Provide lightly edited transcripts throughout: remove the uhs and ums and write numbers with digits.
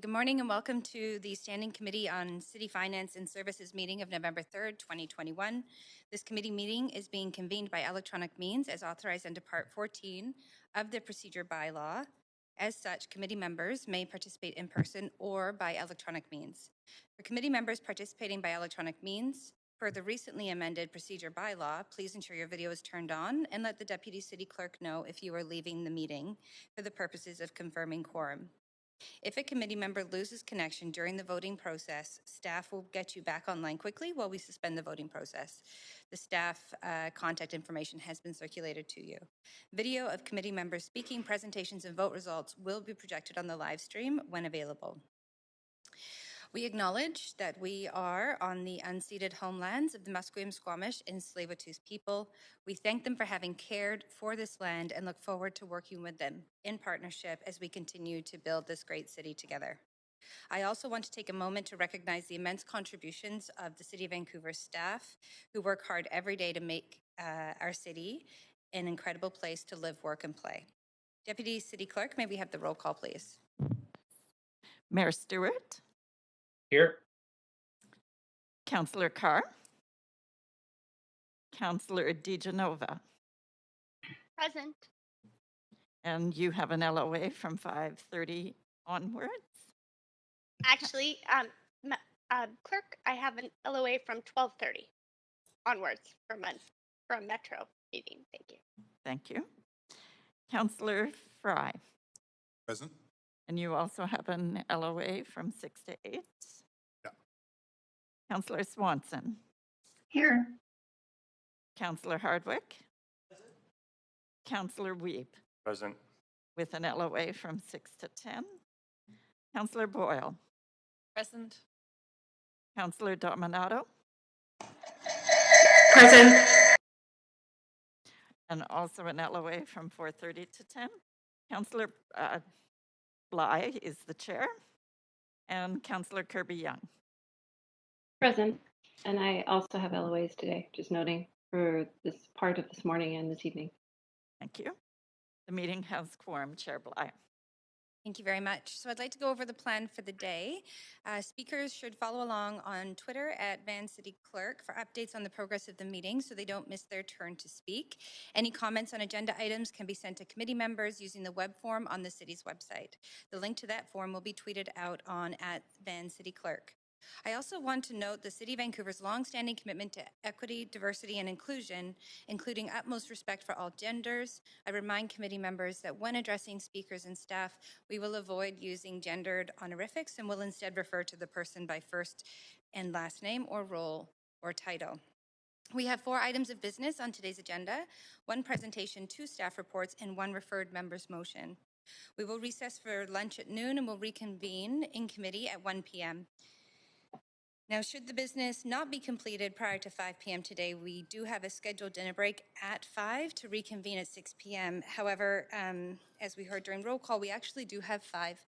Good morning and welcome to the Standing Committee on City Finance and Services meeting of November 3rd, 2021. This committee meeting is being convened by electronic means as authorized under Part 14 of the Procedure Bylaw. As such, committee members may participate in person or by electronic means. For committee members participating by electronic means, per the recently amended Procedure Bylaw, please ensure your video is turned on and let the Deputy City Clerk know if you are leaving the meeting for the purposes of confirming quorum. If a committee member loses connection during the voting process, staff will get you back online quickly while we suspend the voting process. The staff contact information has been circulated to you. Video of committee members speaking, presentations, and vote results will be projected on the live stream when available. We acknowledge that we are on the unceded homelands of the Musqueam, Squamish, and Tsleil-Waututh people. We thank them for having cared for this land and look forward to working with them in partnership as we continue to build this great city together. I also want to take a moment to recognize the immense contributions of the City of Vancouver staff who work hard every day to make our city an incredible place to live, work, and play. Deputy City Clerk, may we have the roll call, please? Mayor Stewart. Here. Councillor Carr. Councillor DiGenova. Present. And you have an LOA from 5:30 onwards? Actually, clerk, I have an LOA from 12:30 onwards for a Metro meeting. Thank you. Thank you. Councillor Fry. Present. And you also have an LOA from 6 to 8? Yeah. Councillor Swanson. Here. Councillor Hardwick. Present. Councillor Wiebe. Present. With an LOA from 6 to 10. Councillor Boyle. Present. Councillor Dominato. Present. And also an LOA from 4:30 to 10. Councillor Bly is the chair. And Councillor Kirby-Yung. Present. And I also have LOAs today, just noting for this part of this morning and this evening. Thank you. The meeting has quorum, Chair Bly. Thank you very much. So I'd like to go over the plan for the day. Speakers should follow along on Twitter at Van City Clerk for updates on the progress of the meeting so they don't miss their turn to speak. Any comments on agenda items can be sent to committee members using the web form on the city's website. The link to that form will be tweeted out on at Van City Clerk. I also want to note the City of Vancouver's longstanding commitment to equity, diversity, and inclusion, including utmost respect for all genders. I remind committee members that when addressing speakers and staff, we will avoid using gendered honorifics and will instead refer to the person by first and last name or role or title. We have 4 items of business on today's agenda, 1 presentation, 2 staff reports, and 1 referred member's motion. We will recess for lunch at noon and will reconvene in committee at 1 p.m. Now, should the business not be completed prior to 5 p.m. today, we do have a scheduled dinner break at 5 to reconvene at 6 p.m. However, as we heard during roll call, we actually do have 5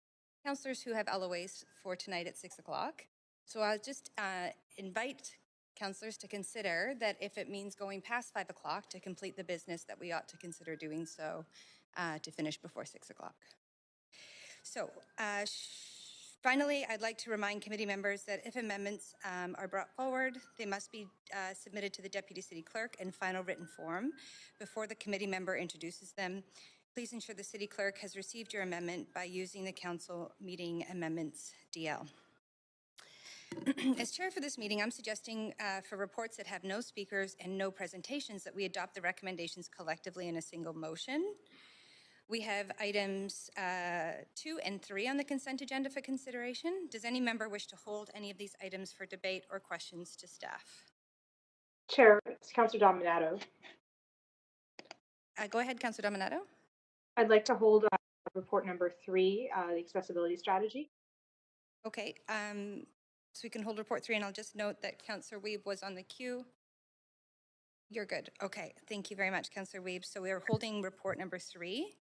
councillors who have LOAs for tonight at 6 o'clock. So I'll just invite councillors to consider that if it means going past 5 o'clock to complete the business, that we ought to consider doing so to finish before 6 o'clock. So, finally, I'd like to remind committee members that if amendments are brought forward, they must be submitted to the Deputy City Clerk in final written form before the committee member introduces them. Please ensure the City Clerk has received your amendment by using the Council Meeting Amendments DL. As chair for this meeting, I'm suggesting for reports that have no speakers and no presentations that we adopt the recommendations collectively in a single motion. We have items 2 and 3 on the consent agenda for consideration. Does any member wish to hold any of these items for debate or questions to staff? Chair, it's Councillor Dominato. Go ahead, Councillor Dominato. I'd like to hold report number 3, the accessibility strategy. Okay, so we can hold report 3, and I'll just note that Councillor Wiebe was on the queue. You're good. Okay, thank you very much, Councillor Wiebe. So we are holding report number 3.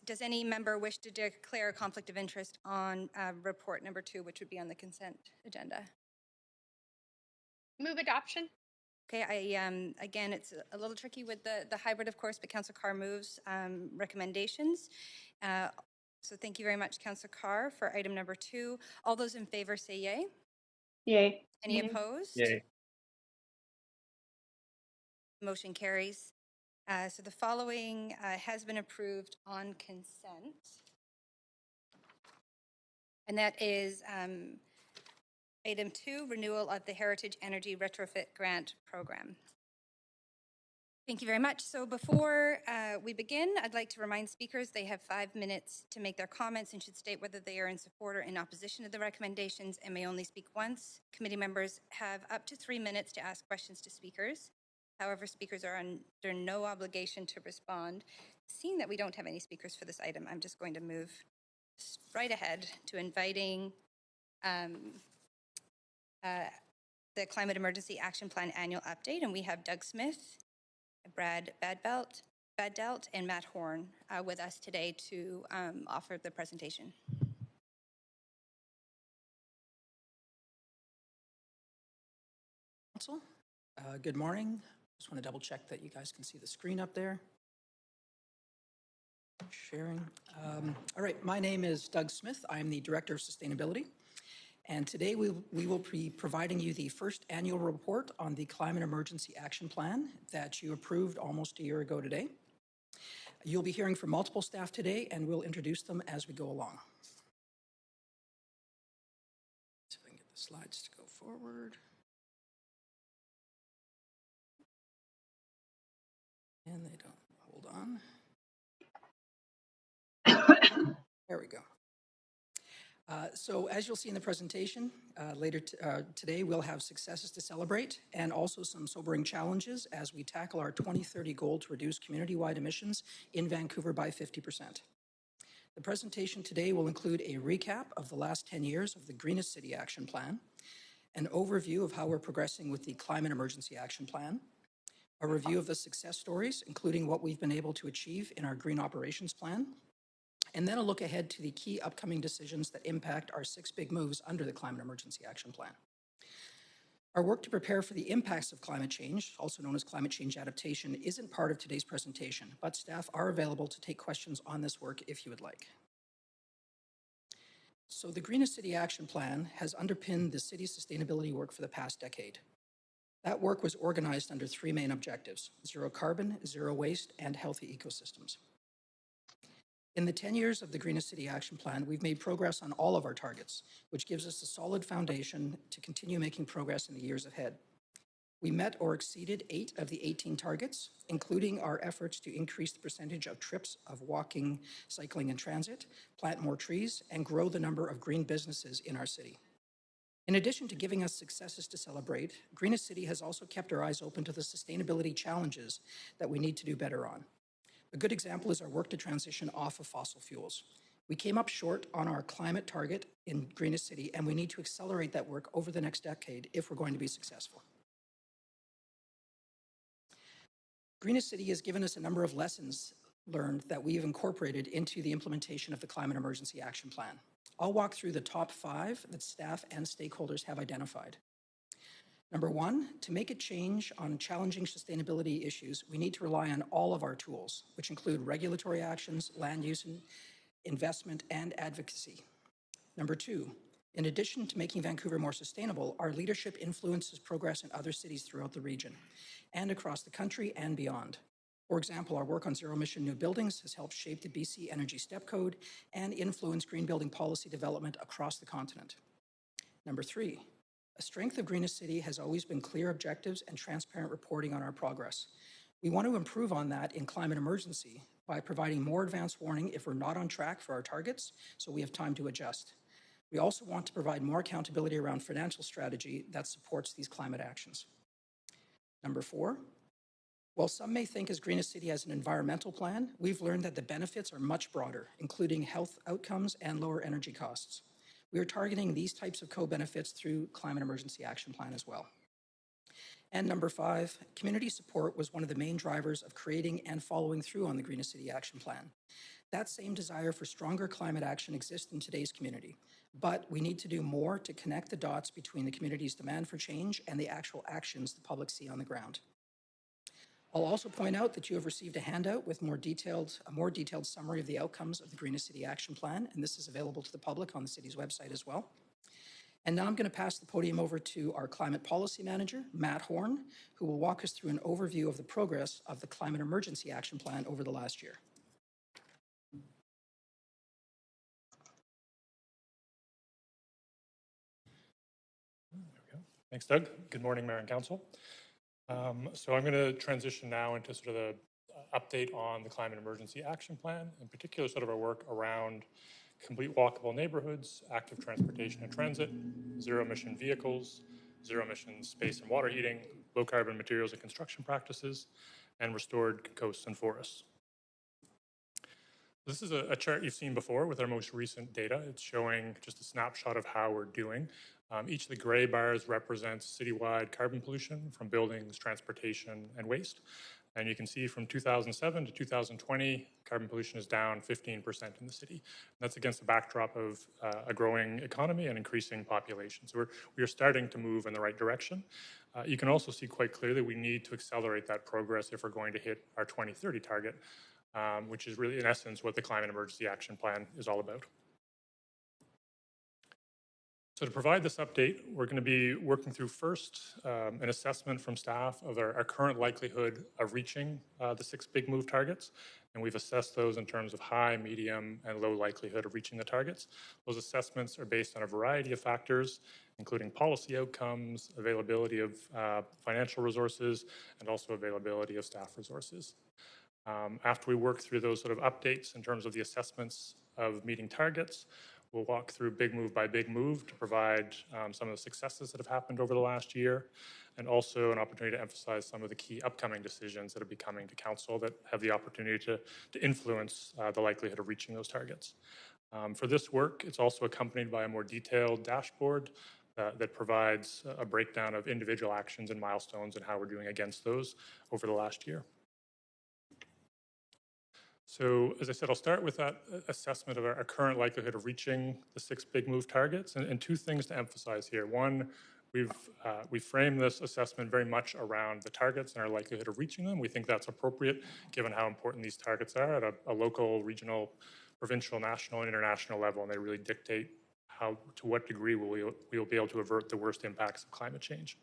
Does any member wish to declare a conflict of interest on report number 2, which would be on the consent agenda? Move adoption. Okay, again, it's a little tricky with the hybrid, of course, but Councillor Carr moves recommendations. So thank you very much, Councillor Carr, for item number 2. All those in favor say yay. Yay. Any opposed? Motion carries. So the following has been approved on consent. And that is item 2, renewal of the Heritage Energy Retrofit Grant Program. Thank you very much. So before we begin, I'd like to remind speakers they have 5 minutes to make their comments and should state whether they are in support or in opposition to the recommendations and may only speak once. Committee members have up to 3 minutes to ask questions to speakers. However, speakers are under no obligation to respond. Seeing that we don't have any speakers for this item, I'm just going to move right ahead to inviting the Climate Emergency Action Plan Annual Update, and we have Doug Smith, Brad Baddelt, and Matt Horn with us today to offer the presentation. Council, good morning. Just want to double check that you guys can see the screen up there. Sharing. All right, my name is Doug Smith. I'm the Director of Sustainability. And today we will be providing you the first annual report on the Climate Emergency Action Plan that you approved almost a year ago today. You'll be hearing from multiple staff today, and we'll introduce them as we go along. See if I can get the slides to go forward. And they don't. Hold on. There we go. So as you'll see in the presentation, later today we'll have successes to celebrate and also some sobering challenges as we tackle our 2030 goal to reduce community-wide emissions in Vancouver by 50%. The presentation today will include a recap of the last 10 years of the Greenest City Action Plan, an overview of how we're progressing with the Climate Emergency Action Plan, a review of the success stories, including what we've been able to achieve in our Green Operations Plan, and then a look ahead to the key upcoming decisions that impact our 6 big moves under the Climate Emergency Action Plan. Our work to prepare for the impacts of climate change, also known as climate change adaptation, isn't part of today's presentation, but staff are available to take questions on this work if you would like. So the Greenest City Action Plan has underpinned the city's sustainability work for the past decade. That work was organized under 3 main objectives: zero carbon, zero waste, and healthy ecosystems. In the 10 years of the Greenest City Action Plan, we've made progress on all of our targets, which gives us a solid foundation to continue making progress in the years ahead. We met or exceeded 8 of the 18 targets, including our efforts to increase the percentage of trips of walking, cycling, and transit, plant more trees, and grow the number of green businesses in our city. In addition to giving us successes to celebrate, Greenest City has also kept our eyes open to the sustainability challenges that we need to do better on. A good example is our work to transition off of fossil fuels. We came up short on our climate target in Greenest City, and we need to accelerate that work over the next decade if we're going to be successful. Greenest City has given us a number of lessons learned that we have incorporated into the implementation of the Climate Emergency Action Plan. I'll walk through the top 5 that staff and stakeholders have identified. Number 1, to make a change on challenging sustainability issues, we need to rely on all of our tools, which include regulatory actions, land use and investment, and advocacy. Number 2, in addition to making Vancouver more sustainable, our leadership influences progress in other cities throughout the region and across the country and beyond. For example, our work on zero-emission new buildings has helped shape the BC Energy Step Code and influence green building policy development across the continent. Number 3, a strength of Greenest City has always been clear objectives and transparent reporting on our progress. We want to improve on that in climate emergency by providing more advance warning if we're not on track for our targets, so we have time to adjust. We also want to provide more accountability around financial strategy that supports these climate actions. Number 4, while some may think as Greenest City has an environmental plan, we've learned that the benefits are much broader, including health outcomes and lower energy costs. We are targeting these types of co-benefits through Climate Emergency Action Plan as well. And number 5, community support was one of the main drivers of creating and following through on the Greenest City Action Plan. That same desire for stronger climate action exists in today's community, but we need to do more to connect the dots between the community's demand for change and the actual actions the public see on the ground. I'll also point out that you have received a handout with a more detailed summary of the outcomes of the Greenest City Action Plan, and this is available to the public on the city's website as well. And now I'm going to pass the podium over to our Climate Policy Manager, Matt Horn, who will walk us through an overview of the progress of the Climate Emergency Action Plan over the last year. Thanks, Doug. Good morning, Mayor and Council. So I'm going to transition now into sort of the update on the Climate Emergency Action Plan, in particular sort of our work around complete walkable neighborhoods, active transportation and transit, zero-emission vehicles, zero-emission space and water heating, low-carbon materials and construction practices, and restored coasts and forests. This is a chart you've seen before with our most recent data. It's showing just a snapshot of how we're doing. Each of the gray bars represents citywide carbon pollution from buildings, transportation, and waste. And you can see from 2007 to 2020, carbon pollution is down 15% in the city. And that's against the backdrop of a growing economy and increasing population. So we are starting to move in the right direction. You can also see quite clearly we need to accelerate that progress if we're going to hit our 2030 target, which is really, in essence, what the Climate Emergency Action Plan is all about. So to provide this update, we're going to be working through first an assessment from staff of our current likelihood of reaching the 6 big move targets. And we've assessed those in terms of high, medium, and low likelihood of reaching the targets. Those assessments are based on a variety of factors, including policy outcomes, availability of financial resources, and also availability of staff resources. After we work through those sort of updates in terms of the assessments of meeting targets, we'll walk through big move by big move to provide some of the successes that have happened over the last year, and also an opportunity to emphasize some of the key upcoming decisions that will be coming to council that have the opportunity to influence the likelihood of reaching those targets. For this work, it's also accompanied by a more detailed dashboard that provides a breakdown of individual actions and milestones and how we're doing against those over the last year. So, as I said, I'll start with that assessment of our current likelihood of reaching the 6 big move targets, and 2 things to emphasize here. One, we've framed this assessment very much around the targets and our likelihood of reaching them. We think that's appropriate given how important these targets are at a local, regional, provincial, national, and international level, and they really dictate to what degree we'll be able to avert the worst impacts of climate change.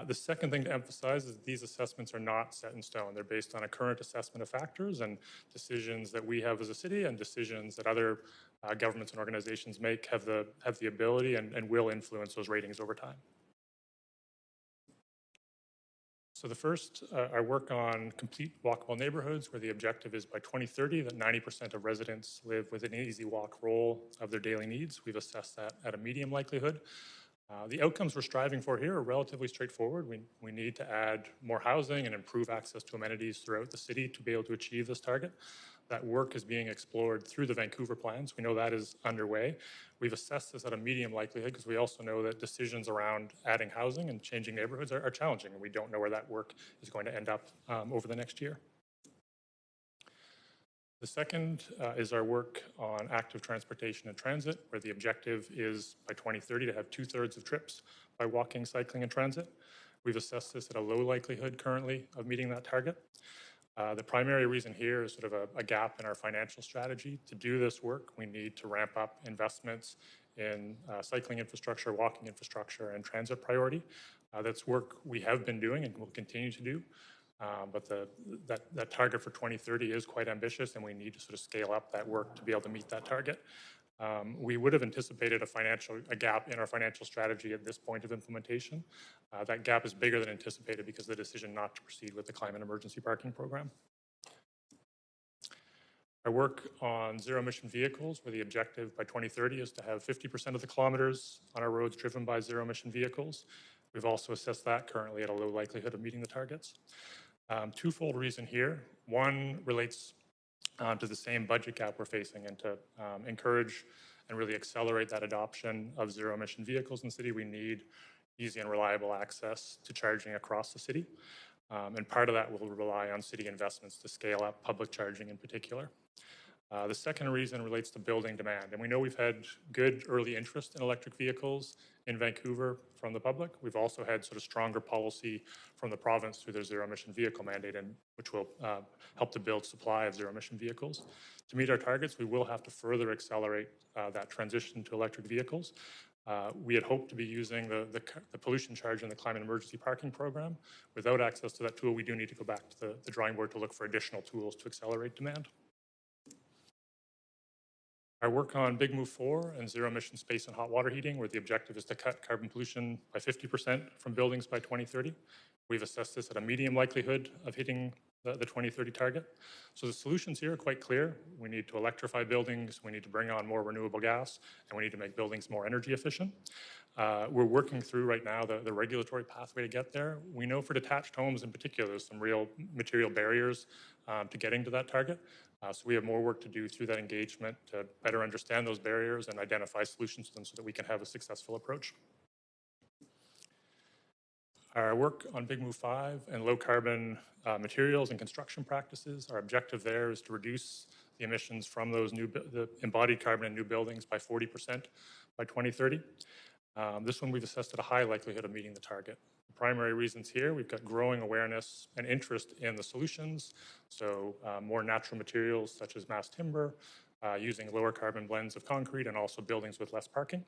The second thing to emphasize is these assessments are not set in stone. They're based on a current assessment of factors and decisions that we have as a city and decisions that other governments and organizations make have the ability and will influence those ratings over time. So the first, our work on complete walkable neighborhoods, where the objective is by 2030 that 90% of residents live within an easy walk roll of their daily needs. We've assessed that at a medium likelihood. The outcomes we're striving for here are relatively straightforward. We need to add more housing and improve access to amenities throughout the city to be able to achieve this target. That work is being explored through the Vancouver plans. We know that is underway. We've assessed this at a medium likelihood because we also know that decisions around adding housing and changing neighborhoods are challenging, and we don't know where that work is going to end up over the next year. The second is our work on active transportation and transit, where the objective is by 2030 to have 2/3 of trips by walking, cycling, and transit. We've assessed this at a low likelihood currently of meeting that target. The primary reason here is sort of a gap in our financial strategy. To do this work, we need to ramp up investments in cycling infrastructure, walking infrastructure, and transit priority. That's work we have been doing and will continue to do. But that target for 2030 is quite ambitious, and we need to sort of scale up that work to be able to meet that target. We would have anticipated a gap in our financial strategy at this point of implementation. That gap is bigger than anticipated because of the decision not to proceed with the climate emergency parking program. Our work on zero-emission vehicles, where the objective by 2030 is to have 50% of the kilometers on our roads driven by zero-emission vehicles. We've also assessed that currently at a low likelihood of meeting the targets. Twofold reason here. One relates to the same budget gap we're facing, and to encourage and really accelerate that adoption of zero-emission vehicles in the city, we need easy and reliable access to charging across the city. And part of that will rely on city investments to scale up public charging in particular. The second reason relates to building demand. And we know we've had good early interest in electric vehicles in Vancouver from the public. We've also had sort of stronger policy from the province through their zero emission vehicle mandate, and which will help to build supply of zero emission vehicles. To meet our targets, we will have to further accelerate that transition to electric vehicles. We had hoped to be using the pollution charge in the climate emergency parking program. Without access to that tool, we do need to go back to the drawing board to look for additional tools to accelerate demand. Our work on Big Move 4 and zero emission space and hot water heating, where the objective is to cut carbon pollution by 50% from buildings by 2030. We've assessed this at a medium likelihood of hitting the 2030 target. So the solutions here are quite clear. We need to electrify buildings, we need to bring on more renewable gas, and we need to make buildings more energy efficient. We're working through right now the regulatory pathway to get there. We know for detached homes in particular, there's some real material barriers to getting to that target. So we have more work to do through that engagement to better understand those barriers and identify solutions to them so that we can have a successful approach. Our work on Big Move 5 and low carbon materials and construction practices, our objective there is to reduce the emissions from those the embodied carbon in new buildings by 40% by 2030. This one we've assessed at a high likelihood of meeting the target. The primary reasons here, we've got growing awareness and interest in the solutions. So more natural materials such as mass timber, using lower carbon blends of concrete, and also buildings with less parking.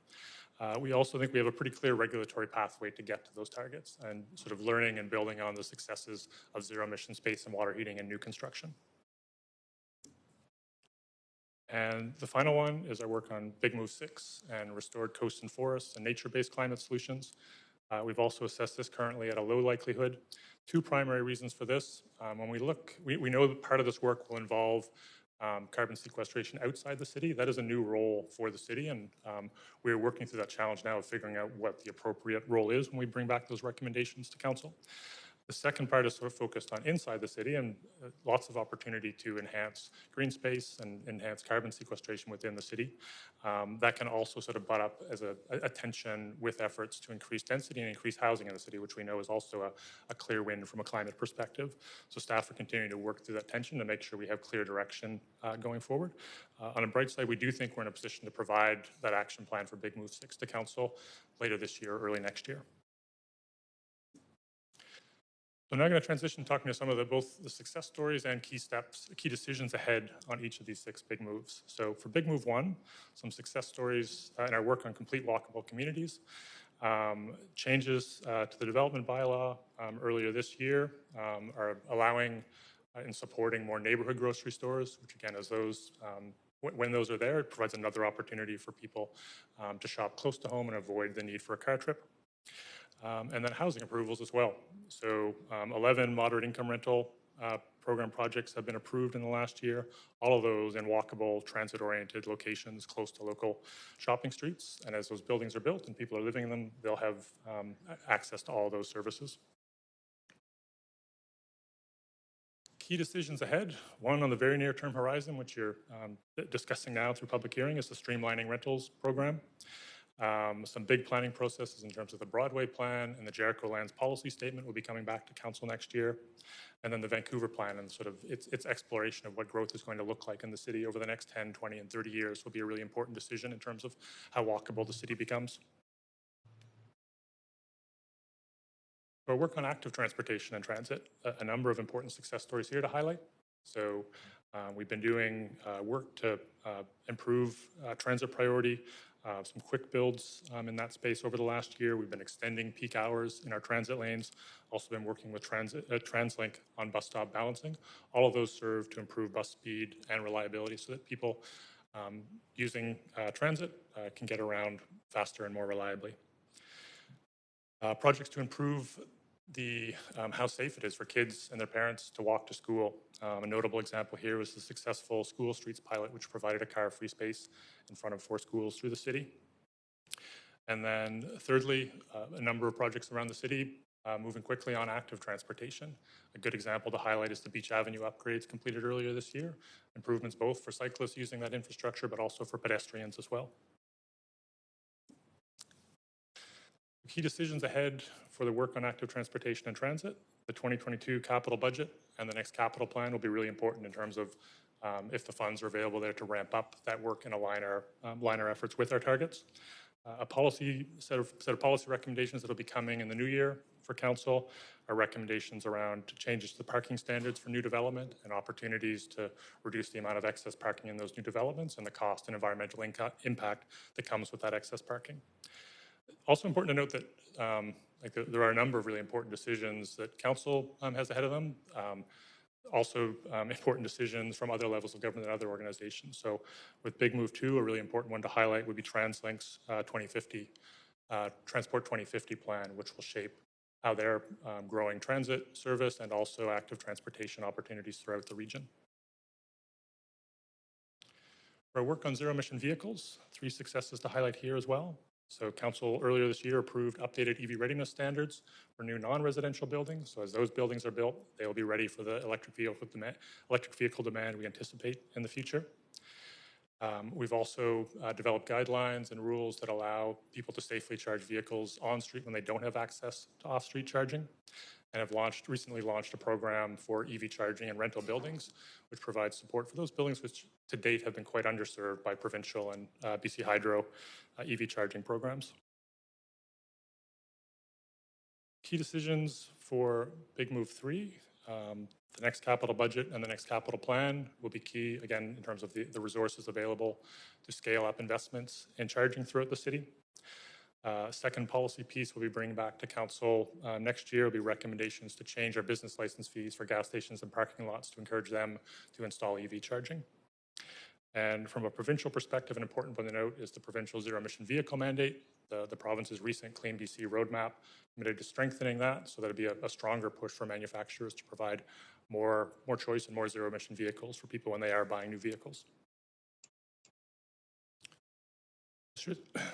We also think we have a pretty clear regulatory pathway to get to those targets and sort of learning and building on the successes of zero emission space and water heating in new construction. And the final one is our work on Big Move 6 and restored coasts and forests and nature-based climate solutions. We've also assessed this currently at a low likelihood. Two primary reasons for this. When we look, we know that part of this work will involve carbon sequestration outside the city. That is a new role for the city, and we're working through that challenge now of figuring out what the appropriate role is when we bring back those recommendations to council. The second part is sort of focused on inside the city and lots of opportunity to enhance green space and enhance carbon sequestration within the city. That can also sort of butt up as a tension with efforts to increase density and increase housing in the city, which we know is also a clear win from a climate perspective. So staff are continuing to work through that tension to make sure we have clear direction going forward. On a bright side, we do think we're in a position to provide that action plan for Big Move 6 to council later this year or early next year. So now I'm going to transition talking to some of both the success stories and key steps, key decisions ahead on each of these 6 big moves. So for Big Move 1, some success stories in our work on complete walkable communities. Changes to the development bylaw earlier this year are allowing and supporting more neighborhood grocery stores, which again, as those when those are there, it provides another opportunity for people to shop close to home and avoid the need for a car trip. And then housing approvals as well. So 11 moderate income rental program projects have been approved in the last year. All of those in walkable, transit-oriented locations close to local shopping streets. And as those buildings are built and people are living in them, they'll have access to all those services. Key decisions ahead. One on the very near-term horizon, which you're discussing now through public hearing, is the Streamlining Rentals program. Some big planning processes in terms of the Broadway plan and the Jericho Lands policy statement will be coming back to council next year. And then the Vancouver plan and sort of its exploration of what growth is going to look like in the city over the next 10, 20, and 30 years will be a really important decision in terms of how walkable the city becomes. Our work on active transportation and transit, a number of important success stories here to highlight. So we've been doing work to improve transit priority, some quick builds in that space over the last year. We've been extending peak hours in our transit lanes, also been working with TransLink on bus stop balancing. All of those serve to improve bus speed and reliability so that people using transit can get around faster and more reliably. Projects to improve how safe it is for kids and their parents to walk to school. A notable example here was the successful School Streets pilot, which provided a car-free space in front of 4 schools through the city. And then thirdly, a number of projects around the city moving quickly on active transportation. A good example to highlight is the Beach Avenue upgrades completed earlier this year. Improvements both for cyclists using that infrastructure, but also for pedestrians as well. Key decisions ahead for the work on active transportation and transit. The 2022 capital budget and the next capital plan will be really important in terms of if the funds are available there to ramp up that work and align our efforts with our targets. A set of policy recommendations that will be coming in the new year for council are recommendations around changes to the parking standards for new development and opportunities to reduce the amount of excess parking in those new developments and the cost and environmental impact that comes with that excess parking. Also important to note that there are a number of really important decisions that council has ahead of them. Important decisions from other levels of government and other organizations. So with Big Move 2, a really important one to highlight would be TransLink's 2050, Transport 2050 plan, which will shape how they're growing transit service and also active transportation opportunities throughout the region. For our work on zero-emission vehicles, 3 successes to highlight here as well. So council earlier this year approved updated EV readiness standards for new non-residential buildings. So as those buildings are built, they will be ready for the electric vehicle demand we anticipate in the future. We've also developed guidelines and rules that allow people to safely charge vehicles on street when they don't have access to off-street charging, and have recently launched a program for EV charging and rental buildings, which provides support for those buildings which to date have been quite underserved by provincial and BC Hydro EV charging programs. Key decisions for Big Move 3. The next capital budget and the next capital plan will be key, again, in terms of the resources available to scale up investments in charging throughout the city. Second policy piece we'll be bringing back to council next year will be recommendations to change our business license fees for gas stations and parking lots to encourage them to install EV charging. And from a provincial perspective, an important one to note is the provincial zero-emission vehicle mandate. The province's recent Clean BC roadmap committed to strengthening that, so that it'd be a stronger push for manufacturers to provide more choice and more zero-emission vehicles for people when they are buying new vehicles.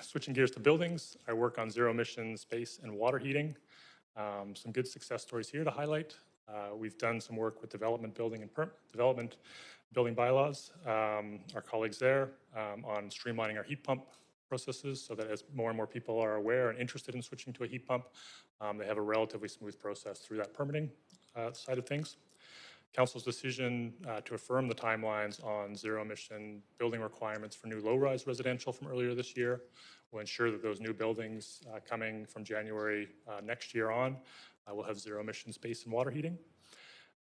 Switching gears to buildings, I work on zero-emission space and water heating. Some good success stories here to highlight. We've done some work with development building bylaws, our colleagues there, on streamlining our heat pump processes so that as more and more people are aware and interested in switching to a heat pump, they have a relatively smooth process through that permitting side of things. Council's decision to affirm the timelines on zero-emission building requirements for new low-rise residential from earlier this year will ensure that those new buildings coming from January next year on will have zero-emission space and water heating.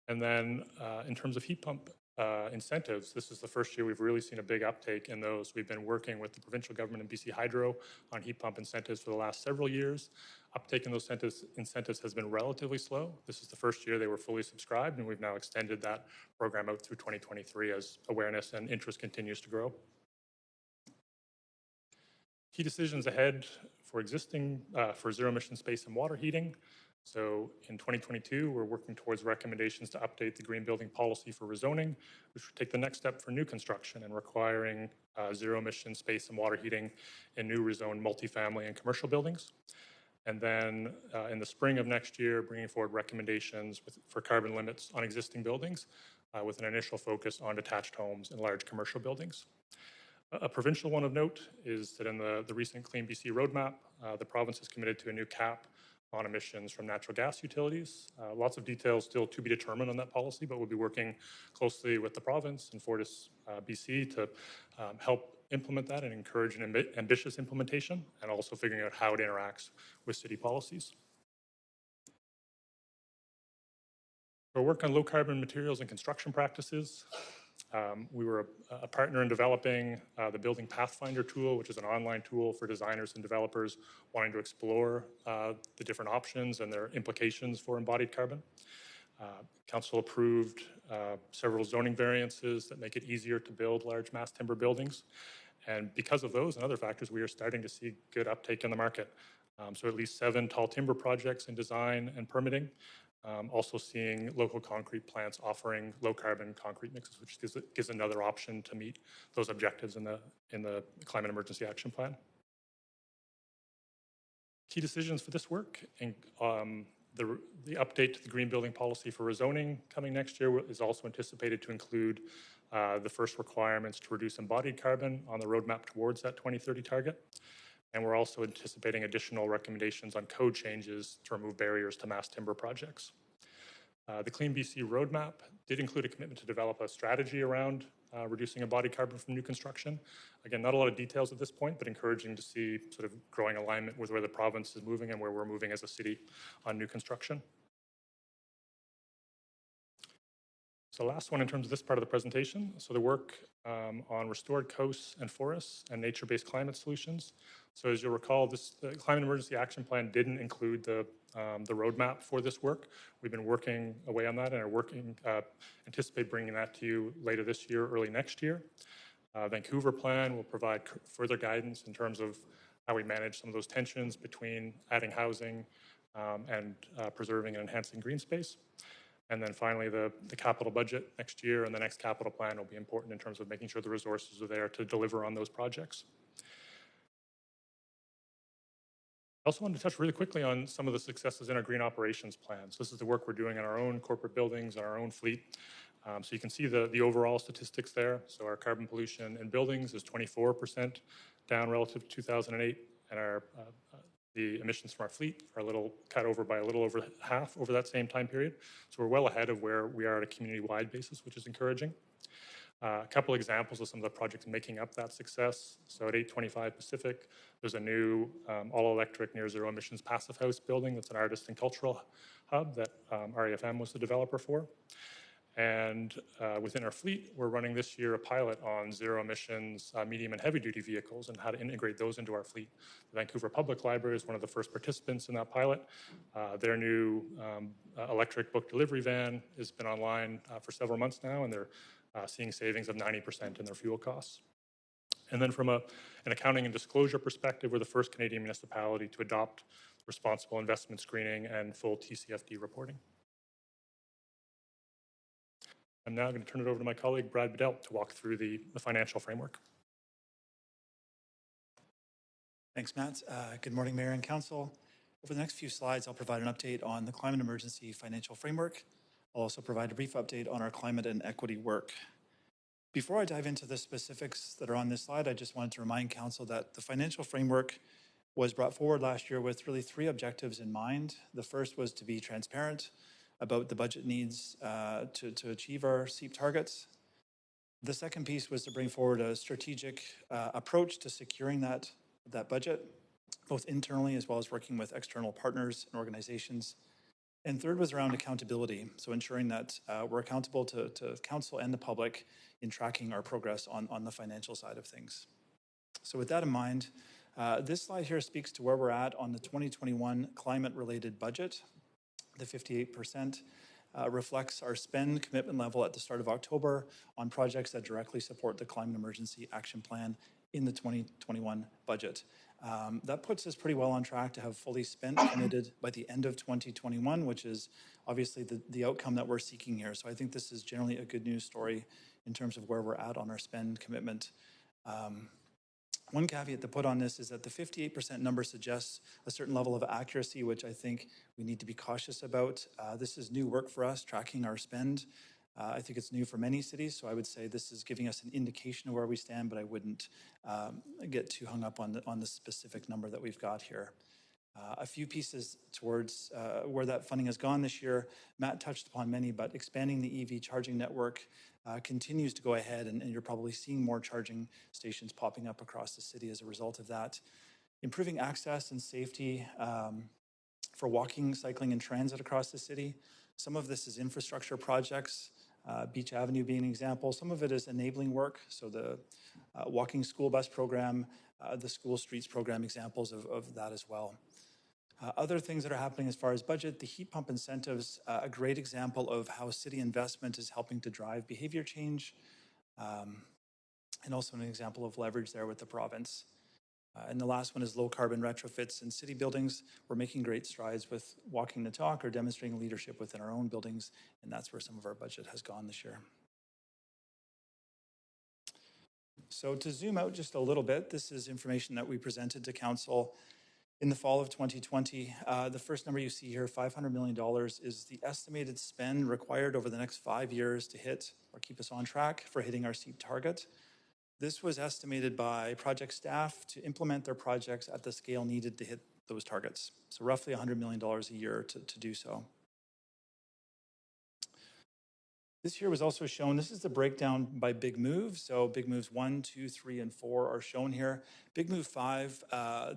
And then in terms of heat pump incentives, this is the first year we've really seen a big uptake in those. We've been working with the provincial government and BC Hydro on heat pump incentives for the last several years. Uptake in those incentives has been relatively slow. This is the first year they were fully subscribed, and we've now extended that program out through 2023 as awareness and interest continues to grow. Key decisions ahead for zero-emission space and water heating. So in 2022, we're working towards recommendations to update the green building policy for rezoning, which would take the next step for new construction and requiring zero-emission space and water heating in new rezoned multifamily and commercial buildings. And then in the spring of next year, bringing forward recommendations for carbon limits on existing buildings with an initial focus on detached homes and large commercial buildings. A provincial one of note is that in the recent Clean BC roadmap, the province is committed to a new cap on emissions from natural gas utilities. Lots of details still to be determined on that policy, but we'll be working closely with the province and Fortis BC to help implement that and encourage an ambitious implementation, and also figuring out how it interacts with city policies. For work on low carbon materials and construction practices, we were a partner in developing the Building Pathfinder tool, which is an online tool for designers and developers wanting to explore the different options and their implications for embodied carbon. Council approved several zoning variances that make it easier to build large mass timber buildings. And because of those and other factors, we are starting to see good uptake in the market. So at least 7 tall timber projects in design and permitting. Also seeing local concrete plants offering low carbon concrete mixes, which gives another option to meet those objectives in the Climate Emergency Action Plan. Key decisions for this work, and the update to the green building policy for rezoning coming next year is also anticipated to include the first requirements to reduce embodied carbon on the roadmap towards that 2030 target. And we're also anticipating additional recommendations on code changes to remove barriers to mass timber projects. The Clean BC roadmap did include a commitment to develop a strategy around reducing embodied carbon from new construction. Again, not a lot of details at this point, but encouraging to see sort of growing alignment with where the province is moving and where we're moving as a city on new construction. So last one in terms of this part of the presentation. So the work on restored coasts and forests and nature-based climate solutions. So as you'll recall, the Climate Emergency Action Plan didn't include the roadmap for this work. We've been working away on that and are anticipate bringing that to you later this year, early next year. Vancouver plan will provide further guidance in terms of how we manage some of those tensions between adding housing and preserving and enhancing green space. And then finally, the capital budget next year and the next capital plan will be important in terms of making sure the resources are there to deliver on those projects. I also wanted to touch really quickly on some of the successes in our green operations plan. So this is the work we're doing in our own corporate buildings, our own fleet. So you can see the overall statistics there. So our carbon pollution in buildings is 24% down relative to 2008, and our the emissions from our fleet are a little cut over by a little over half over that same time period. So we're well ahead of where we are at a community-wide basis, which is encouraging. A couple examples of some of the projects making up that success. So at 825 Pacific, there's a new all-electric near-zero emissions passive house building that's an artist and cultural hub that REFM was the developer for. And within our fleet, we're running this year a pilot on zero emissions medium and heavy duty vehicles and how to integrate those into our fleet. The Vancouver Public Library is one of the first participants in that pilot. Their new electric book delivery van has been online for several months now, and they're seeing savings of 90% in their fuel costs. And then from an accounting and disclosure perspective, we're the first Canadian municipality to adopt responsible investment screening and full TCFD reporting. I'm now going to turn it over to my colleague, Brad Bedell, to walk through the financial framework. Thanks, Matt. Good morning, Mayor and Council. Over the next few slides, I'll provide an update on the Climate Emergency Financial Framework. I'll also provide a brief update on our climate and equity work. Before I dive into the specifics that are on this slide, I just wanted to remind Council that the financial framework was brought forward last year with really three objectives in mind. The first was to be transparent about the budget needs to achieve our SEEP targets. The second piece was to bring forward a strategic approach to securing that budget, both internally as well as working with external partners and organizations. And third was around accountability, so ensuring that we're accountable to Council and the public in tracking our progress on the financial side of things. So with that in mind, this slide here speaks to where we're at on the 2021 climate-related budget. The 58% reflects our spend commitment level at the start of October on projects that directly support the Climate Emergency Action Plan in the 2021 budget. That puts us pretty well on track to have fully spent committed by the end of 2021, which is obviously the outcome that we're seeking here. So I think this is generally a good news story in terms of where we're at on our spend commitment. One caveat to put on this is that the 58% number suggests a certain level of accuracy, which I think we need to be cautious about. This is new work for us, tracking our spend. I think it's new for many cities, so I would say this is giving us an indication of where we stand, but I wouldn't get too hung up on the specific number that we've got here. A few pieces towards where that funding has gone this year. Matt touched upon many, but expanding the EV charging network continues to go ahead, and you're probably seeing more charging stations popping up across the city as a result of that. Improving access and safety for walking, cycling, and transit across the city. Some of this is infrastructure projects, Beach Avenue being an example. Some of it is enabling work, so the walking school bus program, the school streets program, examples of that as well. Other things that are happening as far as budget, the heat pump incentives, a great example of how city investment is helping to drive behavior change, and also an example of leverage there with the province. And the last one is low carbon retrofits in city buildings. We're making great strides with walking the talk or demonstrating leadership within our own buildings, and that's where some of our budget has gone this year. So to zoom out just a little bit, this is information that we presented to Council in the fall of 2020. The first number you see here, $500 million, is the estimated spend required over the next 5 years to hit or keep us on track for hitting our SEEP target. This was estimated by project staff to implement their projects at the scale needed to hit those targets. So roughly $100 million a year to do so. This here was also shown, this is the breakdown by big move. So big moves 1, 2, 3, and 4 are shown here. Big move 5,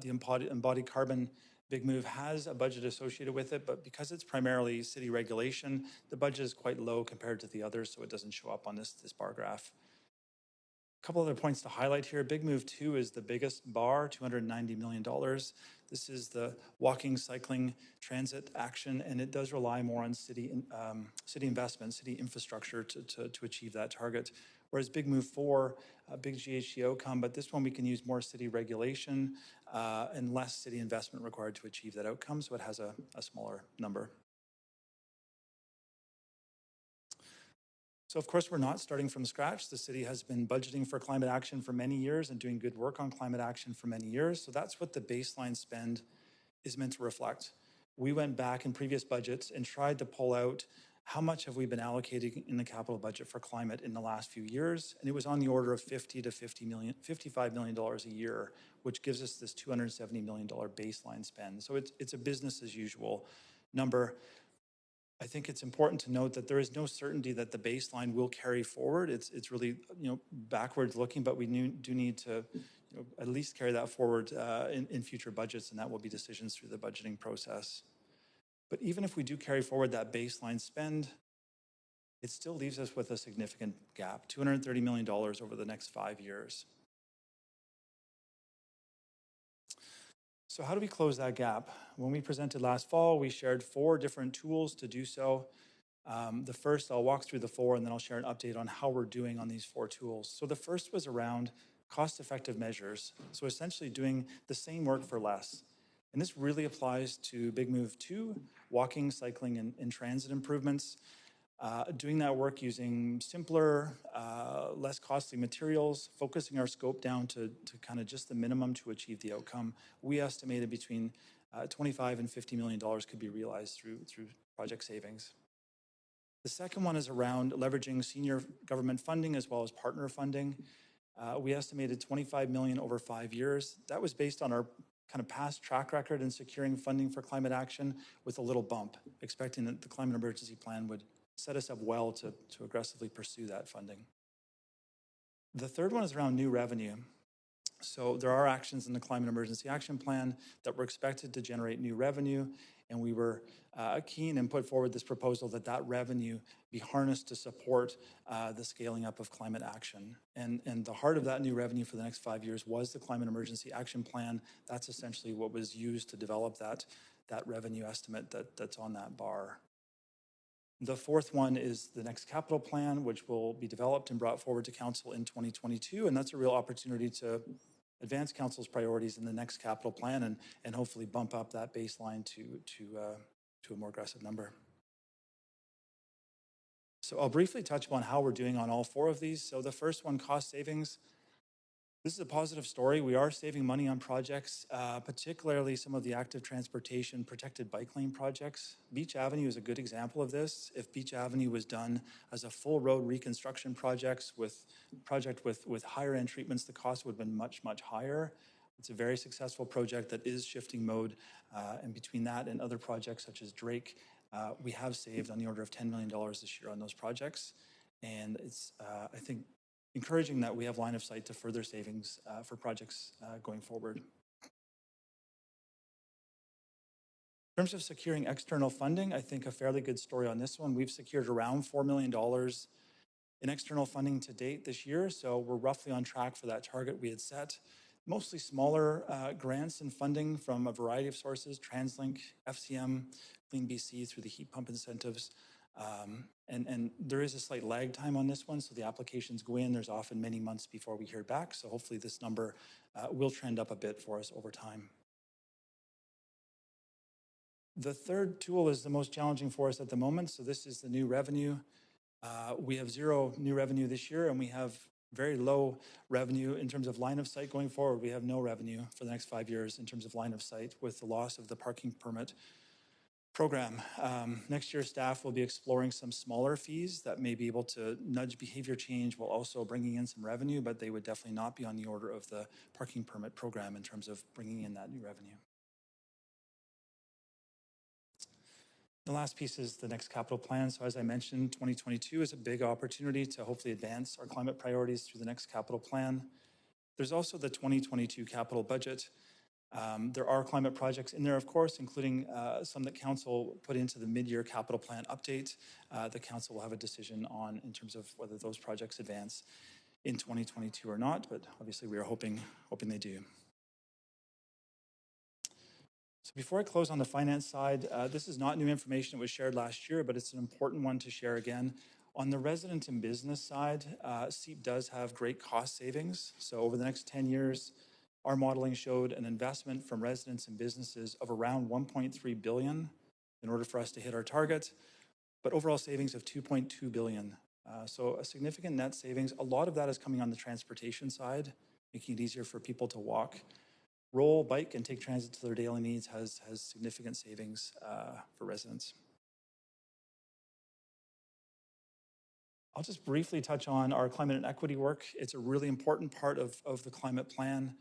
the embodied carbon big move has a budget associated with it, but because it's primarily city regulation, the budget is quite low compared to the others, so it doesn't show up on this bar graph. A couple other points to highlight here. Big move 2 is the biggest bar, $290 million. This is the walking, cycling, transit action, and it does rely more on city investment, city infrastructure to achieve that target. Whereas big move 4, big GHG outcome, but this one we can use more city regulation and less city investment required to achieve that outcome, so it has a smaller number. So of course, we're not starting from scratch. The city has been budgeting for climate action for many years and doing good work on climate action for many years. So that's what the baseline spend is meant to reflect. We went back in previous budgets and tried to pull out how much have we been allocating in the capital budget for climate in the last few years. And it was on the order of $55 million a year, which gives us this $270 million baseline spend. So it's a business as usual number. I think it's important to note that there is no certainty that the baseline will carry forward. It's really backwards looking, but we do need to at least carry that forward in future budgets, and that will be decisions through the budgeting process. But even if we do carry forward that baseline spend, it still leaves us with a significant gap, $230 million over the next 5 years. So how do we close that gap? When we presented last fall, we shared 4 different tools to do so. The first, I'll walk through the 4, and then I'll share an update on how we're doing on these 4 tools. So the first was around cost-effective measures. So essentially doing the same work for less. And this really applies to Big Move 2, walking, cycling, and transit improvements. Doing that work using simpler, less costly materials, focusing our scope down to kind of just the minimum to achieve the outcome. We estimated between $25 and $50 million could be realized through project savings. The second one is around leveraging senior government funding as well as partner funding. We estimated $25 million over 5 years. That was based on our kind of past track record in securing funding for climate action with a little bump, expecting that the climate emergency plan would set us up well to aggressively pursue that funding. The third one is around new revenue. So there are actions in the Climate Emergency Action Plan that were expected to generate new revenue, and we were keen and put forward this proposal that revenue be harnessed to support the scaling up of climate action. And the heart of that new revenue for the next 5 years was the Climate Emergency Action Plan. That's essentially what was used to develop that revenue estimate that's on that bar. The fourth one is the next capital plan, which will be developed and brought forward to council in 2022. And that's a real opportunity to advance council's priorities in the next capital plan and hopefully bump up that baseline to a more aggressive number. So I'll briefly touch upon how we're doing on all 4 of these. So the first one, cost savings. This is a positive story. We are saving money on projects, particularly some of the active transportation protected bike lane projects. Beach Avenue is a good example of this. If Beach Avenue was done as a full road reconstruction project with higher end treatments, the cost would have been much, much higher. It's a very successful project that is shifting mode. And between that and other projects such as Drake, we have saved on the order of $10 million this year on those projects. And it's, I think, encouraging that we have line of sight to further savings for projects going forward. In terms of securing external funding, I think a fairly good story on this one. We've secured around $4 million in external funding to date this year, so we're roughly on track for that target we had set. Mostly smaller grants and funding from a variety of sources, TransLink, FCM, Clean BC through the heat pump incentives. And there is a slight lag time on this one, so the applications go in. There's often many months before we hear back, so hopefully this number will trend up a bit for us over time. The third tool is the most challenging for us at the moment, so this is the new revenue. We have 0 new revenue this year, and we have very low revenue in terms of line of sight going forward. We have no revenue for the next 5 years in terms of line of sight with the loss of the parking permit program. Next year, staff will be exploring some smaller fees that may be able to nudge behavior change while also bringing in some revenue, but they would definitely not be on the order of the parking permit program in terms of bringing in that new revenue. The last piece is the next capital plan. So as I mentioned, 2022 is a big opportunity to hopefully advance our climate priorities through the next capital plan. There's also the 2022 capital budget. There are climate projects in there, of course, including some that Council put into the mid-year capital plan update. The Council will have a decision on in terms of whether those projects advance in 2022 or not, but obviously we are hoping they do. So before I close on the finance side, this is not new information that was shared last year, but it's an important one to share again. On the resident and business side, CEEP does have great cost savings. So over the next 10 years, our modeling showed an investment from residents and businesses of around $1.3 billion in order for us to hit our target, but overall savings of $2.2 billion. So a significant net savings. A lot of that is coming on the transportation side, making it easier for people to walk, roll, bike, and take transit to their daily needs has significant savings for residents. I'll just briefly touch on our climate and equity work. It's a really important part of the climate plan.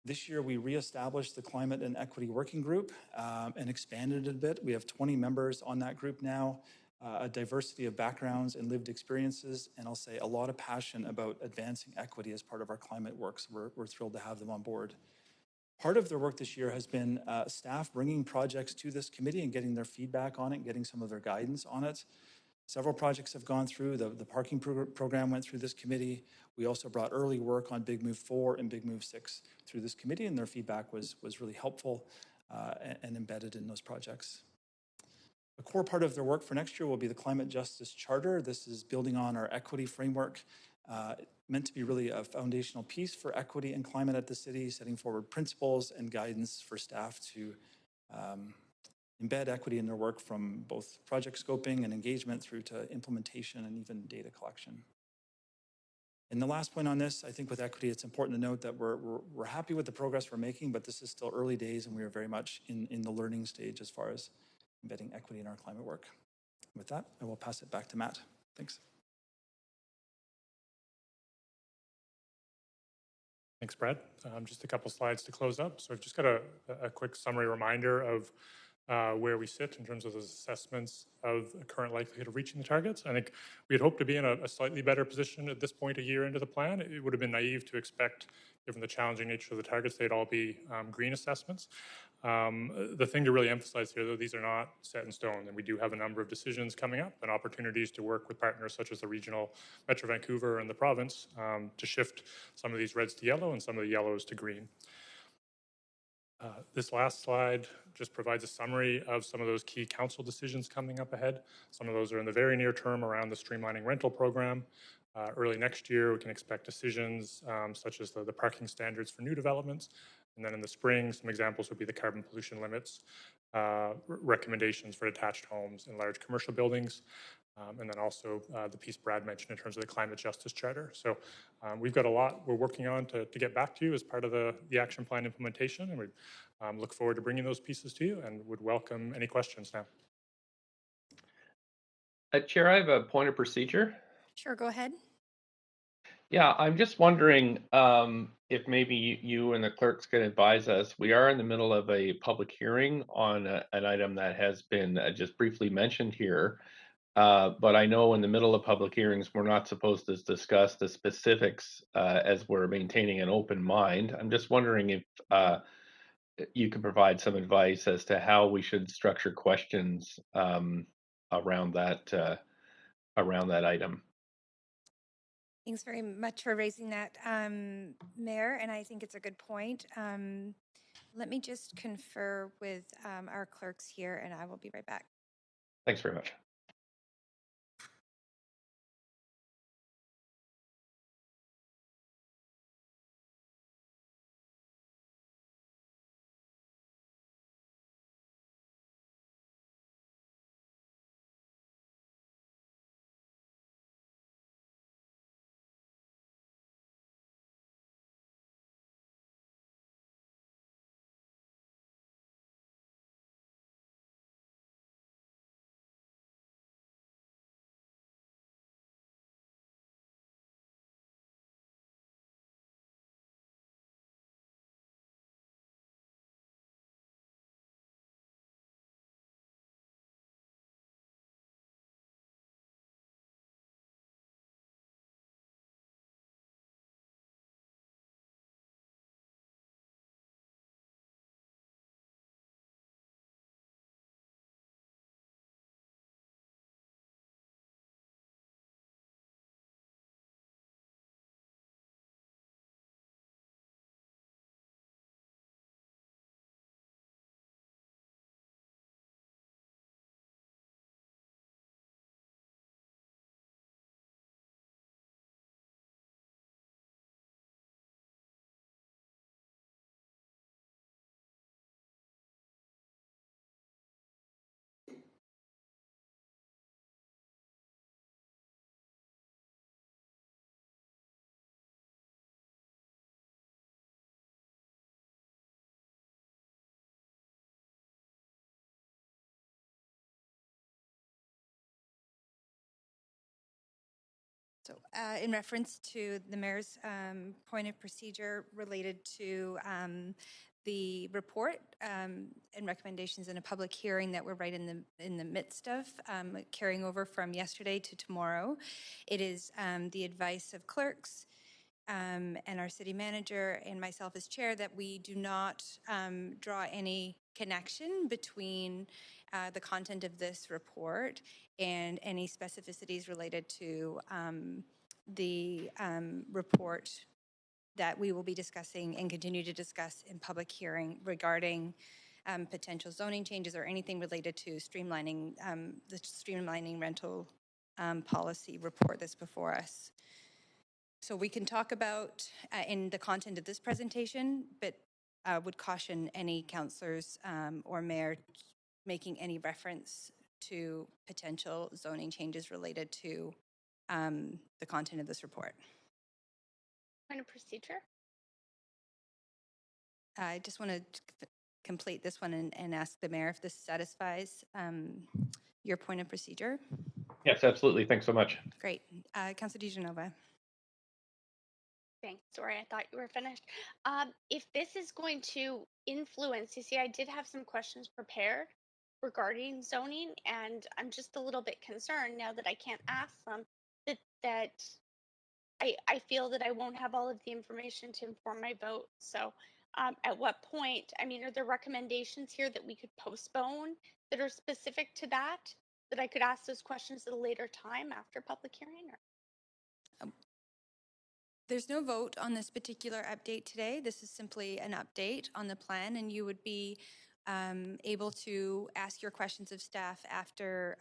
This year, we reestablished the Climate and Equity Working Group and expanded it a bit. We have 20 members on that group now, a diversity of backgrounds and lived experiences, and I'll say a lot of passion about advancing equity as part of our climate work, so we're thrilled to have them on board. Part of their work this year has been staff bringing projects to this committee and getting their feedback on it, and getting some of their guidance on it. Several projects have gone through. The parking program went through this committee. We also brought early work on Big Move 4 and Big Move 6 through this committee, and their feedback was really helpful and embedded in those projects. A core part of their work for next year will be the Climate Justice Charter. This is building on our equity framework, meant to be really a foundational piece for equity and climate at the city, setting forward principles and guidance for staff to embed equity in their work from both project scoping and engagement through to implementation and even data collection. And the last point on this, I think with equity, it's important to note that we're happy with the progress we're making, but this is still early days and we are very much in the learning stage as far as embedding equity in our climate work. With that, I will pass it back to Matt. Thanks. Thanks, Brad. Just a couple slides to close up. So I've just got a quick summary reminder of where we sit in terms of those assessments of the current likelihood of reaching the targets. I think we had hoped to be in a slightly better position at this point a year into the plan. It would have been naive to expect, given the challenging nature of the targets, they'd all be green assessments. The thing to really emphasize here, though, these are not set in stone, and we do have a number of decisions coming up and opportunities to work with partners such as the regional Metro Vancouver and the province to shift some of these reds to yellow and some of the yellows to green. This last slide just provides a summary of some of those key council decisions coming up ahead. Some of those are in the very near term around the streamlining rental program. Early next year, we can expect decisions such as the parking standards for new developments. And then in the spring, some examples would be the carbon pollution limits, recommendations for detached homes and large commercial buildings, and then also the piece Brad mentioned in terms of the Climate Justice Charter. So we've got a lot we're working on to get back to you as part of the action plan implementation, and we look forward to bringing those pieces to you and would welcome any questions now. Chair, I have a point of procedure. Sure, go ahead. Yeah, I'm just wondering if maybe you and the clerks can advise us. We are in the middle of a public hearing on an item that has been just briefly mentioned here. But I know in the middle of public hearings, we're not supposed to discuss the specifics as we're maintaining an open mind. I'm just wondering if you could provide some advice as to how we should structure questions around that item. Thanks very much for raising that, Mayor, and I think it's a good point. Let me just confer with our clerks here, and I will be right back. Thanks very much. So in reference to the mayor's point of procedure related to the report and recommendations in a public hearing that we're right in the midst of, carrying over from yesterday to tomorrow, it is the advice of clerks and our city manager and myself as chair that we do not draw any connection between the content of this report and any specificities related to the report that we will be discussing and continue to discuss in public hearing regarding potential zoning changes or anything related to streamlining the streamlining rental policy report that's before us. So we can talk about in the content of this presentation, but would caution any councillors or mayor making any reference to potential zoning changes related to the content of this report. Point of procedure? I just want to complete this one and ask the mayor if this satisfies your point of procedure. Yes, absolutely. Thanks so much. Great. Councillor DiGenova. Thanks. Sorry, I thought you were finished. If this is going to influence, you see, I did have some questions prepared regarding zoning, and I'm just a little bit concerned now that I can't ask them that I feel that I won't have all of the information to inform my vote. So at what point, I mean, are there recommendations here that we could postpone that are specific to that I could ask those questions at a later time after public hearing? Or? There's no vote on this particular update today. This is simply an update on the plan, and you would be able to ask your questions of staff after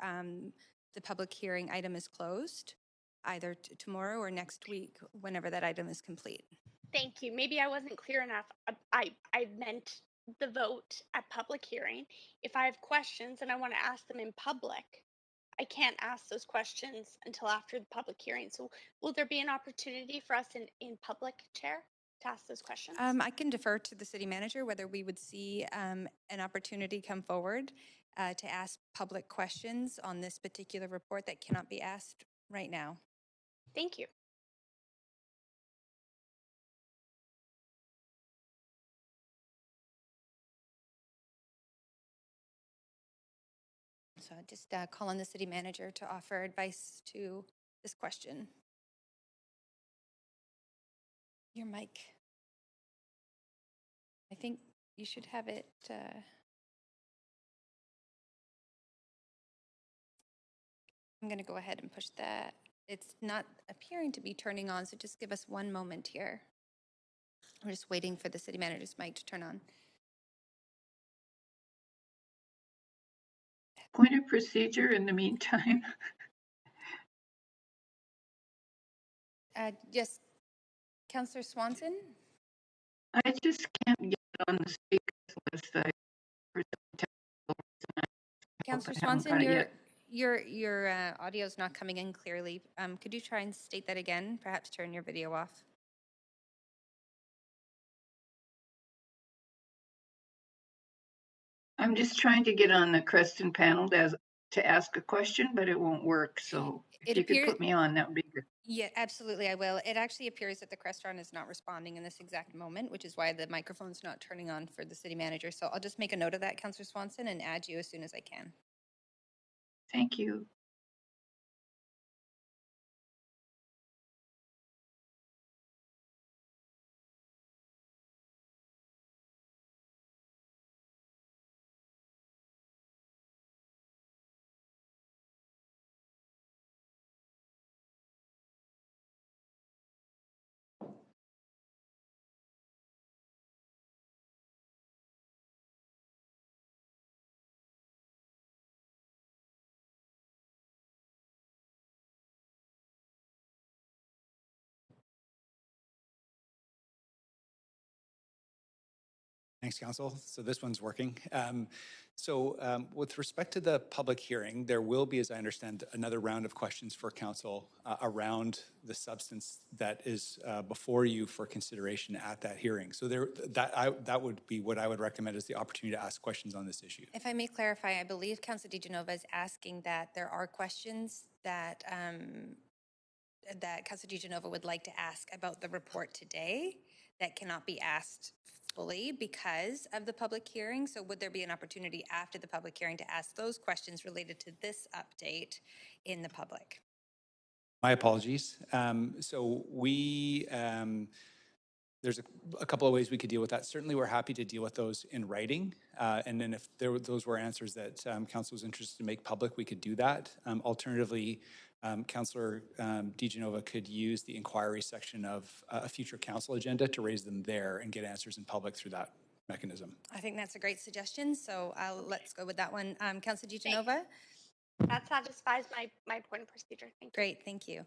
the public hearing item is closed, either tomorrow or next week, whenever that item is complete. Thank you. Maybe I wasn't clear enough. I meant the vote at public hearing. If I have questions and I want to ask them in public, I can't ask those questions until after the public hearing. So will there be an opportunity for us in public, Chair, to ask those questions? I can defer to the city manager whether we would see an opportunity come forward to ask public questions on this particular report that cannot be asked right now. Thank you. So I'll just call on the city manager to offer advice to this question. Your mic. I think you should have it. I'm going to go ahead and push that. It's not appearing to be turning on, so just give us one moment here. We're just waiting for the city manager's mic to turn on. Point of procedure in the meantime. Yes, Councillor Swanson? I just can't get on the speakers list. Councillor Swanson, your audio is not coming in clearly. Could you try and state that again? Perhaps turn your video off. I'm just trying to get on the Creston panel to ask a question, but it won't work. So if you could put me on, that would be good. Yeah, absolutely, I will. It actually appears that the Crestron is not responding in this exact moment, which is why the microphone's not turning on for the city manager. So I'll just make a note of that, Councillor Swanson, and add you as soon as I can. Thank you. Thanks, Council. So this one's working. With respect to the public hearing, there will be, as I understand, another round of questions for Council around the substance that is before you for consideration at that hearing. So that would be what I would recommend as the opportunity to ask questions on this issue. If I may clarify, I believe Councillor DiGenova is asking that there are questions that that Councilor DiGenova would like to ask about the report today that cannot be asked fully because of the public hearing. So would there be an opportunity after the public hearing to ask those questions related to this update in the public? My apologies. There's a couple of ways we could deal with that. Certainly, we're happy to deal with those in writing. And then if those were answers that Council was interested to make public, we could do that. Alternatively, Councillor DiGenova could use the inquiry section of a future Council agenda to raise them there and get answers in public through that mechanism. I think that's a great suggestion. So let's go with that one. Councilor DiGenova? That satisfies my point of procedure. Thank you. Great, thank you.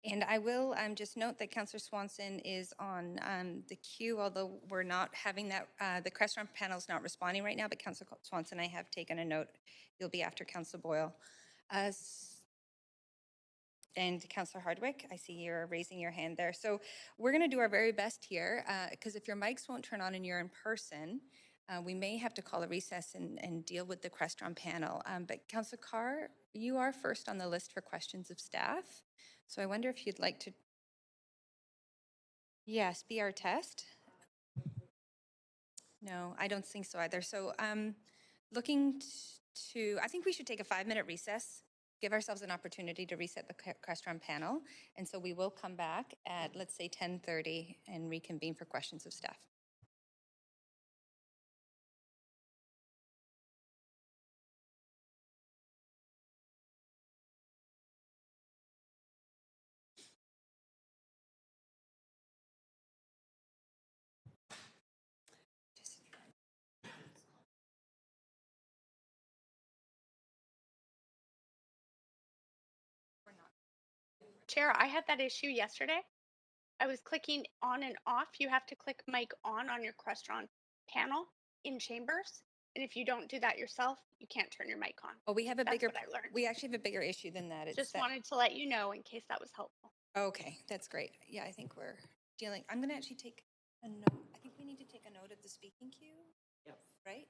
And I will just note that Councillor Swanson is on the queue, although we're not having that, the restaurant panel is not responding right now, but Councillor Swanson, I have taken a note. You'll be after Councillor Boyle. And Councillor Hardwick, I see you're raising your hand there. So we're going to do our very best here, because if your mics won't turn on and you're in person, we may have to call a recess and deal with the Crestron panel. But Councillor Carr, you are first on the list for questions of staff. So I wonder if you'd like to, yes, be our test. No, I don't think so either. So looking to, I think we should take a 5-minute recess, give ourselves an opportunity to reset the Crestron panel. And so we will come back at, let's say, 10:30 and reconvene for questions of staff. Chair, I had that issue yesterday. I was clicking on and off. You have to click mic on your Crestron panel in Chambers. And if you don't do that yourself, you can't turn your mic on. Oh, we have a That's bigger, what I learned. we actually have a bigger issue than that. It's Just that, wanted to let you know in case that was helpful. okay, that's great. Yeah, I think we're dealing, I'm going to actually take a note. I think we need to take a note of the speaking queue. Yep. Right?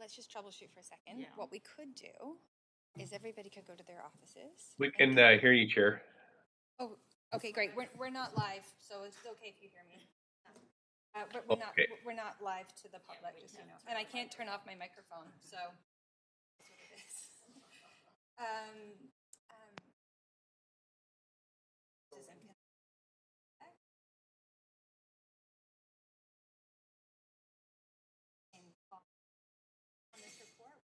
let's just troubleshoot for a second. Yeah. What we could do is everybody could go to their offices. We can and- hear you, Chair. Oh, okay, great. We're not live, so it's okay if you hear me. We're not Okay. we're not live to the public, just so you know. And I can't turn off my microphone, so that's what it is. Susan, can- and on this report.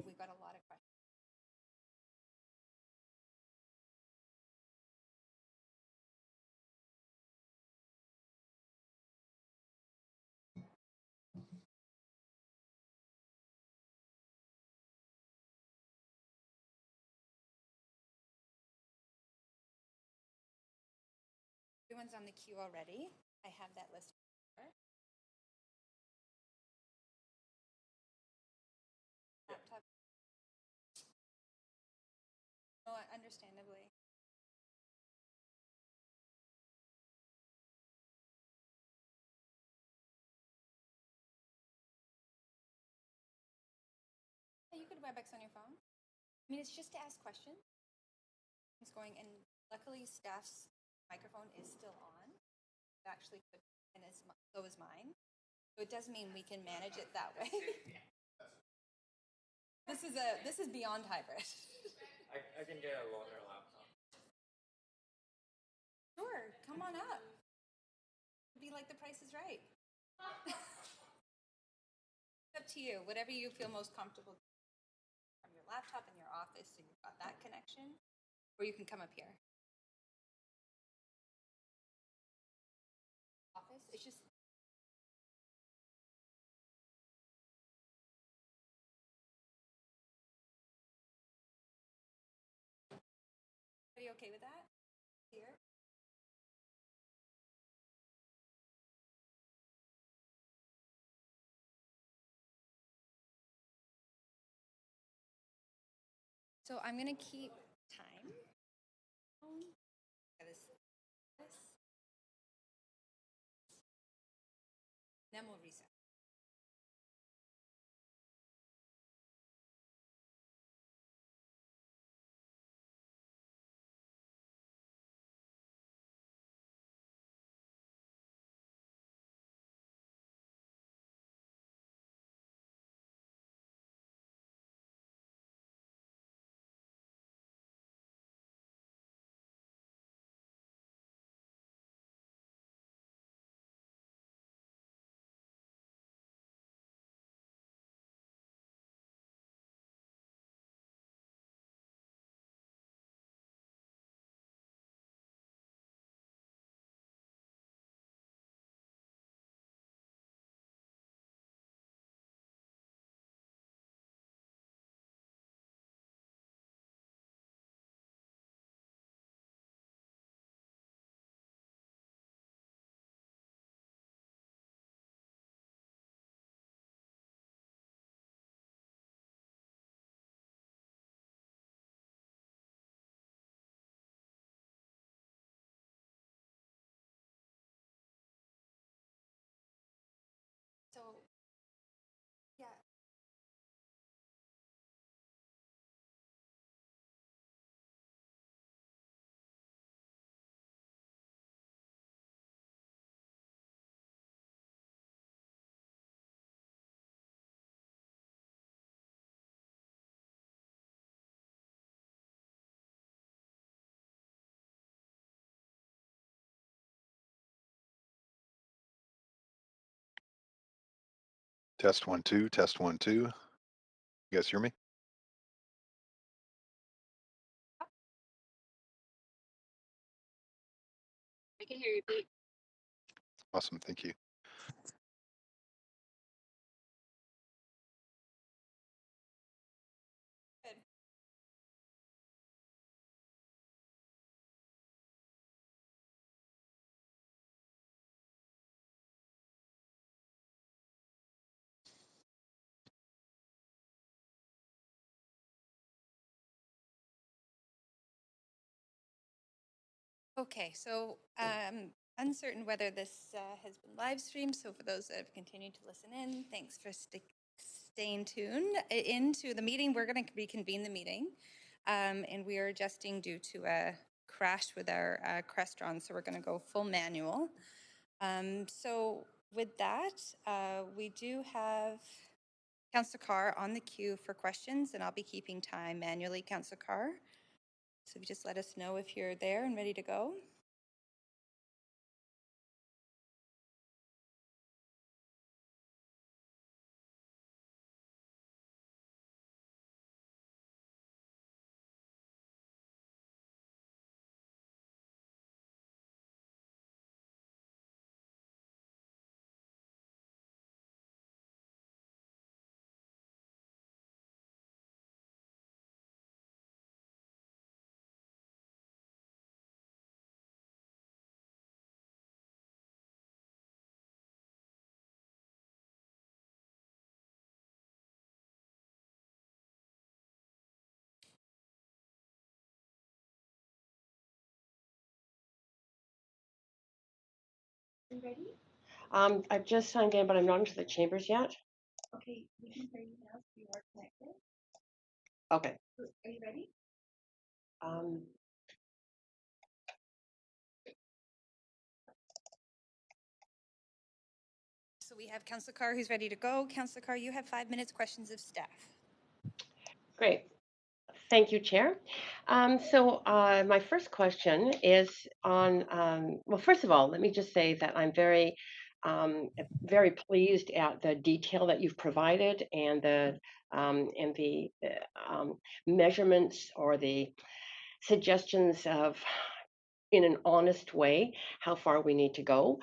We've got a lot of questions. Everyone's on the queue already. I have that list. Laptop. Oh, understandably. Yeah, you could WebEx on your phone. I mean, it's just to ask questions. It's going, and luckily, staff's microphone is still on. It actually could, and so is mine. So it does mean we can manage it that way. This is beyond hybrid. I can get a loaner laptop. Sure, come on up. It'd be like The Price is Right. It's up to you. Whatever you feel most comfortable from your laptop in your office, so you've got that connection, or you can come up here. Office, it's just. Are you okay with that? Here? So I'm going to keep time. This. Then we'll reset. So, yeah. Test 1 2, test 1 2. You guys hear me? I can hear you, Pete. Awesome, thank you. Good. Okay, so uncertain whether this has been live streamed, so for those that have continued to listen in, thanks for staying tuned into the meeting. We're going to reconvene the meeting, and we are adjusting due to a crash with our Crestron, so we're going to go full manual. So with that, we do have Councillor Carr on the queue for questions, and I'll be keeping time manually, Councillor Carr. So if you just let us know if you're there and ready to go. You ready? I've just signed in, but I'm not into the chambers yet. Okay, we can hear you now, so you are connected. Okay. Are you ready? So we have Councillor Carr who's ready to go. Councillor Carr, you have 5 minutes, questions of staff. Great. Thank you, Chair. My first question is on, well, first of all, let me just say that I'm very pleased at the detail that you've provided and the measurements or the suggestions of, in an honest way, how far we need to go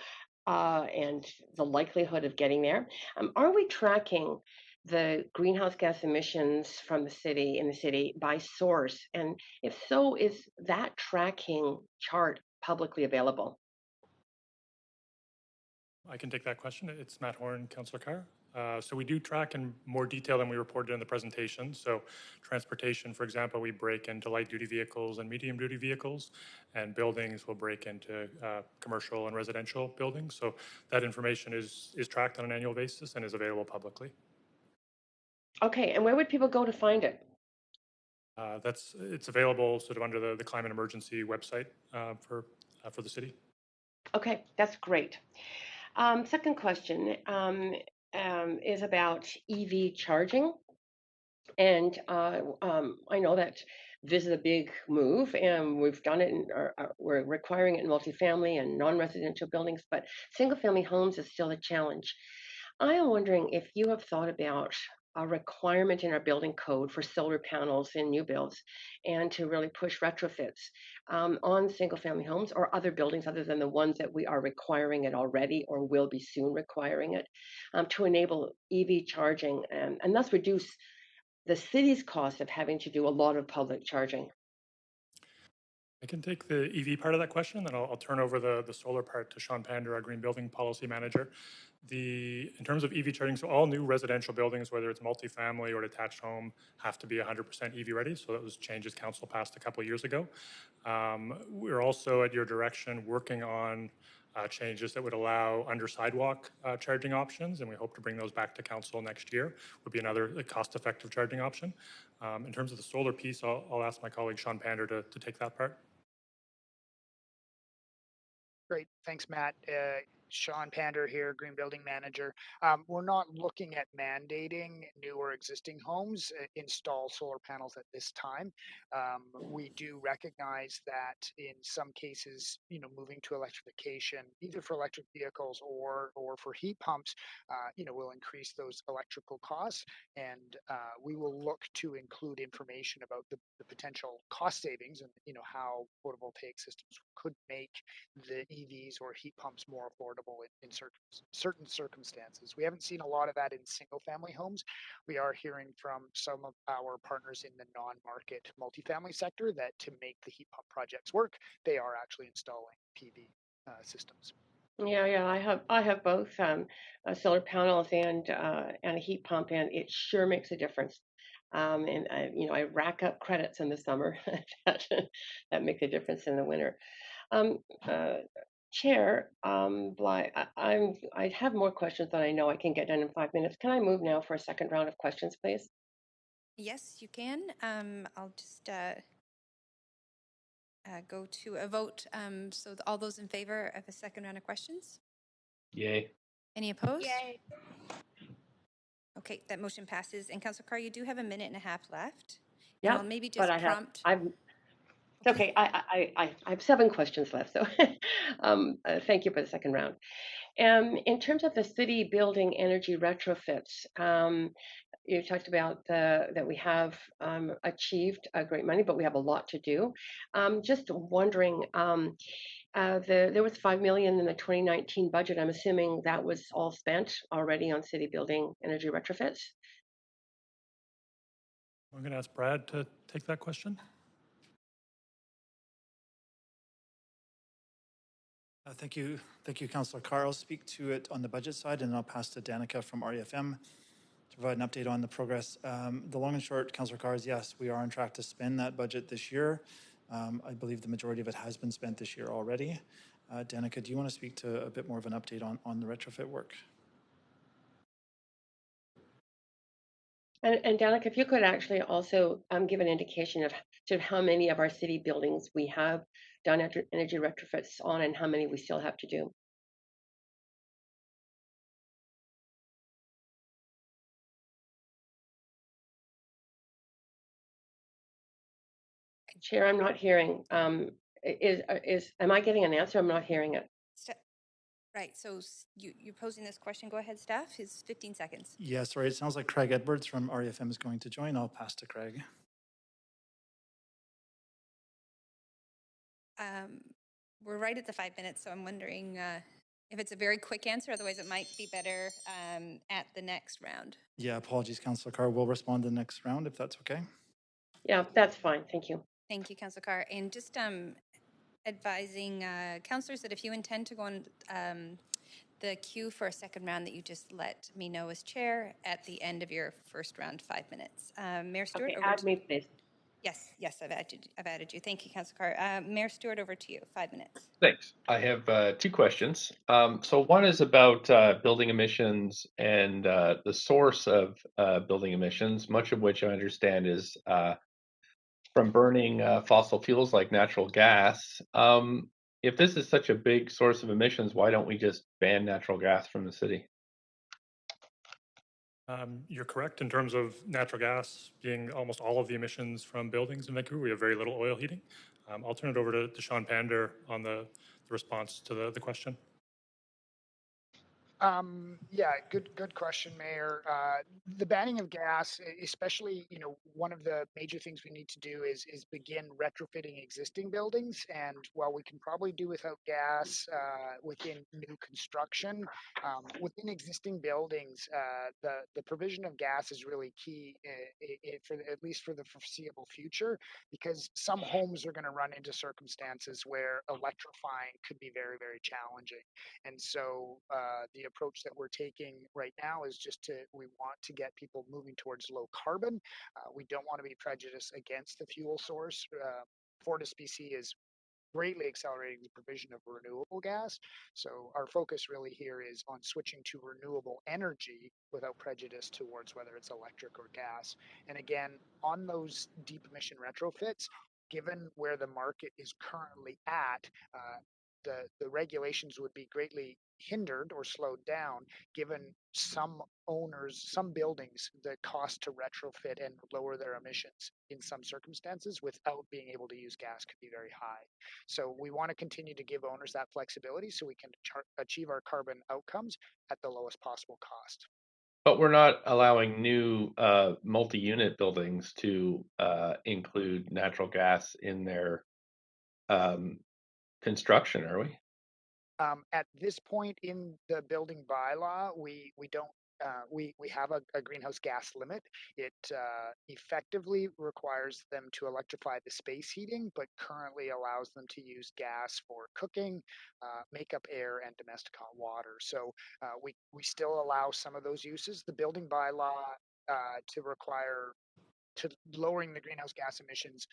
and the likelihood of getting there. Are we tracking the greenhouse gas emissions from the city by source? And if so, is that tracking chart publicly available? I can take that question. It's Matt Horn, Councillor Carr. So we do track in more detail than we reported in the presentation. So transportation, for example, we break into light-duty vehicles and medium-duty vehicles, and buildings will break into commercial and residential buildings. So that information is tracked on an annual basis and is available publicly. Okay, and where would people go to find it? It's available sort of under the climate emergency website for the city. Okay, that's great. Second question is about EV charging. And I know that this is a big move, and we've done it, we're requiring it in multifamily and non-residential buildings, but single-family homes is still a challenge. I am wondering if you have thought about a requirement in our building code for solar panels in new builds and to really push retrofits on single-family homes or other buildings other than the ones that we are requiring it already or will be soon requiring it to enable EV charging and thus reduce the city's cost of having to do a lot of public charging. I can take the EV part of that question, and then I'll turn over the solar part to Sean Pander, our Green Building Policy Manager. In terms of EV charging, so all new residential buildings, whether it's multifamily or detached home, have to be 100% EV ready. So that was changes council passed a couple of years ago. We're also, at your direction, working on changes that would allow under sidewalk charging options, and we hope to bring those back to council next year. Would be another cost-effective charging option. In terms of the solar piece, I'll ask my colleague Sean Pander to take that part. Great. Thanks, Matt. Sean Pander here, Green Building Manager. We're not looking at mandating new or existing homes install solar panels at this time. We do recognize that in some cases, moving to electrification, either for electric vehicles or for heat pumps, will increase those electrical costs. And we will look to include information about the potential cost savings and, how photovoltaic systems could make the EVs or heat pumps more affordable in certain circumstances. We haven't seen a lot of that in single family homes. We are hearing from some of our partners in the non-market multifamily sector that to make the heat pump projects work, they are actually installing PV systems. Yeah, I have both solar panels and a heat pump, and it sure makes a difference. And I rack up credits in the summer that makes a difference in the winter. Chair, Bly, I have more questions than I know I can get done in 5 minutes. Can I move now for a second round of questions, please? Yes, you can. I'll just go to a vote. So all those in favor of a second round of questions? Yay. Any opposed? Yay. Okay, that motion passes. And Councillor Carr, you do have a minute and a half left. Yeah, And I'll maybe but just prompt. It's okay. I have 7 questions left, so thank you for the second round. In terms of the city building energy retrofits, you talked about that we have achieved great money, but we have a lot to do. Just wondering, there was 5 million in the 2019 budget. I'm assuming that was all spent already on city building energy retrofits. I'm going to ask Brad to take that question. Thank you, Councillor Carr. I'll speak to it on the budget side, and then I'll pass to Danica from REFM to provide an update on the progress. The long and short, Councillor Carr, is yes, we are on track to spend that budget this year. I believe the majority of it has been spent this year already. Danica, do you want to speak to a bit more of an update on the retrofit work? And Danica, if you could actually also give an indication of sort of how many of our city buildings we have done energy retrofits on and how many we still have to do. Chair, I'm not hearing. Am I getting an answer? I'm not hearing it. Right, so you're posing this question. Go ahead, staff. It's 15 seconds. Yeah, sorry, it sounds like Craig Edwards from REFM is going to join. I'll pass to Craig. We're right at the 5 minutes, so I'm wondering if it's a very quick answer. Otherwise, it might be better at the next round. Yeah, apologies, Councillor Carr. We'll respond to the next round if that's okay. Yeah, that's fine. Thank you. Thank you, Councillor Carr. And just advising councillors that if you intend to go on the queue for a second round, that you just let me know as chair at the end of your first round, 5 minutes. Mayor Stewart, okay, add me, please. Yes, I've added you. Thank you, Councillor Carr. Mayor Stewart, over to you. 5 minutes. Thanks. I have 2 questions. So one is about building emissions and the source of building emissions, much of which I understand is from burning fossil fuels like natural gas. If this is such a big source of emissions, why don't we just ban natural gas from the city? You're correct in terms of natural gas being almost all of the emissions from buildings in Vancouver. We have very little oil heating. I'll turn it over to Sean Pander on the response to the question. Yeah, good question, Mayor. The banning of gas, especially, one of the major things we need to do is begin retrofitting existing buildings. And while we can probably do without gas within new construction, within existing buildings, the provision of gas is really key, at least for the foreseeable future, because some homes are going to run into circumstances where electrifying could be very, very challenging. And so the approach that we're taking right now is we want to get people moving towards low carbon. We don't want to be prejudiced against the fuel source. FortisBC is greatly accelerating the provision of renewable gas. So our focus really here is on switching to renewable energy without prejudice towards whether it's electric or gas. And again, on those deep emission retrofits, given where the market is currently at, the regulations would be greatly hindered or slowed down, given some buildings, the cost to retrofit and lower their emissions in some circumstances without being able to use gas could be very high. So we want to continue to give owners that flexibility so we can achieve our carbon outcomes at the lowest possible cost. But we're not allowing new multi-unit buildings to include natural gas in their construction, are we? At this point in the building bylaw, we don't. We have a greenhouse gas limit. It effectively requires them to electrify the space heating, but currently allows them to use gas for cooking, makeup air, and domestic hot water. So we still allow some of those uses. The building bylaw to lowering the greenhouse gas emissions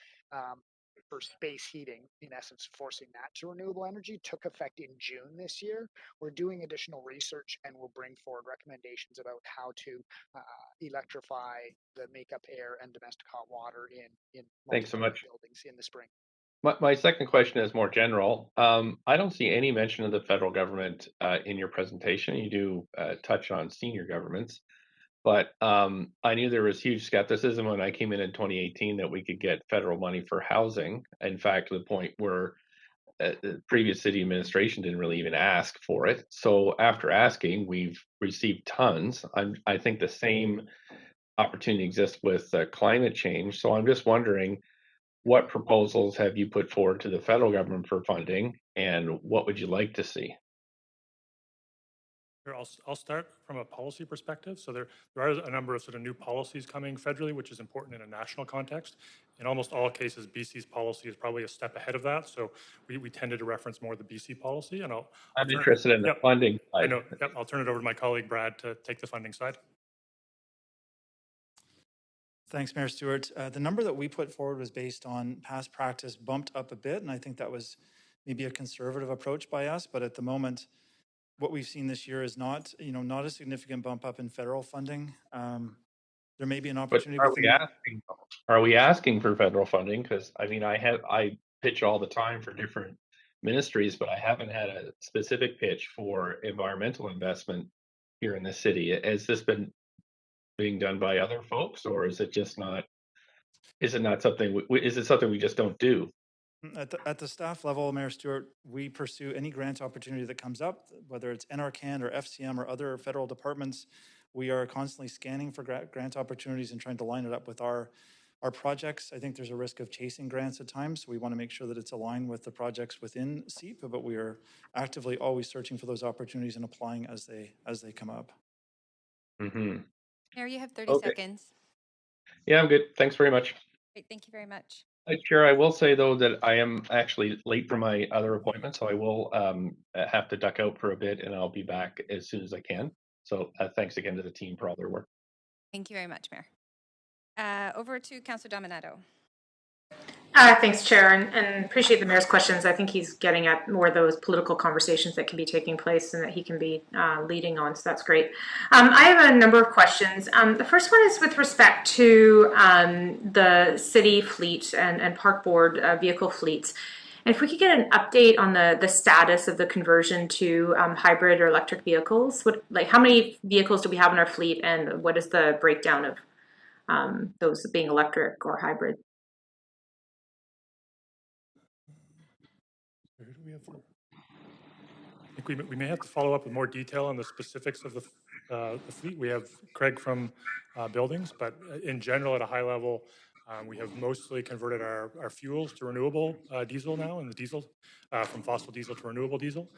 for space heating, in essence, forcing that to renewable energy, took effect in June this year. We're doing additional research and we'll bring forward recommendations about how to electrify the makeup air and domestic hot water in Thanks so much. buildings in the spring. My second question is more general. I don't see any mention of the federal government in your presentation. You do touch on senior governments, but I knew there was huge skepticism when I came in 2018 that we could get federal money for housing. In fact, to the point where the previous city administration didn't really even ask for it. So after asking, we've received tons. I think the same opportunity exists with climate change. So I'm just wondering, what proposals have you put forward to the federal government for funding, and what would you like to see? Here, I'll start from a policy perspective. So there are a number of sort of new policies coming federally, which is important in a national context. In almost all cases, BC's policy is probably a step ahead of that. So we tended to reference more the BC policy, and I'm interested in the funding side. I know. Yep, I'll turn it over to my colleague Brad to take the funding side. Thanks, Mayor Stewart. The number that we put forward was based on past practice, bumped up a bit, and I think that was maybe a conservative approach by us. But at the moment, what we've seen this year is not a significant bump up in federal funding. There may be an opportunity. But are we asking for federal funding? Because I mean, I pitch all the time for different ministries, but I haven't had a specific pitch for environmental investment here in the city. Has this been being done by other folks, or is it just not? Is it not something? Is it something we just don't do? At the staff level, Mayor Stewart, we pursue any grant opportunity that comes up, whether it's NRCan or FCM or other federal departments. We are constantly scanning for grant opportunities and trying to line it up with our projects. I think there's a risk of chasing grants at times. So we want to make sure that it's aligned with the projects within SEEP, but we are actively always searching for those opportunities and applying as they come up. Mm-hmm. Mayor, you have 30 seconds. Yeah, I'm good. Thanks very much. Great, thank you very much. Chair, I will say though that I am actually late for my other appointment, so I will have to duck out for a bit, and I'll be back as soon as I can. So thanks again to the team for all their work. Thank you very much, Mayor. Over to Councillor Dominato. Thanks, Chair, and appreciate the Mayor's questions. I think he's getting at more of those political conversations that can be taking place and that he can be leading on, so that's great. I have a number of questions. The first one is with respect to the city fleet and park board vehicle fleets. And if we could get an update on the status of the conversion to hybrid or electric vehicles. How many vehicles do we have in our fleet, and what is the breakdown of those being electric or hybrid? I think we may have to follow up with more detail on the specifics of the fleet. We have Craig from buildings, but in general, at a high level, we have mostly converted our fuels to renewable diesel now, and the diesel from fossil diesel to renewable diesel.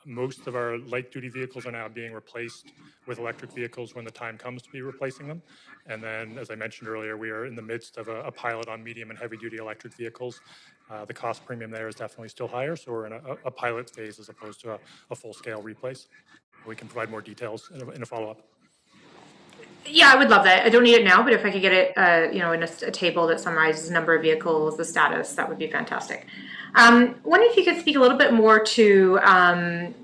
Most of our light-duty vehicles are now being replaced with electric vehicles when the time comes to be replacing them. And then, as I mentioned earlier, we are in the midst of a pilot on medium and heavy-duty electric vehicles. The cost premium there is definitely still higher, so we're in a pilot phase as opposed to a full-scale replace. We can provide more details in a follow-up. Yeah, I would love that. I don't need it now, but if I could get it, in a table that summarizes the number of vehicles, the status, that would be fantastic. Wondering if you could speak a little bit more to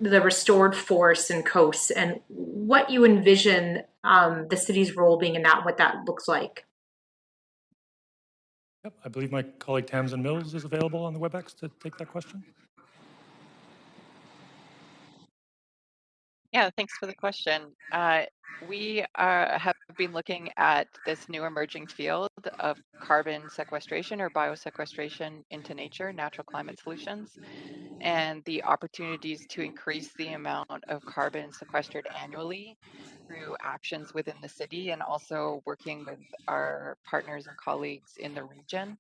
the restored forests and coasts and what you envision the city's role being in that, what that looks like. Yep, I believe my colleague Tamsin Mills is available on the WebEx to take that question. Yeah, thanks for the question. We have been looking at this new emerging field of carbon sequestration or biosequestration into nature, natural climate solutions, and the opportunities to increase the amount of carbon sequestered annually through actions within the city, and also working with our partners and colleagues in the region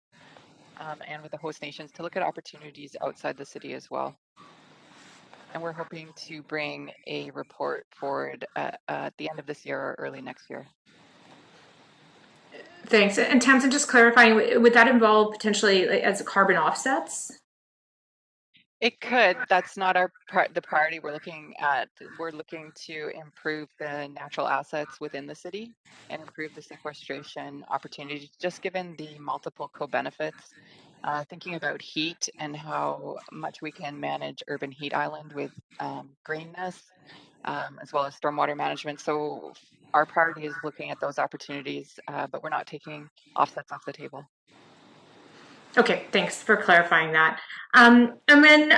and with the host nations to look at opportunities outside the city as well. And we're hoping to bring a report forward at the end of this year or early next year. Thanks. And Tamsin, just clarifying, would that involve potentially as carbon offsets? It could. That's not the priority we're looking at. We're looking to improve the natural assets within the city and improve the sequestration opportunities, just given the multiple co-benefits thinking about heat and how much we can manage urban heat island with greenness, as well as stormwater management. So our priority is looking at those opportunities, but we're not taking offsets off the table. Okay, thanks for clarifying that. And then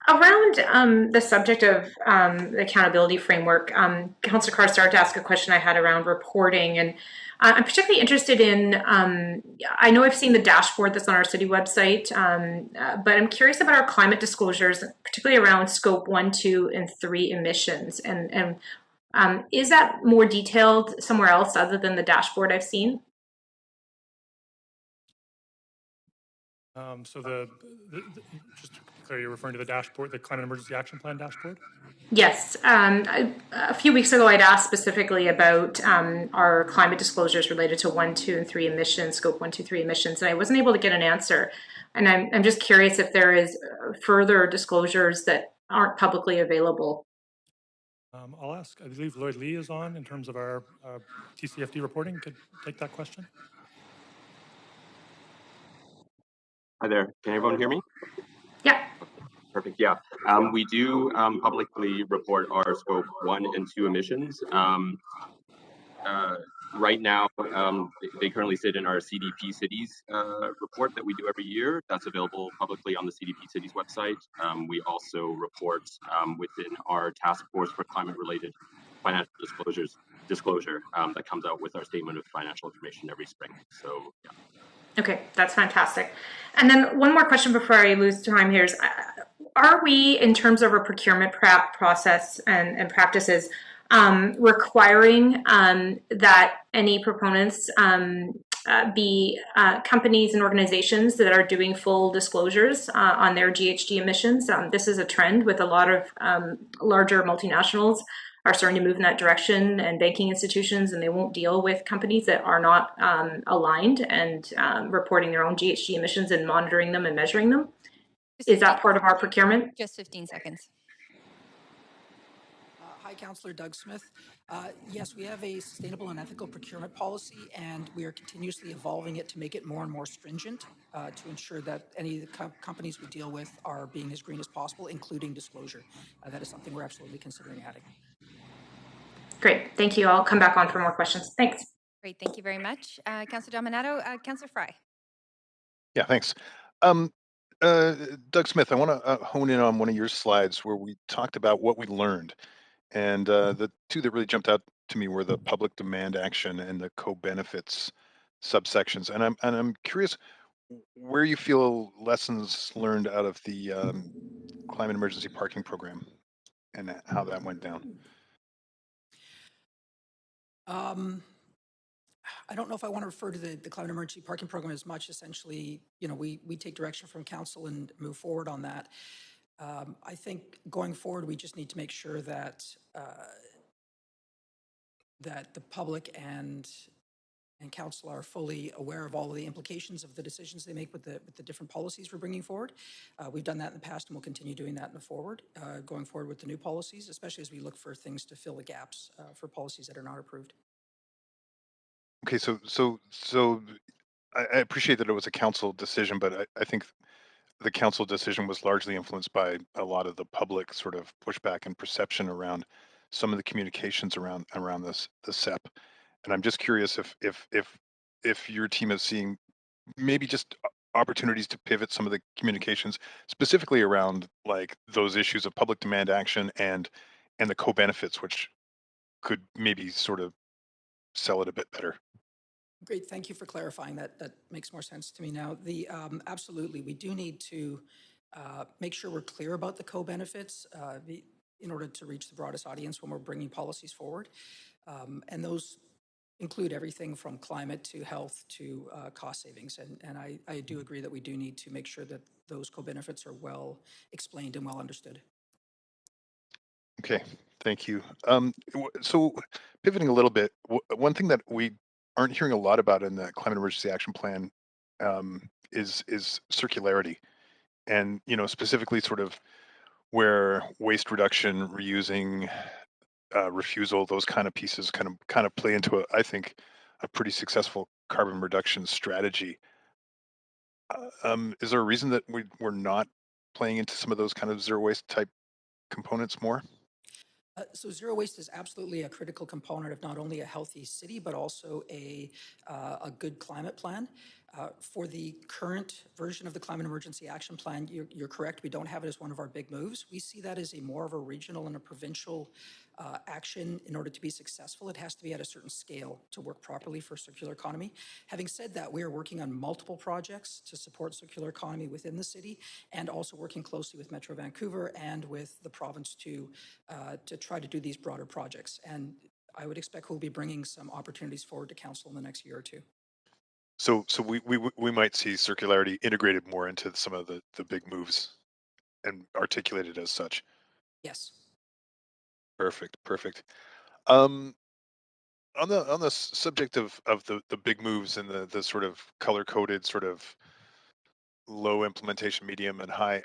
around the subject of the accountability framework, Councillor Carr started to ask a question I had around reporting, and I'm particularly interested in, I know I've seen the dashboard that's on our city website, but I'm curious about our climate disclosures, particularly around scope 1, 2, and 3 emissions. And is that more detailed somewhere else other than the dashboard I've seen? So just to be clear, you're referring to the dashboard, the Climate Emergency Action Plan dashboard? Yes. A few weeks ago, I'd asked specifically about our climate disclosures related to 1, 2, and 3 emissions, scope 1, 2, 3 emissions, and I wasn't able to get an answer. And I'm just curious if there is further disclosures that aren't publicly available. I'll ask, I believe Lloyd Lee is on in terms of our TCFD reporting. Could take that question. Hi there. Can everyone hear me? Yeah. Perfect. Yeah. We do publicly report our scope 1 and 2 emissions. Right now, they currently sit in our CDP Cities report that we do every year. That's available publicly on the CDP Cities website. We also report within our task force for climate-related financial disclosure that comes out with our statement of financial information every spring. So, yeah. Okay, that's fantastic. And then one more question before I lose time here is, are we, in terms of our procurement process and practices, requiring that any proponents be companies and organizations that are doing full disclosures on their GHG emissions? This is a trend with a lot of larger multinationals are starting to move in that direction, and banking institutions, and they won't deal with companies that are not aligned and reporting their own GHG emissions and monitoring them and measuring them. Is that part of our procurement? Just 15 seconds. Hi, Councillor Doug Smith. Yes, we have a sustainable and ethical procurement policy, and we are continuously evolving it to make it more and more stringent to ensure that any of the companies we deal with are being as green as possible, including disclosure. That is something we're absolutely considering adding. Great, thank you. I'll come back on for more questions. Thanks. Great, thank you very much. Councillor Dominato, Councillor Fry. Yeah, thanks. Doug Smith, I want to hone in on one of your slides where we talked about what we learned. And the two that really jumped out to me were the public demand action and the co-benefits subsections. And I'm curious where you feel lessons learned out of the climate emergency parking program and how that went down. I don't know if I want to refer to the climate emergency parking program as much. Essentially, we take direction from council and move forward on that. I think going forward, we just need to make sure that that the public and council are fully aware of all of the implications of the decisions they make with the different policies we're bringing forward. We've done that in the past, and we'll continue doing that going forward with the new policies, especially as we look for things to fill the gaps for policies that are not approved. Okay, so I appreciate that it was a council decision, but I think the council decision was largely influenced by a lot of the public sort of pushback and perception around some of the communications around this the CEP. And I'm just curious if your team is seeing maybe just opportunities to pivot some of the communications specifically around like those issues of public demand action and the co-benefits, which could maybe sort of sell it a bit better. Great, thank you for clarifying that. That makes more sense to me now. Absolutely, we do need to make sure we're clear about the co-benefits in order to reach the broadest audience when we're bringing policies forward. And those include everything from climate to health to cost savings. And I do agree that we do need to make sure that those co-benefits are well explained and well understood. Okay, thank you. So pivoting a little bit, one thing that we aren't hearing a lot about in the Climate Emergency Action Plan is circularity, and specifically sort of where waste reduction, reusing, refusal, those kind of pieces kind of play into I think a pretty successful carbon reduction strategy. Is there a reason that we're not playing into some of those kind of zero waste type components more? So zero waste is absolutely a critical component of not only a healthy city, but also a good climate plan. For the current version of the Climate Emergency Action Plan, you're correct, we don't have it as one of our big moves. We see that as more of a regional and a provincial action. In order to be successful, it has to be at a certain scale to work properly for circular economy. Having said that, we are working on multiple projects to support circular economy within the city, and also working closely with Metro Vancouver and with the province to try to do these broader projects. And I would expect we'll be bringing some opportunities forward to council in the next year or two. So we might see circularity integrated more into some of the big moves and articulated as such. Yes. Perfect. On the subject of the big moves and the sort of color coded sort of low implementation, medium, and high,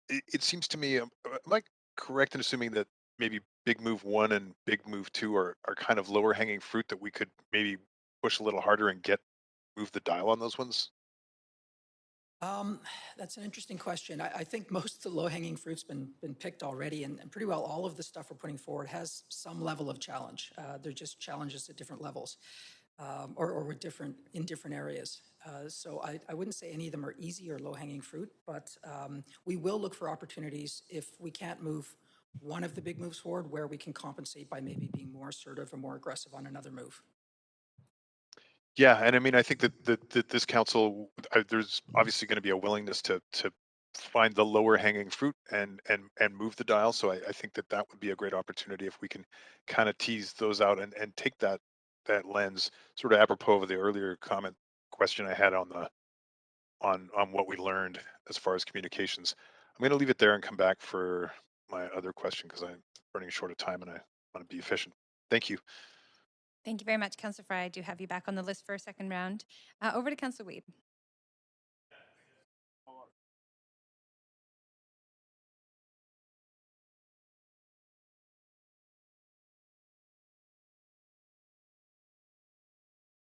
it seems to me, am I correct in assuming that maybe big move 1 and big move 2 are kind of lower hanging fruit that we could maybe push a little harder and move the dial on those ones? That's an interesting question. I think most of the low-hanging fruit's been picked already, and pretty well all of the stuff we're putting forward has some level of challenge. They're just challenges at different levels, or with in different areas. So I wouldn't say any of them are easy or low-hanging fruit, but we will look for opportunities if we can't move one of the big moves forward, where we can compensate by maybe being more assertive or more aggressive on another move. Yeah, and I mean, I think that this council, there's obviously going to be a willingness to find the lower hanging fruit and move the dial. So I think that would be a great opportunity if we can kind of tease those out and take that lens, sort of apropos of the earlier question I had on what we learned as far as communications. I'm going to leave it there and come back for my other question because I'm running short of time and I want to be efficient. Thank you. Thank you very much, Councillor Fry. I do have you back on the list for a second round. Over to Councillor Wiebe.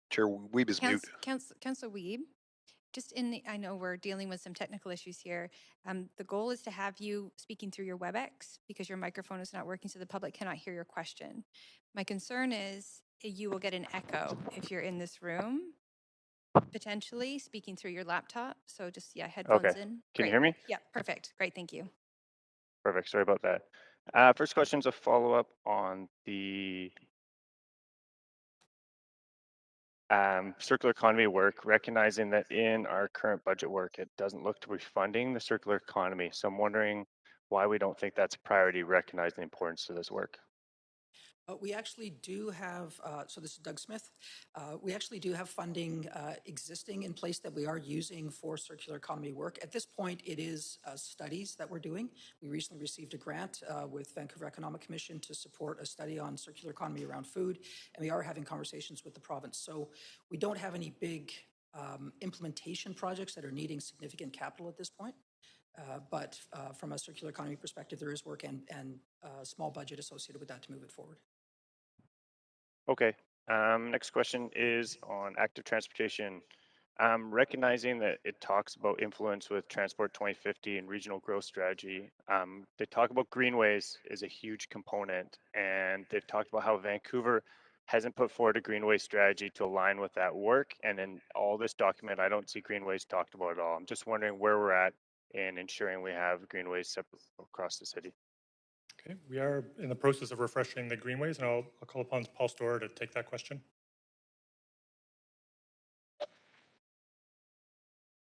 Chair Wiebe is mute. Councillor Wiebe, I know we're dealing with some technical issues here. The goal is to have you speaking through your WebEx because your microphone is not working, so the public cannot hear your question. My concern is you will get an echo if you're in this room, potentially speaking through your laptop. So just, headphones Okay. in. Can you hear me? Yeah, perfect. Great, thank you. Perfect. Sorry about that. First question is a follow-up on the circular economy work, recognizing that in our current budget work, it doesn't look to be funding the circular economy. So I'm wondering why we don't think that's a priority, recognizing the importance to this work. We actually do have, so this is Doug Smith, we actually do have funding existing in place that we are using for circular economy work. At this point, it is studies that we're doing. We recently received a grant with Vancouver Economic Commission to support a study on circular economy around food, and we are having conversations with the province. So we don't have any big implementation projects that are needing significant capital at this point. But from a circular economy perspective, there is work and a small budget associated with that to move it forward. Okay. Next question is on active transportation. Recognizing that it talks about influence with Transport 2050 and regional growth strategy, they talk about greenways is a huge component, and they've talked about how Vancouver hasn't put forward a greenway strategy to align with that work. And in all this document, I don't see greenways talked about at all. I'm just wondering where we're at in ensuring we have greenways separate across the city. Okay, we are in the process of refreshing the greenways, and I'll call upon Paul Storer to take that question.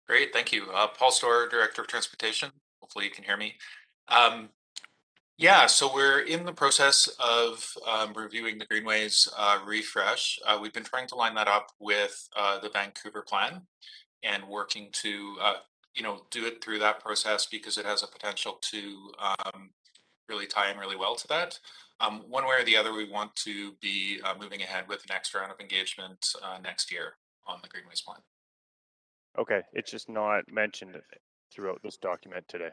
Great, thank you. Paul Storer, Director of Transportation. Hopefully you can hear me. Yeah, so we're in the process of reviewing the Greenways refresh. We've been trying to line that up with the Vancouver plan and working to do it through that process because it has a potential to really tie in really well to that. One way or the other, we want to be moving ahead with the next round of engagement next year on the Greenways plan. Okay, it's just not mentioned throughout this document today.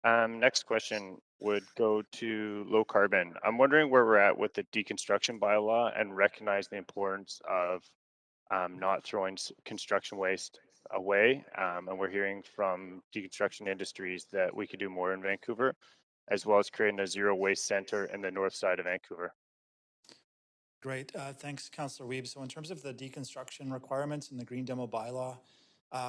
Next question would go to low carbon. I'm wondering where we're at with the deconstruction bylaw and recognize the importance of not throwing construction waste away. And we're hearing from deconstruction industries that we could do more in Vancouver, as well as creating a zero waste center in the north side of Vancouver. Great. Thanks, Councillor Wiebe. So in terms of the deconstruction requirements in the Green Demo bylaw,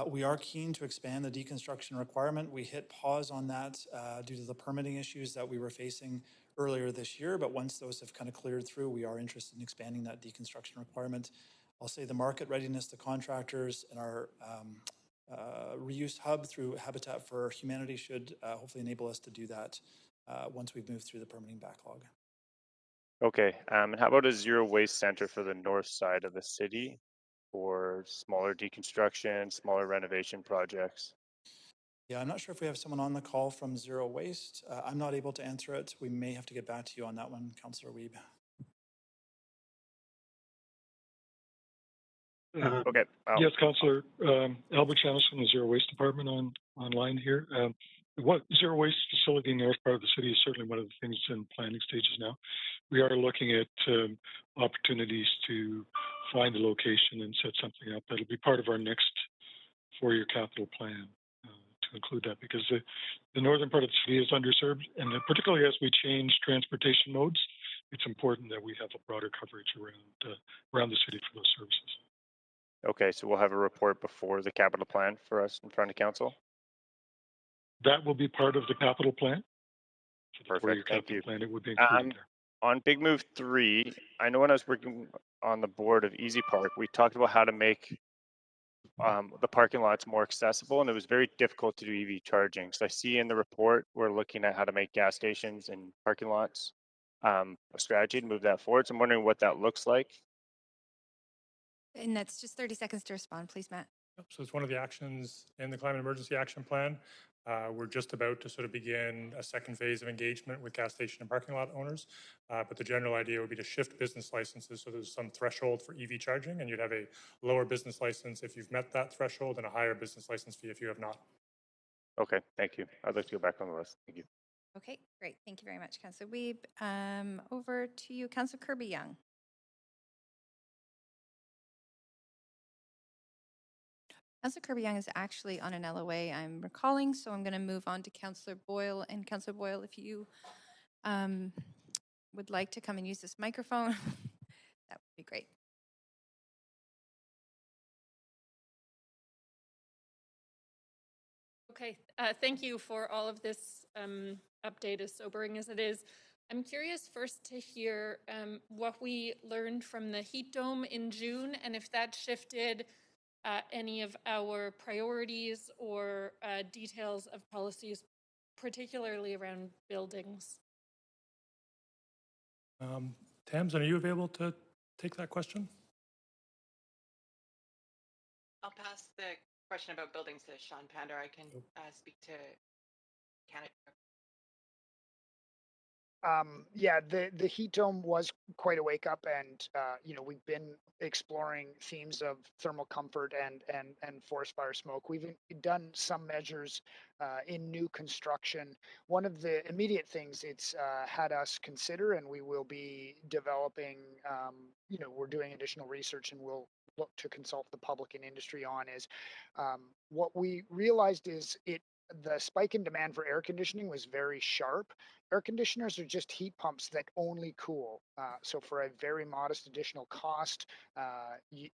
we are keen to expand the deconstruction requirement. We hit pause on that due to the permitting issues that we were facing earlier this year, but once those have kind of cleared through, we are interested in expanding that deconstruction requirement. I'll say the market readiness, the contractors, and our reuse hub through Habitat for Humanity should hopefully enable us to do that once we've moved through the permitting backlog. Okay, and how about a zero waste center for the north side of the city for smaller deconstruction, smaller renovation projects? Yeah, I'm not sure if we have someone on the call from Zero Waste. I'm not able to answer it. We may have to get back to you on that one, Councillor Wiebe. Okay. Yes, Councillor. Albert Chamis from the Zero Waste Department online here. What Zero Waste facility in the north part of the city is certainly one of the things in planning stages now. We are looking at opportunities to find a location and set something up. That'll be part of our next 4-year capital plan to include that, because the northern part of the city is underserved, and particularly as we change transportation modes, it's important that we have a broader coverage around the city for those services. Okay, so we'll have a report before the capital plan for us in front of council? That will be part of the capital plan. Perfect, thank you. Plan, it would be included there. On Big Move 3, I know when I was working on the board of Easy Park, we talked about how to make the parking lots more accessible, and it was very difficult to do EV charging. So I see in the report, we're looking at how to make gas stations and parking lots a strategy to move that forward. So I'm wondering what that looks like. And that's just 30 seconds to respond, please, Matt. So it's one of the actions in the Climate Emergency Action Plan. We're just about to sort of begin a second phase of engagement with gas station and parking lot owners. But the general idea would be to shift business licenses so there's some threshold for EV charging, and you'd have a lower business license if you've met that threshold and a higher business license fee if you have not. Okay, thank you. I'd like to go back on the list. Thank you. Okay, great. Thank you very much, Councillor Wiebe. Over to you, Councillor Kirby-Yung. Councillor Kirby-Yung is actually on an LOA, I'm recalling, so I'm going to move on to Councillor Boyle. And Councillor Boyle, if you would like to come and use this microphone, that would be great. Okay, thank you for all of this update, as sobering as it is. I'm curious first to hear what we learned from the heat dome in June, and if that shifted any of our priorities or details of policies, particularly around buildings. Tamsin, are you available to take that question? I'll pass the question about buildings to Sean Pander. I can speak to Canada. Yeah, the heat dome was quite a wake up, and you know, we've been exploring themes of thermal comfort and forest fire smoke. We've done some measures in new construction. One of the immediate things it's had us consider, and we will be developing, you know, we're doing additional research and we'll look to consult the public and industry on, is what we realized is the spike in demand for air conditioning was very sharp. Air conditioners are just heat pumps that only cool. So for a very modest additional cost,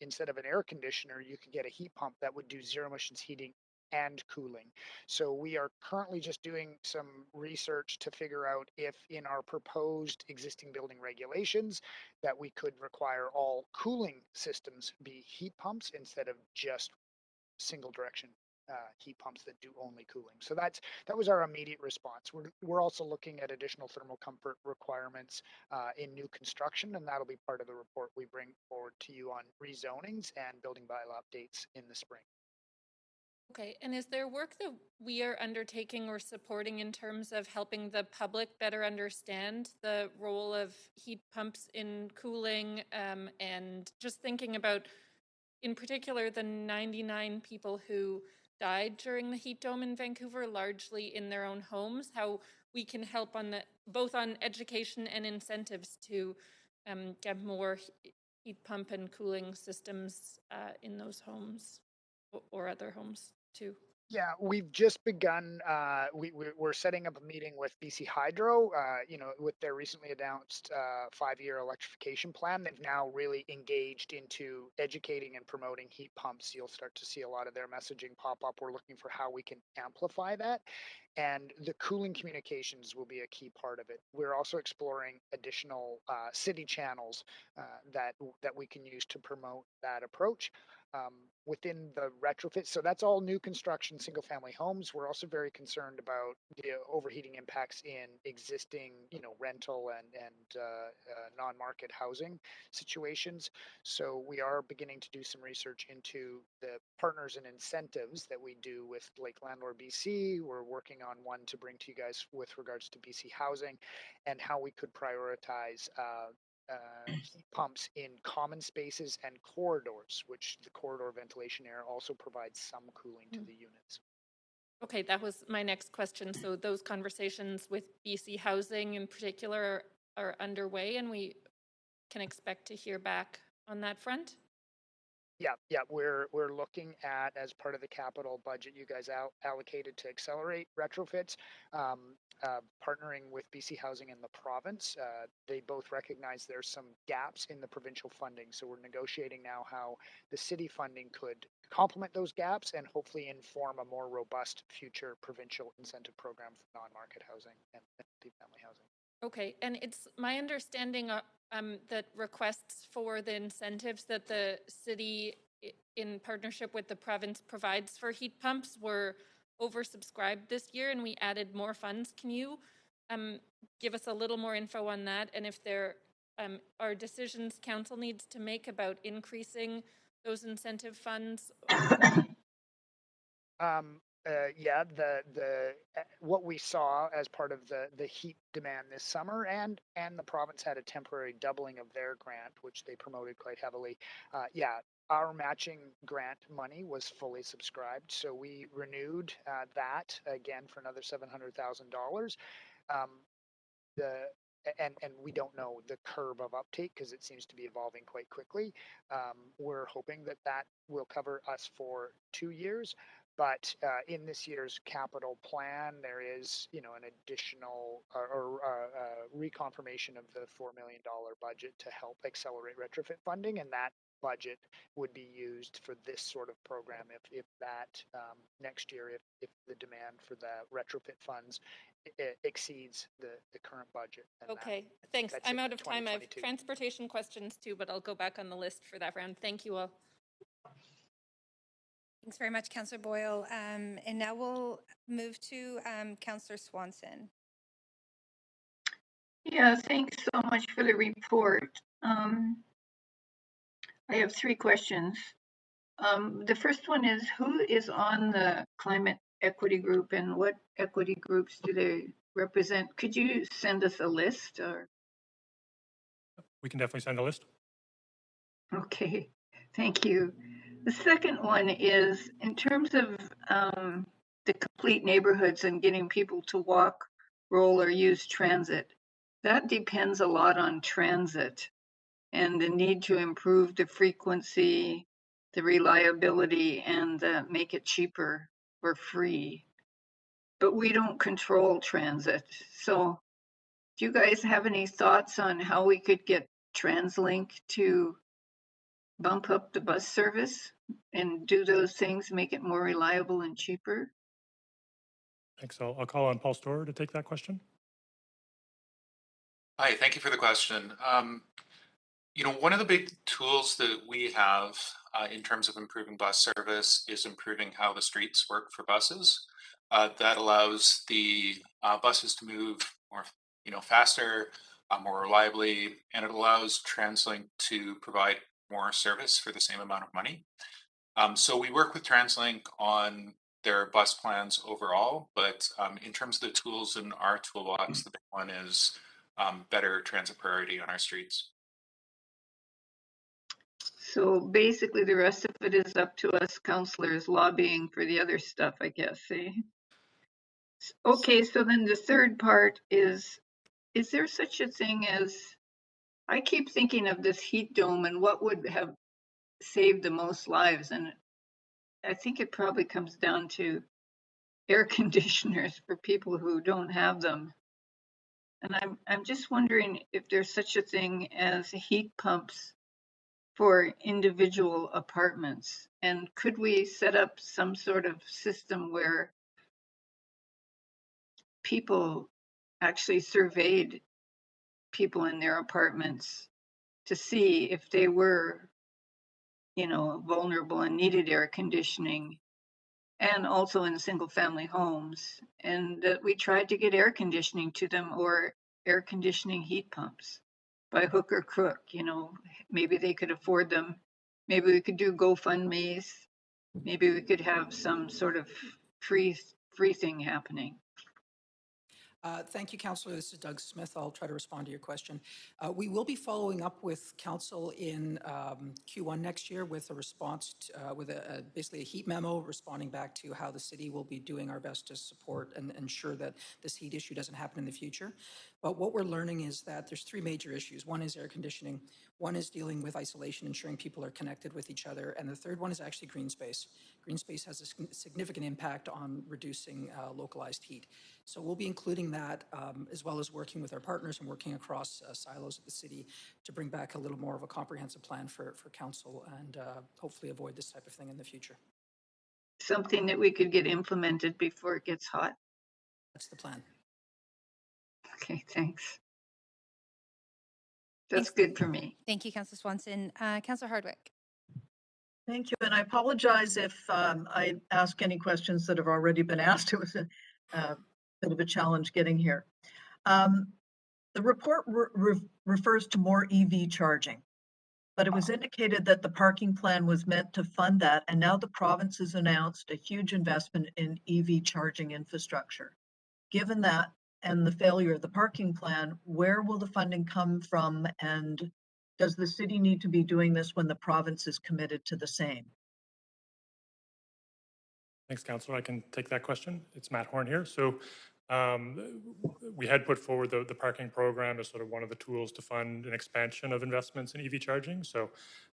instead of an air conditioner, you could get a heat pump that would do zero emissions heating and cooling. So we are currently just doing some research to figure out if in our proposed existing building regulations that we could require all cooling systems be heat pumps instead of just single direction heat pumps that do only cooling. So that was our immediate response. We're also looking at additional thermal comfort requirements in new construction, and that'll be part of the report we bring forward to you on rezonings and building bylaw updates in the spring. Okay, and is there work that we are undertaking or supporting in terms of helping the public better understand the role of heat pumps in cooling, and just thinking about, in particular, the 99 people who died during the heat dome in Vancouver, largely in their own homes, how we can help on both on education and incentives to get more heat pump and cooling systems in those homes or other homes too? Yeah, we've just begun. We're setting up a meeting with BC Hydro. With their recently announced 5-year electrification plan, they've now really engaged into educating and promoting heat pumps. You'll start to see a lot of their messaging pop up. We're looking for how we can amplify that, and the cooling communications will be a key part of it. We're also exploring additional city channels that we can use to promote that approach. Within the retrofit. So that's all new construction, single family homes. We're also very concerned about the overheating impacts in existing, rental and non-market housing situations. So we are beginning to do some research into the partners and incentives that we do with Lake Landlord BC. We're working on one to bring to you guys with regards to BC Housing and how we could prioritize heat pumps in common spaces and corridors, which the corridor ventilation air also provides some cooling to the units. Okay, that was my next question. So those conversations with BC Housing in particular are underway, and we can expect to hear back on that front? Yeah, we're looking at, as part of the capital budget you guys allocated to accelerate retrofits, partnering with BC Housing and the province. They both recognize there's some gaps in the provincial funding, so we're negotiating now how the city funding could complement those gaps and hopefully inform a more robust future provincial incentive program for non-market housing and multi-family housing. Okay, and it's my understanding that requests for the incentives that the city, in partnership with the province, provides for heat pumps were oversubscribed this year, and we added more funds. Can you give us a little more info on that, and if there are decisions council needs to make about increasing those incentive funds? Yeah, what we saw as part of the heat demand this summer, and the province had a temporary doubling of their grant, which they promoted quite heavily. Our matching grant money was fully subscribed, so we renewed that again for another $700,000. And we don't know the curve of uptake because it seems to be evolving quite quickly. We're hoping that will cover us for 2 years. But in this year's capital plan, there is, an additional reconfirmation of the $4 million budget to help accelerate retrofit funding, and that budget would be used for this sort of program if that next year, if the demand for the retrofit funds exceeds the current budget. Okay, thanks. I'm out of time. I have transportation questions too, but I'll go back on the list for that round. Thank you all. Thanks very much, Councillor Boyle. And now we'll move to Councillor Swanson. Yeah, thanks so much for the report. I have 3 questions. The first one is, who is on the climate equity group and what equity groups do they represent? Could you send us a list? Or? We can definitely send a list. Okay, thank you. The second one is, in terms of the complete neighborhoods and getting people to walk, roll, or use transit, that depends a lot on transit and the need to improve the frequency, the reliability, and make it cheaper or free. But we don't control transit. So do you guys have any thoughts on how we could get TransLink to bump up the bus service and do those things, make it more reliable and cheaper? Thanks. I'll call on Paul Storer to take that question. Hi, thank you for the question. One of the big tools that we have in terms of improving bus service is improving how the streets work for buses. That allows the buses to move more, faster, more reliably, and it allows TransLink to provide more service for the same amount of money. So we work with TransLink on their bus plans overall, but in terms of the tools in our toolbox, the big one is better transit priority on our streets. So basically the rest of it is up to us councillors lobbying for the other stuff, I guess, eh? Okay, so then the third part is there such a thing as I keep thinking of this heat dome and what would have saved the most lives. And I think it probably comes down to air conditioners for people who don't have them. And I'm just wondering if there's such a thing as heat pumps for individual apartments. And could we set up some sort of system where people actually surveyed people in their apartments to see if they were, vulnerable and needed air conditioning, and also in single family homes, and that we tried to get air conditioning to them, or air conditioning heat pumps by hook or crook. Maybe they could afford them. Maybe we could do GoFundMe's. Maybe we could have some sort of free thing happening. Thank you, Councillor. This is Doug Smith. I'll try to respond to your question. We will be following up with Council in Q1 next year with a response, with basically a heat memo responding back to how the city will be doing our best to support and ensure that this heat issue doesn't happen in the future. But what we're learning is that there's three major issues. One is air conditioning. One is dealing with isolation, ensuring people are connected with each other. And the third one is actually green space. Green space has a significant impact on reducing localized heat. So we'll be including that as well as working with our partners and working across silos of the city to bring back a little more of a comprehensive plan for council and hopefully avoid this type of thing in the future. Something that we could get implemented before it gets hot. That's the plan. Okay, thanks. That's good for me. Thank you, Councillor Swanson. Councillor Hardwick. Thank you, and I apologize if I ask any questions that have already been asked. It was a bit of a challenge getting here. The report refers to more EV charging, but it was indicated that the parking plan was meant to fund that, and now the province has announced a huge investment in EV charging infrastructure. Given that and the failure of the parking plan, where will the funding come from, and does the city need to be doing this when the province is committed to the same? Thanks, Councillor. I can take that question. It's Matt Horn here. So we had put forward the parking program as sort of one of the tools to fund an expansion of investments in EV charging. So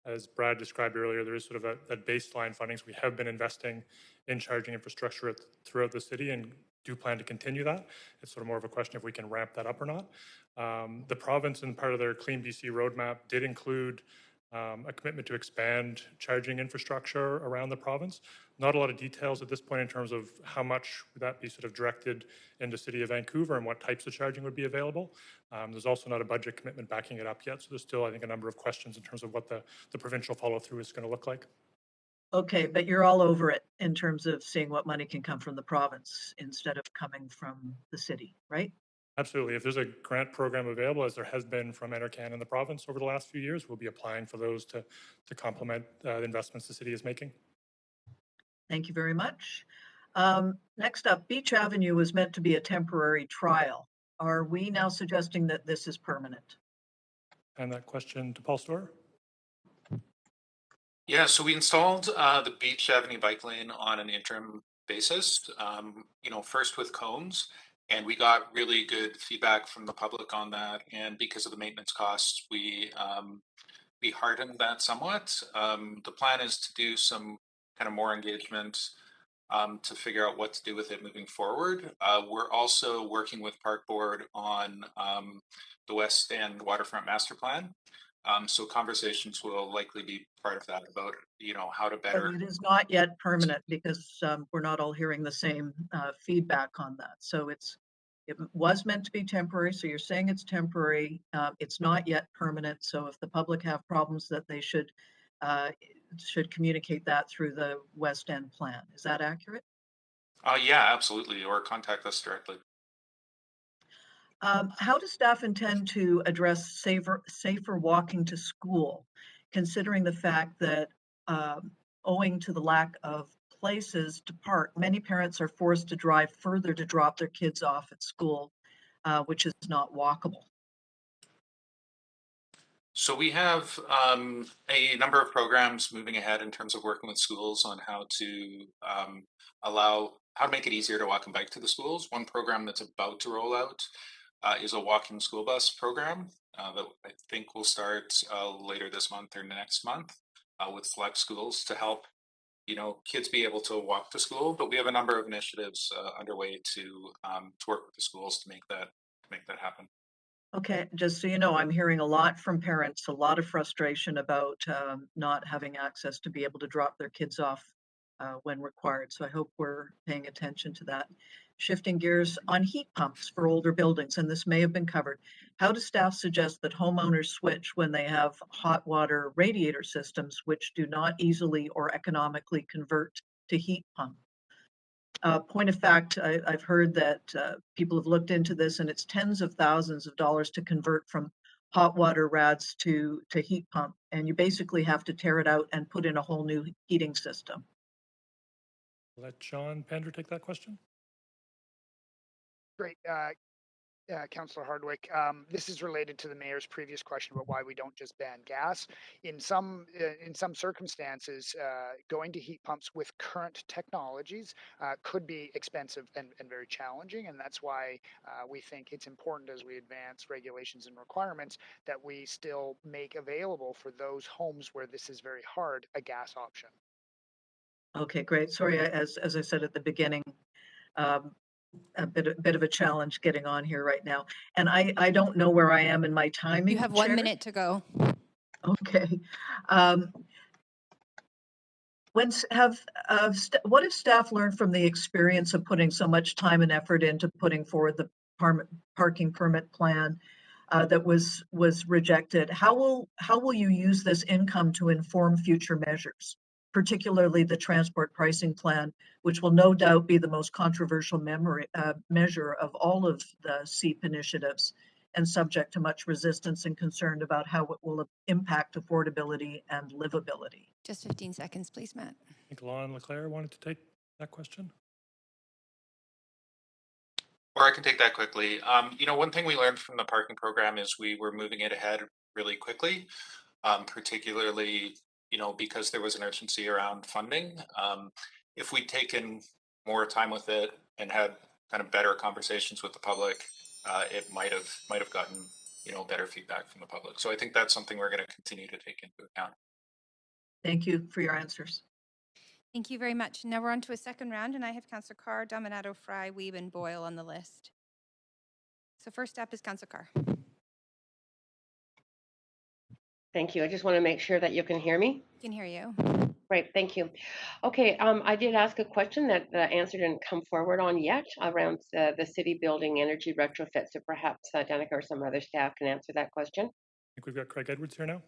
as Brad described earlier, there is sort of that baseline funding. So we have been investing in charging infrastructure throughout the city and do plan to continue that. It's sort of more of a question if we can ramp that up or not. The province, in part of their Clean BC roadmap, did include a commitment to expand charging infrastructure around the province. Not a lot of details at this point in terms of how much would that be sort of directed into City of Vancouver and what types of charging would be available. There's also not a budget commitment backing it up yet, so there's still, I think, a number of questions in terms of what the provincial follow-through is going to look like. Okay, but you're all over it in terms of seeing what money can come from the province instead of coming from the city, right? Absolutely. If there's a grant program available, as there has been from Enercan in the province over the last few years, we'll be applying for those to complement the investments the city is making. Thank you very much. Next up, Beach Avenue was meant to be a temporary trial. Are we now suggesting that this is permanent? And that question to Paul Storer. Yeah, so we installed the Beach Avenue bike lane on an interim basis, first with cones, and we got really good feedback from the public on that. And because of the maintenance costs, we hardened that somewhat. The plan is to do some kind of more engagement to figure out what to do with it moving forward. We're also working with Park Board on the West End Waterfront Master Plan. So conversations will likely be part of that about, how to better. But it is not yet permanent because we're not all hearing the same feedback on that. So it was meant to be temporary. So you're saying it's temporary. It's not yet permanent. So if the public have problems, that they should communicate that through the West End plan. Is that accurate? Yeah, absolutely. Or contact us directly. How does staff intend to address safer walking to school, considering the fact that owing to the lack of places to park, many parents are forced to drive further to drop their kids off at school, which is not walkable? So we have a number of programs moving ahead in terms of working with schools on how to how to make it easier to walk and bike to the schools. One program that's about to roll out is a walking school bus program that I think will start later this month or next month with select schools to help kids be able to walk to school. But we have a number of initiatives underway to work with the schools to make that happen. Okay, just so you know, I'm hearing a lot from parents, a lot of frustration about not having access to be able to drop their kids off when required. So I hope we're paying attention to that. Shifting gears on heat pumps for older buildings, and this may have been covered. How does staff suggest that homeowners switch when they have hot water radiator systems which do not easily or economically convert to heat pump? Point of fact, I've heard that people have looked into this and it's tens of thousands of dollars to convert from hot water rads to heat pump. And you basically have to tear it out and put in a whole new heating system. Let Sean Pender take that question. Great. Councillor Hardwick, this is related to the mayor's previous question about why we don't just ban gas. In some circumstances, going to heat pumps with current technologies could be expensive and very challenging, and that's why we think it's important as we advance regulations and requirements that we still make available for those homes where this is very hard a gas option. Okay, great. Sorry, as I said at the beginning, a bit of a challenge getting on here right now. And I don't know where I am in my timing. You have 1 Chair. minute to go. Okay. What have staff learned from the experience of putting so much time and effort into putting forward the parking permit plan that was rejected? How will you use this income to inform future measures, particularly the transport pricing plan, which will no doubt be the most controversial measure of all of the SEEP initiatives and subject to much resistance and concern about how it will impact affordability and livability? Just 15 seconds, please, Matt. I think Lon Leclerc wanted to take that question. Or I can take that quickly. One thing we learned from the parking program is we were moving it ahead really quickly, particularly, because there was an urgency around funding. If we'd taken more time with it and had kind of better conversations with the public, it might have gotten, better feedback from the public. So I think that's something we're going to continue to take into account. Thank you for your answers. Thank you very much. Now we're on to a second round, and I have Councillor Carr, Dominato, Fry, Weeb, and Boyle on the list. So first up is Councillor Carr. Thank you. I just want to make sure that you can hear me. I can hear you. Great, thank you. Okay, I did ask a question that the answer didn't come forward on yet around the city building energy retrofit. So perhaps Danica or some other staff can answer that question. I think we've got Craig Edwards here now.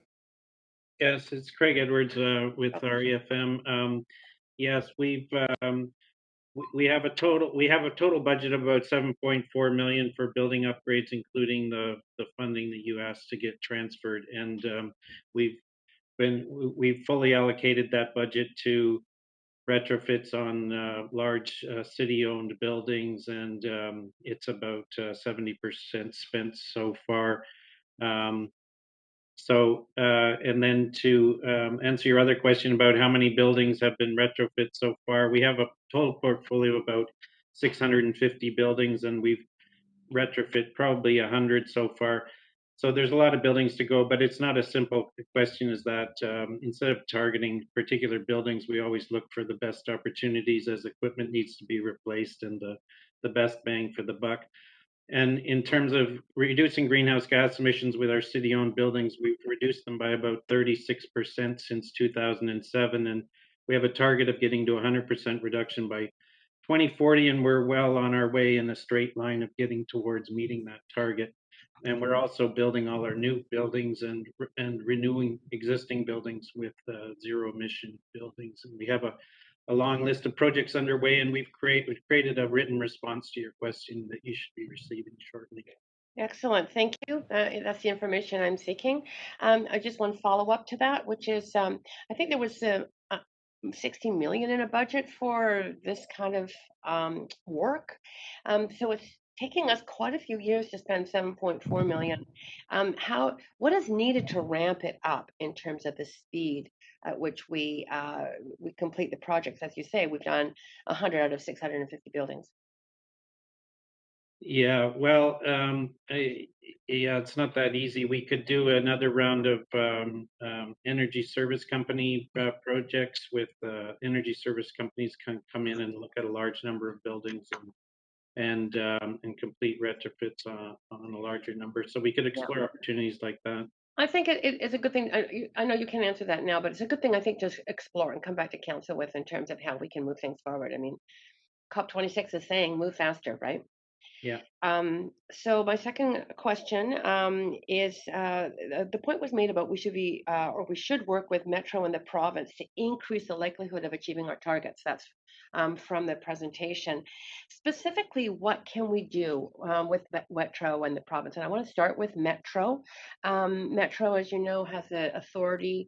Yes, it's Craig Edwards with REFM. Yes, we have a total budget of about 7.4 million for building upgrades, including the funding that you asked to get transferred, and we've fully allocated that budget to retrofits on large city-owned buildings, and it's about 70% spent so far. And then to answer your other question about how many buildings have been retrofit so far, we have a total portfolio of about 650 buildings, and we've retrofit probably 100 so far. So there's a lot of buildings to go, but it's not a simple question as that. Instead of targeting particular buildings, we always look for the best opportunities as equipment needs to be replaced and the best bang for the buck. And in terms of reducing greenhouse gas emissions with our city-owned buildings, we've reduced them by about 36% since 2007. And we have a target of getting to 100% reduction by 2040, and we're well on our way in a straight line of getting towards meeting that target. And we're also building all our new buildings and renewing existing buildings with zero-emission buildings. And we have a long list of projects underway, and we've created a written response to your question that you should be receiving shortly. Excellent, thank you. That's the information I'm seeking. I just want to follow up to that, which is I think there was 60 million in a budget for this kind of work. So it's taking us quite a few years to spend 7.4 million. What is needed to ramp it up in terms of the speed at which we complete the projects? As you say, we've done 100 out of 650 buildings. Yeah, well, yeah, it's not that easy. We could do another round of energy service company projects with energy service companies can come in and look at a large number of buildings and complete retrofits on a larger number. So we could explore opportunities like that. I think it's a good thing. I know you can't answer that now, but it's a good thing, I think, to explore and come back to council with in terms of how we can move things forward. I mean, COP26 is saying move faster, right? Yeah. So my second question is the point was made about we should be or we should work with Metro and the province to increase the likelihood of achieving our targets. That's from the presentation. Specifically, what can we do with Metro and the province? And I want to start with Metro. Metro, as you know, has the authority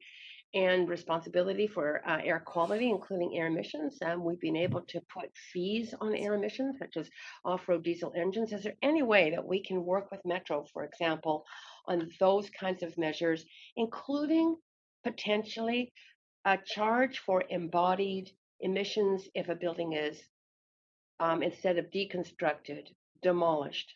and responsibility for air quality, including air emissions. We've been able to put fees on air emissions, such as off-road diesel engines. Is there any way that we can work with Metro, for example, on those kinds of measures, including potentially a charge for embodied emissions if a building is, instead of deconstructed, demolished?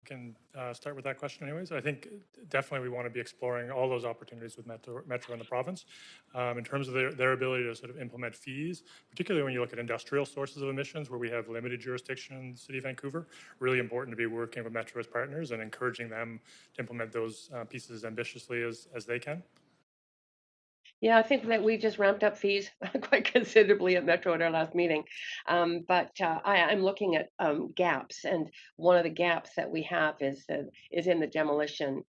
Can start with that question anyways. I think definitely we want to be exploring all those opportunities with Metro and the province in terms of their ability to sort of implement fees, particularly when you look at industrial sources of emissions where we have limited jurisdiction in the City of Vancouver. Really important to be working with Metro as partners and encouraging them to implement those pieces as ambitiously as they can. Yeah, I think that we just ramped up fees quite considerably at Metro at our last meeting. But I'm looking at gaps, and one of the gaps that we have is in the demolition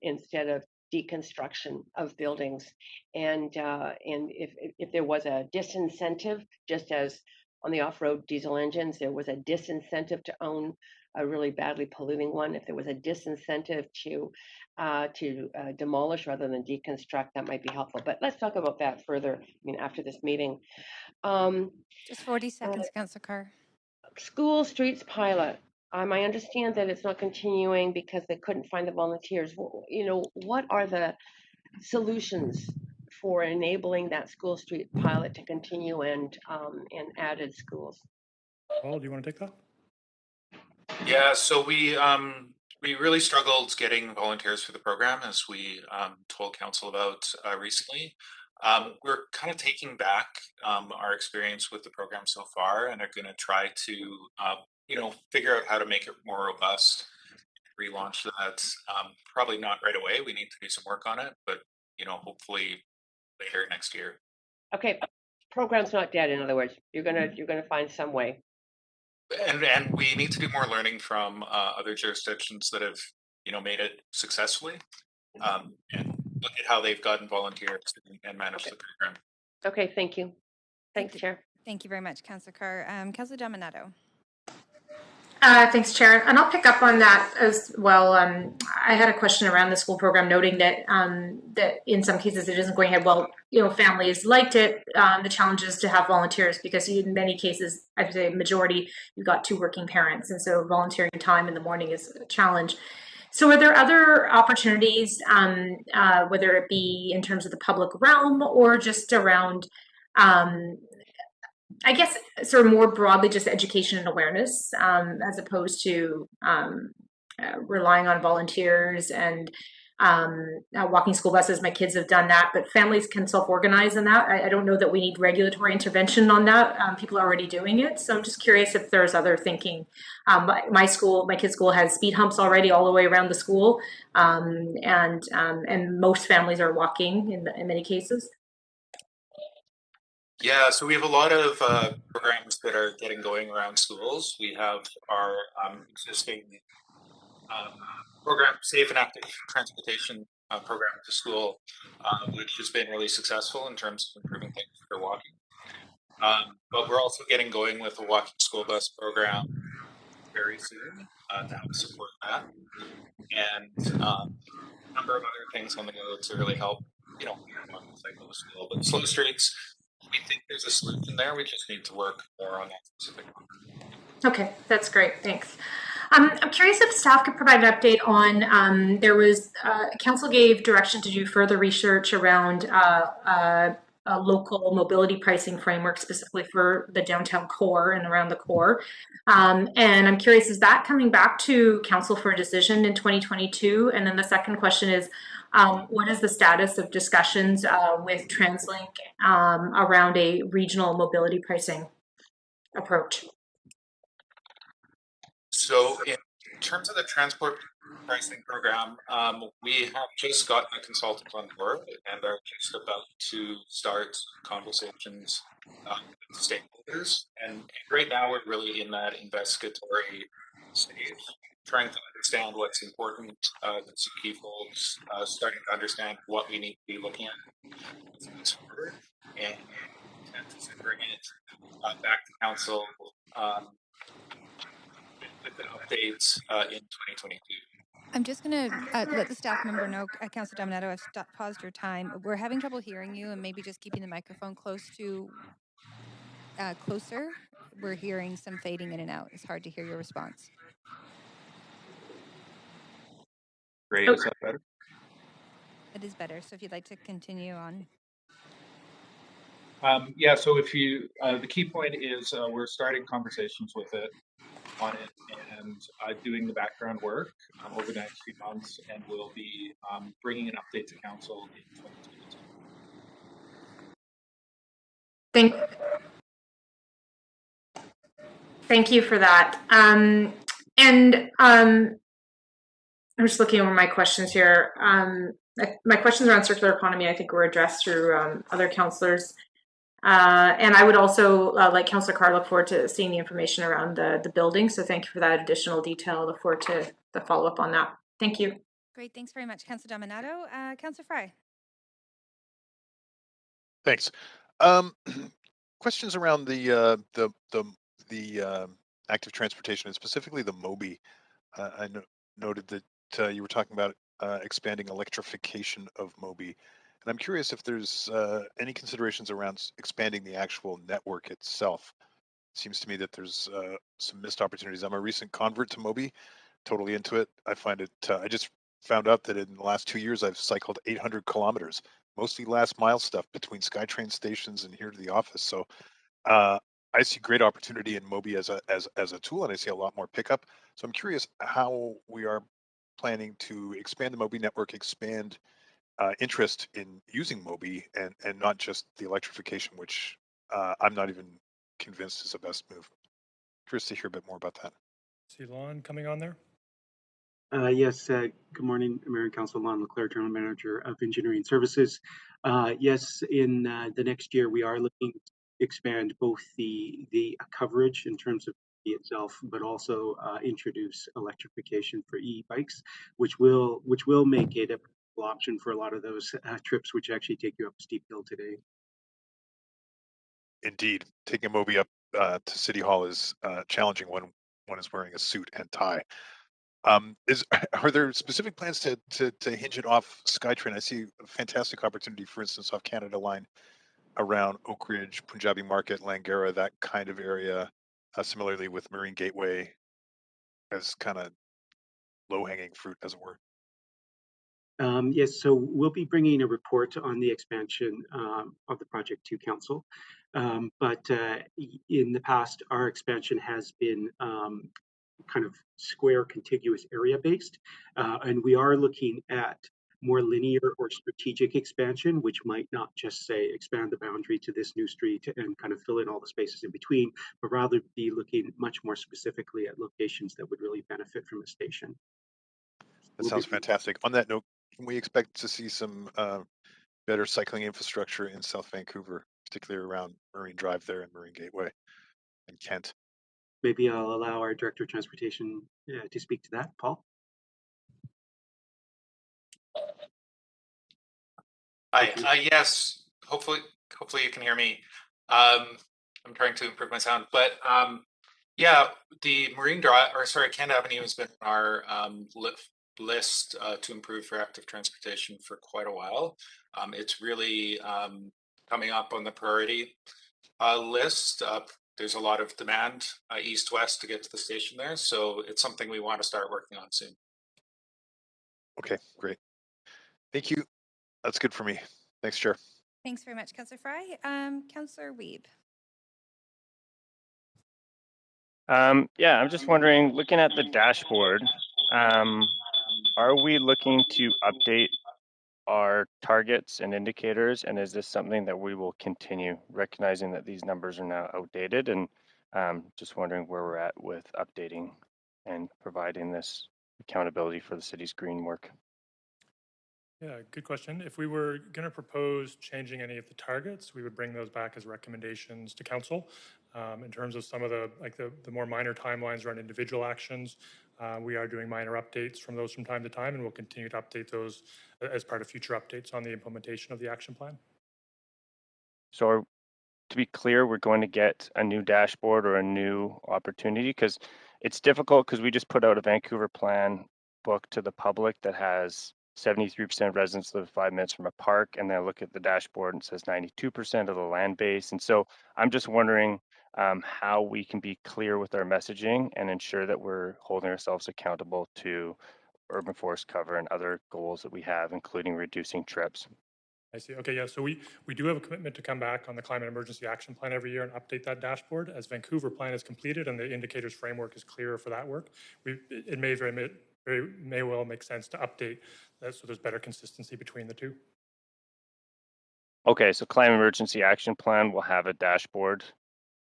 instead of deconstruction of buildings. And if there was a disincentive, just as on the off-road diesel engines, there was a disincentive to own a really badly polluting one. If there was a disincentive to demolish rather than deconstruct, that might be helpful. But let's talk about that further. I mean, after this meeting. Just 40 seconds, Councillor Carr. School streets pilot. I understand that it's not continuing because they couldn't find the volunteers. You know, what are the solutions for enabling that school street pilot to continue and added schools? Paul, do you want to take that? Yeah, so we really struggled getting volunteers for the program, as we told council about recently. We're kind of taking back our experience with the program so far, and are going to try to figure out how to make it more robust. Relaunch that. Probably not right away. We need to do some work on it, but hopefully later next year. Okay, program's not dead. In other words, you're gonna find some way. And we need to do more learning from other jurisdictions that have made it successfully, and look at how they've gotten volunteers and managed the program. Okay, thank you. Thanks, Chair. Thank you very much, Councillor Carr. Councillor Dominato. Thanks, Chair. And I'll pick up on that as well. I had a question around the school program, noting that that in some cases it isn't going ahead well. Families liked it. The challenge is to have volunteers because in many cases, I'd say majority, you've got 2 working parents, and so volunteering time in the morning is a challenge. So are there other opportunities, whether it be in terms of the public realm or just around I guess sort of more broadly, just education and awareness, as opposed to relying on volunteers and walking school buses. My kids have done that, but families can self-organize in that. I don't know that we need regulatory intervention on that. People are already doing it. So I'm just curious if there's other thinking. My kids' school has speed humps already all the way around the school. And most families are walking in many cases. Yeah, so we have a lot of programs that are getting going around schools. We have our existing program, Safe and Active Transportation program to school, which has been really successful in terms of improving things for walking. But we're also getting going with a walking school bus program very soon to help support that. And a number of other things on the go to really help, walking cycle to school. But slow streets, we think there's a solution there. We just need to work more on that specific one. Okay, that's great. Thanks. I'm curious if staff could provide an update on, there was, council gave direction to do further research around a local mobility pricing framework specifically for the downtown core and around the core. And I'm curious, is that coming back to council for a decision in 2022? And then the second question is, what is the status of discussions with TransLink around a regional mobility pricing approach? So in terms of the transport pricing program, we have just gotten a consultant on board and are just about to start conversations with stakeholders. And right now we're really in that investigatory stage, trying to understand what's important, some key folks, starting to understand what we need to be looking at forward, and to bring it back to council with an update in 2022. I'm just going to let the staff member know, Councillor Dominato, I've paused your time. We're having trouble hearing you, and maybe just keeping the microphone closer. We're hearing some fading in and out. It's hard to hear your response. Great, is that better? It is better. So if you'd like to continue on. Yeah, so if you, the key point is we're starting conversations with it, on it, and doing the background work over the next few months, and we'll be bringing an update to council in 2022. Thank you for that. I'm just looking over my questions here. My questions around circular economy, I think, were addressed through other councillors. And I would also, like Councillor Carr, look forward to seeing the information around the building. So thank you for that additional detail. Look forward to the follow-up on that. Thank you. Great. Thanks very much, Councillor Dominato. Councillor Fry. Thanks. Questions around the active transportation and specifically the MOBI. I noted that you were talking about expanding electrification of MOBI, and I'm curious if there's any considerations around expanding the actual network itself. It seems to me that there's some missed opportunities. I'm a recent convert to MOBI, totally into it. I find it. I just found out that in the last 2 years I've cycled 800 kilometers. Mostly last mile stuff between SkyTrain stations and here to the office. So I see great opportunity in MOBI as a tool, and I see a lot more pickup. So I'm curious how we are planning to expand the MOBI network, expand interest in using MOBI, and not just the electrification, which I'm not even convinced is the best move. Curious to hear a bit more about that. See Lon coming on there? Yes, good morning, Mayor and Council. Lon Leclerc, General Manager of Engineering Services. Yes, in the next year, we are looking to expand both the coverage in terms of itself, but also introduce electrification for e-bikes, which will make it a option for a lot of those trips, which actually take you up a steep hill today. Indeed, taking a MOBI up to City Hall is challenging when one is wearing a suit and tie. Are there specific plans to hinge it off SkyTrain? I see a fantastic opportunity, for instance, off Canada Line around Oak Ridge, Punjabi Market, Langara, that kind of area. Similarly with Marine Gateway as kind of low-hanging fruit, as it were. Yes, so we'll be bringing a report on the expansion of the project to council. But in the past, our expansion has been kind of square contiguous area based, and we are looking at more linear or strategic expansion, which might not just say expand the boundary to this new street and kind of fill in all the spaces in between, but rather be looking much more specifically at locations that would really benefit from a station. That sounds fantastic. On that note, can we expect to see some better cycling infrastructure in South Vancouver, particularly around Marine Drive there and Marine Gateway and Kent? Maybe I'll allow our Director of Transportation to speak to that. Paul? Hi. Yes. Hopefully you can hear me. I'm trying to improve my sound, but yeah, the Marine Drive, or sorry, Kent Avenue has been on our list to improve for active transportation for quite a while. It's really coming up on the priority list. There's a lot of demand east-west to get to the station there, so it's something we want to start working on soon. Okay, great. Thank you. That's good for me. Thanks, Chair. Thanks very much, Councillor Fry. Councillor Wiebe. Yeah, I'm just wondering, looking at the dashboard, are we looking to update our targets and indicators? And is this something that we will continue, recognizing that these numbers are now outdated? And just wondering where we're at with updating and providing this accountability for the city's green work. Yeah, good question. If we were going to propose changing any of the targets, we would bring those back as recommendations to council. In terms of some of the more minor timelines around individual actions, we are doing minor updates from those from time to time, and we'll continue to update those as part of future updates on the implementation of the action plan. So to be clear, we're going to get a new dashboard or a new opportunity, because it's difficult because we just put out a Vancouver plan book to the public that has 73% of residents live 5 minutes from a park, and then I look at the dashboard and it says 92% of the land base. And so I'm just wondering how we can be clear with our messaging and ensure that we're holding ourselves accountable to urban forest cover and other goals that we have, including reducing trips. I see. Okay, yeah. So we do have a commitment to come back on the Climate Emergency Action Plan every year and update that dashboard as Vancouver plan is completed and the indicators framework is clearer for that work. It may well make sense to update that so there's better consistency between the two. Okay, so Climate Emergency Action Plan will have a dashboard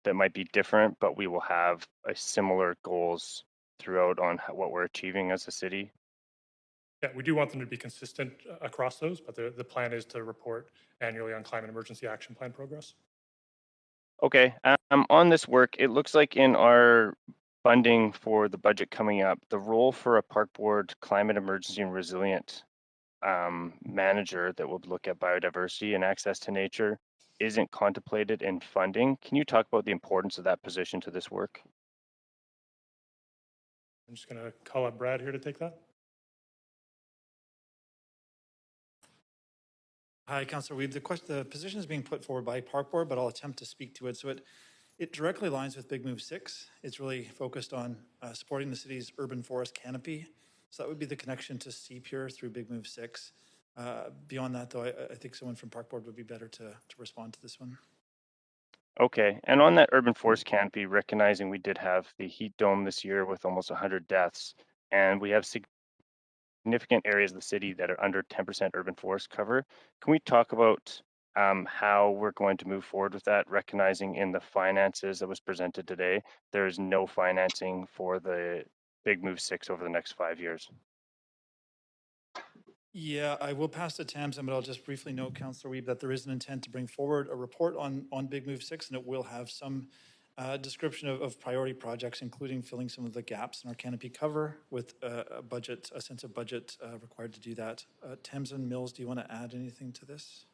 that might be different, but we will have a similar goals throughout on what we're achieving as a city. Yeah, we do want them to be consistent across those, but the plan is to report annually on Climate Emergency Action Plan progress. Okay, on this work, it looks like in our funding for the budget coming up, the role for a park board climate emergency and resilient manager that will look at biodiversity and access to nature isn't contemplated in funding. Can you talk about the importance of that position to this work? I'm just going to call up Brad here to take that. Hi, Councillor Wiebe. The position is being put forward by Park Board, but I'll attempt to speak to it. So it directly aligns with Big Move 6. It's really focused on supporting the city's urban forest canopy. So that would be the connection to CPURE through Big Move 6. Beyond that, though, I think someone from Park Board would be better to respond to this one. Okay, and on that urban forest canopy, recognizing we did have the heat dome this year with almost 100 deaths, and we have significant areas of the city that are under 10% urban forest cover. Can we talk about how we're going to move forward with that, recognizing in the finances that was presented today, there is no financing for the Big Move 6 over the next 5 years? Yeah, I will pass to Tamsin, but I'll just briefly note, Councillor Wiebe, that there is an intent to bring forward a report on Big Move 6, and it will have some description of priority projects, including filling some of the gaps in our canopy cover with a sense of budget required to do that. Tamsin, Mills, do you want to add anything to this?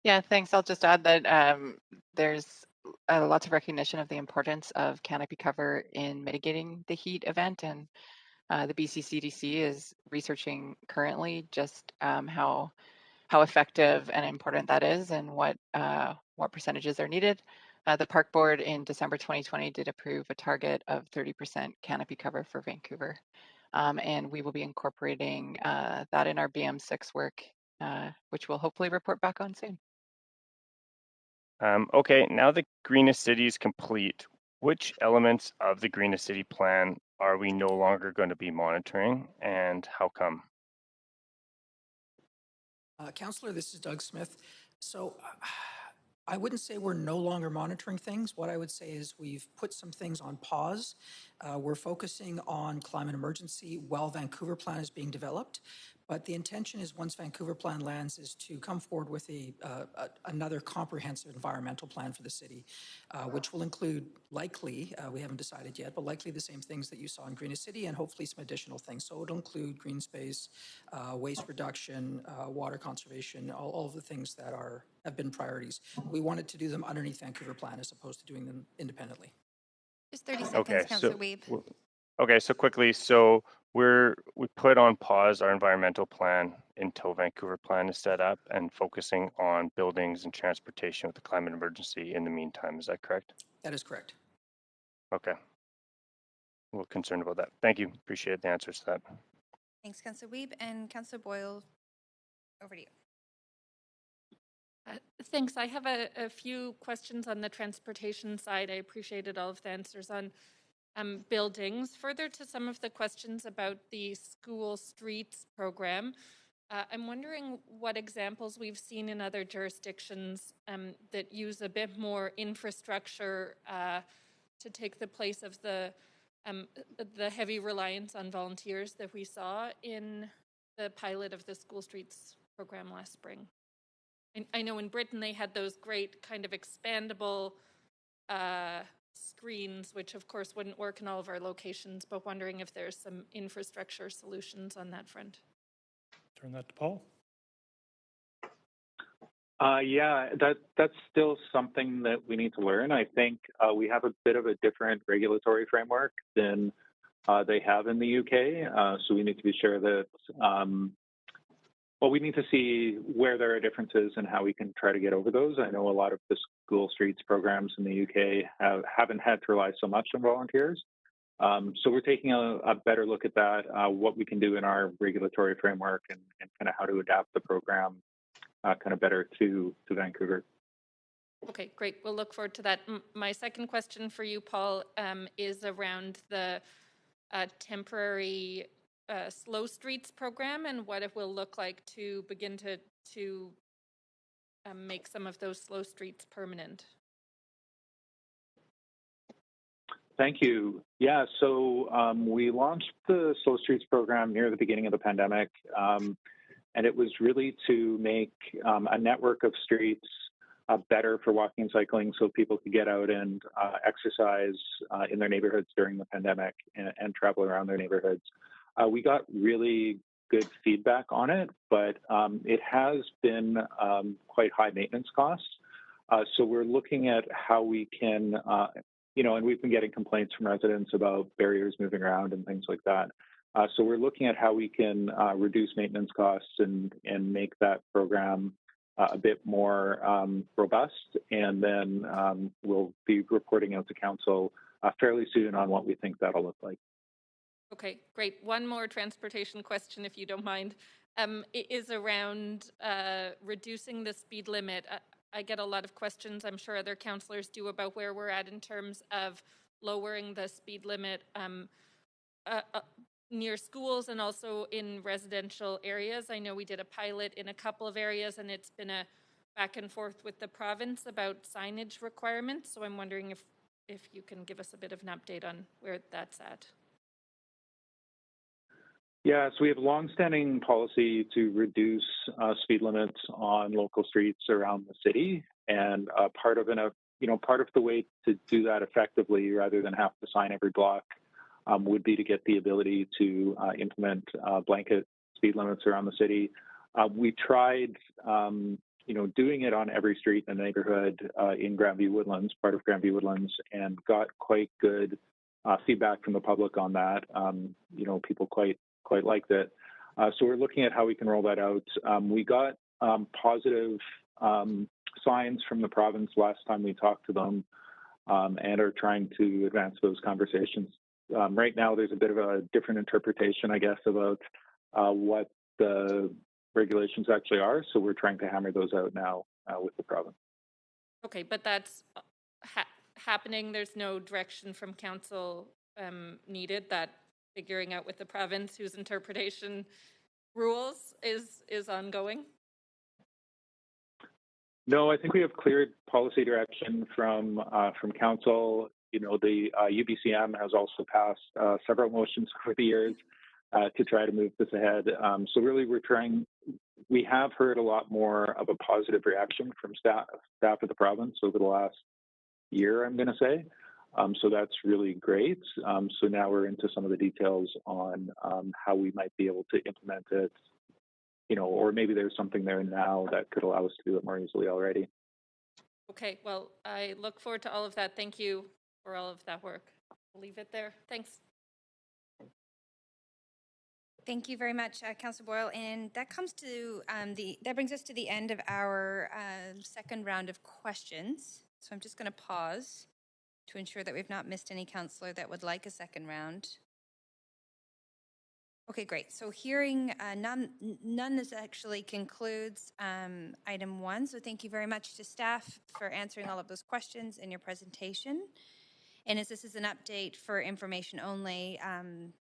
Yeah, thanks. I'll just add that there's lots of recognition of the importance of canopy cover in mitigating the heat event, and the BC CDC is researching currently just how effective and important that is and what percentages are needed. The Park Board in December 2020 did approve a target of 30% canopy cover for Vancouver, and we will be incorporating that in our BM6 work, which we'll hopefully report back on soon. Okay, now the Greenest City is complete. Which elements of the Greenest City plan are we no longer going to be monitoring, and how come? Councillor, this is Doug Smith. So I wouldn't say we're no longer monitoring things. What I would say is we've put some things on pause. We're focusing on climate emergency while Vancouver plan is being developed. But the intention is once Vancouver plan lands is to come forward with another comprehensive environmental plan for the city, which will include likely, we haven't decided yet, but likely the same things that you saw in Greenest City and hopefully some additional things. So it'll include green space, waste reduction, water conservation, all of the things that have been priorities. We wanted to do them underneath Vancouver plan as opposed to doing them independently. Just 30 seconds, Councillor Wiebe. Okay, so quickly, so we put on pause our environmental plan until Vancouver plan is set up and focusing on buildings and transportation with the climate emergency in the meantime. Is that correct? That is correct. Okay. A little concerned about that. Thank you. Appreciate the answers to that. Thanks, Councillor Wiebe. And Councillor Boyle, over to you. Thanks. I have a few questions on the transportation side. I appreciated all of the answers on buildings. Further to some of the questions about the school streets program, I'm wondering what examples we've seen in other jurisdictions that use a bit more infrastructure to take the place of the heavy reliance on volunteers that we saw in the pilot of the school streets program last spring. I know in Britain they had those great kind of expandable screens, which of course wouldn't work in all of our locations, but wondering if there's some infrastructure solutions on that front. Turn that to Paul. Yeah, that's still something that we need to learn. I think we have a bit of a different regulatory framework than they have in the UK. So we need to be sure that, well, we need to see where there are differences and how we can try to get over those. I know a lot of the school streets programs in the UK haven't had to rely so much on volunteers. So we're taking a better look at that, what we can do in our regulatory framework and kind of how to adapt the program kind of better to Vancouver. Okay, great. We'll look forward to that. My second question for you, Paul, is around the temporary slow streets program and what it will look like to begin to make some of those slow streets permanent. Thank you. Yeah, so we launched the Slow Streets program near the beginning of the pandemic, and it was really to make a network of streets better for walking and cycling so people could get out and exercise in their neighborhoods during the pandemic and travel around their neighborhoods. We got really good feedback on it, but it has been quite high maintenance costs. So we're looking at how we can, and we've been getting complaints from residents about barriers moving around and things like that. So we're looking at how we can reduce maintenance costs and make that program a bit more robust. And then we'll be reporting out to council fairly soon on what we think that'll look like. Okay, great. One more transportation question, if you don't mind, is around reducing the speed limit. I get a lot of questions, I'm sure other councillors do, about where we're at in terms of lowering the speed limit near schools and also in residential areas. I know we did a pilot in a couple of areas and it's been a back and forth with the province about signage requirements. So I'm wondering if you can give us a bit of an update on where that's at. Yeah, so we have a longstanding policy to reduce speed limits on local streets around the city, and part of the way to do that effectively, rather than have to sign every block, would be to get the ability to implement blanket speed limits around the city. We tried, doing it on every street in the neighborhood in Grandview Woodlands, part of Grandview Woodlands, and got quite good feedback from the public on that. People quite liked it. So we're looking at how we can roll that out. We got positive signs from the province last time we talked to them, and are trying to advance those conversations. Right now, there's a bit of a different interpretation, I guess, about what the regulations actually are. So we're trying to hammer those out now with the province. Okay, but that's happening. There's no direction from council needed. That figuring out with the province whose interpretation rules is ongoing? No, I think we have clear policy direction from council. The UBCM has also passed several motions over the years to try to move this ahead. So really, we have heard a lot more of a positive reaction from staff of the province over the last year, I'm going to say. So that's really great. So now we're into some of the details on how we might be able to implement it, or maybe there's something there now that could allow us to do it more easily already. Okay, well, I look forward to all of that. Thank you for all of that work. We'll leave it there. Thanks. Thank you very much, Councillor Boyle. And that comes to that brings us to the end of our second round of questions. So I'm just going to pause to ensure that we've not missed any councillor that would like a second round. Okay, great. So hearing none, this actually concludes item 1. So thank you very much to staff for answering all of those questions in your presentation. And as this is an update for information only,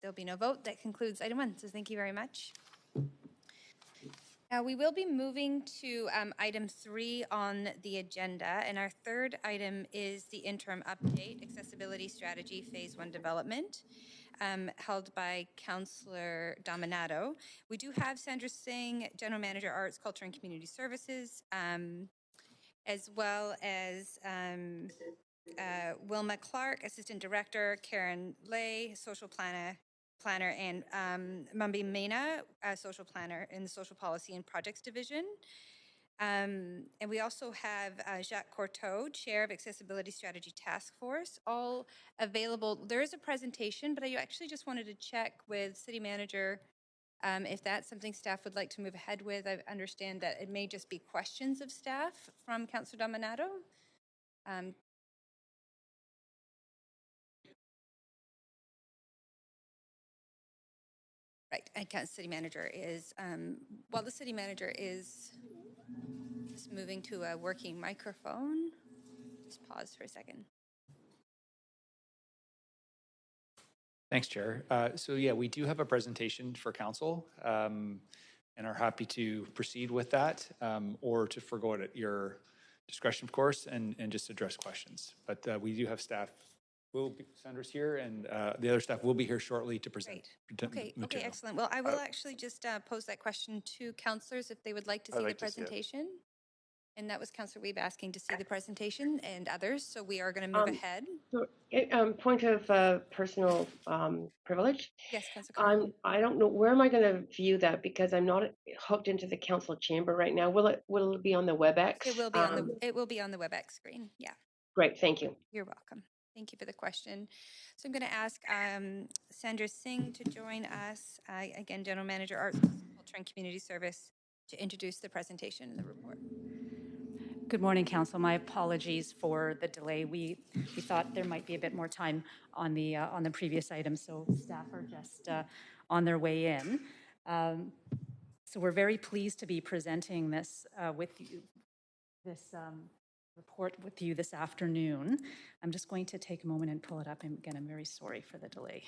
there'll be no vote. That concludes item 1. So thank you very much. Now we will be moving to item 3 on the agenda, and our third item is the interim update, accessibility strategy, phase 1 development, held by Councillor Dominato. We do have Sandra Singh, General Manager, Arts, Culture and Community Services, as well as Wilma Clark, Assistant Director, Karen Lay, Social Planner, and Mumbi Mena, Social Planner in the Social Policy and Projects Division. And we also have Jacques Courteau, Chair of Accessibility Strategy Task Force, all available. There is a presentation, but I actually just wanted to check with City Manager if that's something staff would like to move ahead with. I understand that it may just be questions of staff from Councillor Dominato. Right, and City Manager is, while the City Manager is just moving to a working microphone, just pause for a second. Thanks, Chair. So yeah, we do have a presentation for council and are happy to proceed with that or to forego it at your discretion, of course, and just address questions. But we do have staff. Sandra's here, and the other staff will be here shortly to present. Okay, excellent. Well, I will actually just pose that question to councillors if they would like to see the presentation. And that was Councillor Weeb asking to see the presentation and others, so we are going to move ahead. So, point of personal privilege. Yes, Councillor. I don't know, where am I going to view that, because I'm not hooked into the council chamber right now. Will it be on the WebEx? It will be on the WebEx screen. Yeah. Great, thank you. You're welcome. Thank you for the question. So I'm going to ask Sandra Singh to join us, again, General Manager, Arts, Culture and Community Service, to introduce the presentation and the report. Good morning, Council. My apologies for the delay. We thought there might be a bit more time on the previous item, so staff are just on their way in. So we're very pleased to be presenting this with you, report with you this afternoon. I'm just going to take a moment and pull it up, and again, I'm very sorry for the delay.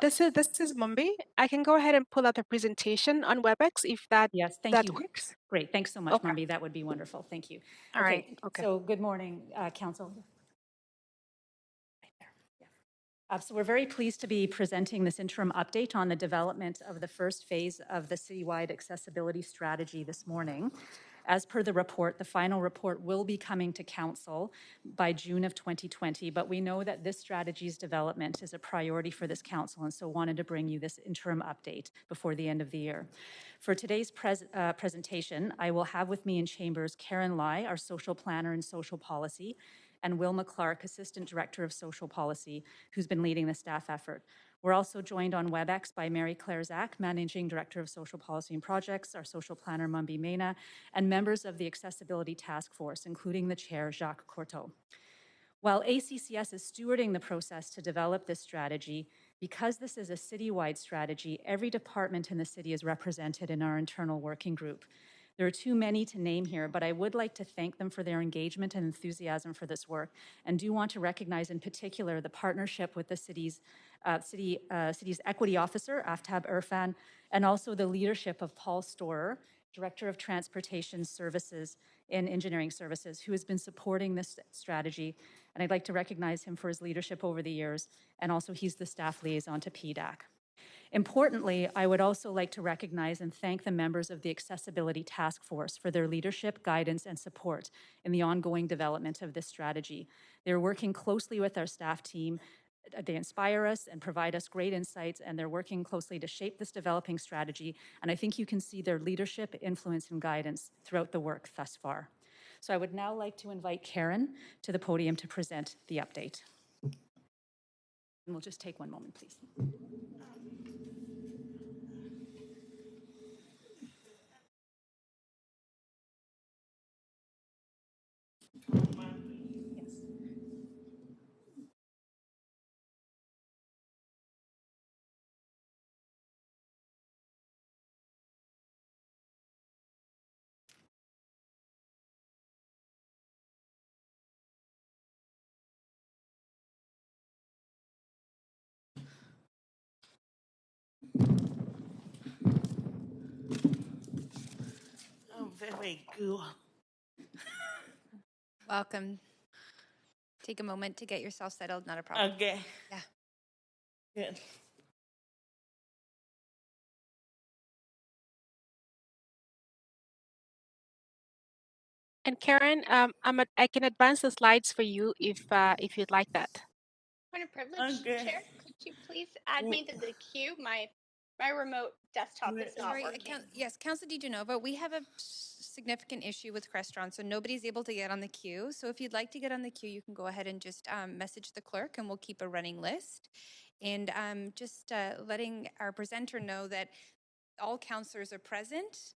This is Mumbi. I can go ahead and pull out the presentation on WebEx if that works. Great, thanks so much, Mumbi. That would be wonderful. Thank you. All right. Okay. So good morning, Council. So we're very pleased to be presenting this interim update on the development of the first phase of the citywide accessibility strategy this morning. As per the report, the final report will be coming to Council by June of 2020, but we know that this strategy's development is a priority for this Council, and so wanted to bring you this interim update before the end of the year. For today's presentation, I will have with me in chambers Karen Lai, our Social Planner and Social Policy, and Wilma Clark, Assistant Director of Social Policy, who's been leading the staff effort. We're also joined on WebEx by Mary Claire Zach, Managing Director of Social Policy and Projects, our Social Planner, Mumbi Mena, and members of the Accessibility Task Force, including the Chair, Jacques Courteau. While ACCS is stewarding the process to develop this strategy, because this is a citywide strategy, every department in the city is represented in our internal working group. There are too many to name here, but I would like to thank them for their engagement and enthusiasm for this work, and do want to recognize in particular the partnership with the city's equity officer, Aftab Irfan, and also the leadership of Paul Storer, Director of Transportation Services and Engineering Services, who has been supporting this strategy. And I'd like to recognize him for his leadership over the years, and also he's the staff liaison to PDAC. Importantly, I would also like to recognize and thank the members of the Accessibility Task Force for their leadership, guidance, and support in the ongoing development of this strategy. They're working closely with our staff team. They inspire us and provide us great insights, and they're working closely to shape this developing strategy. And I think you can see their leadership, influence, and guidance throughout the work thus far. So I would now like to invite Karen to the podium to present the update. And we'll just take one moment, please. Very cool. Welcome. Take a moment to get yourself settled, not a problem. Okay. Yeah. Good. And Karen, I can advance the slides for you if you'd like that. Point of privilege, Chair. Could you please add me to the queue? My remote desktop is not Sorry, working. yes, Council DiGenova, we have a significant issue with Crestron, so nobody's able to get on the queue. So if you'd like to get on the queue, you can go ahead and just message the clerk and we'll keep a running list. And just letting our presenter know that all councillors are present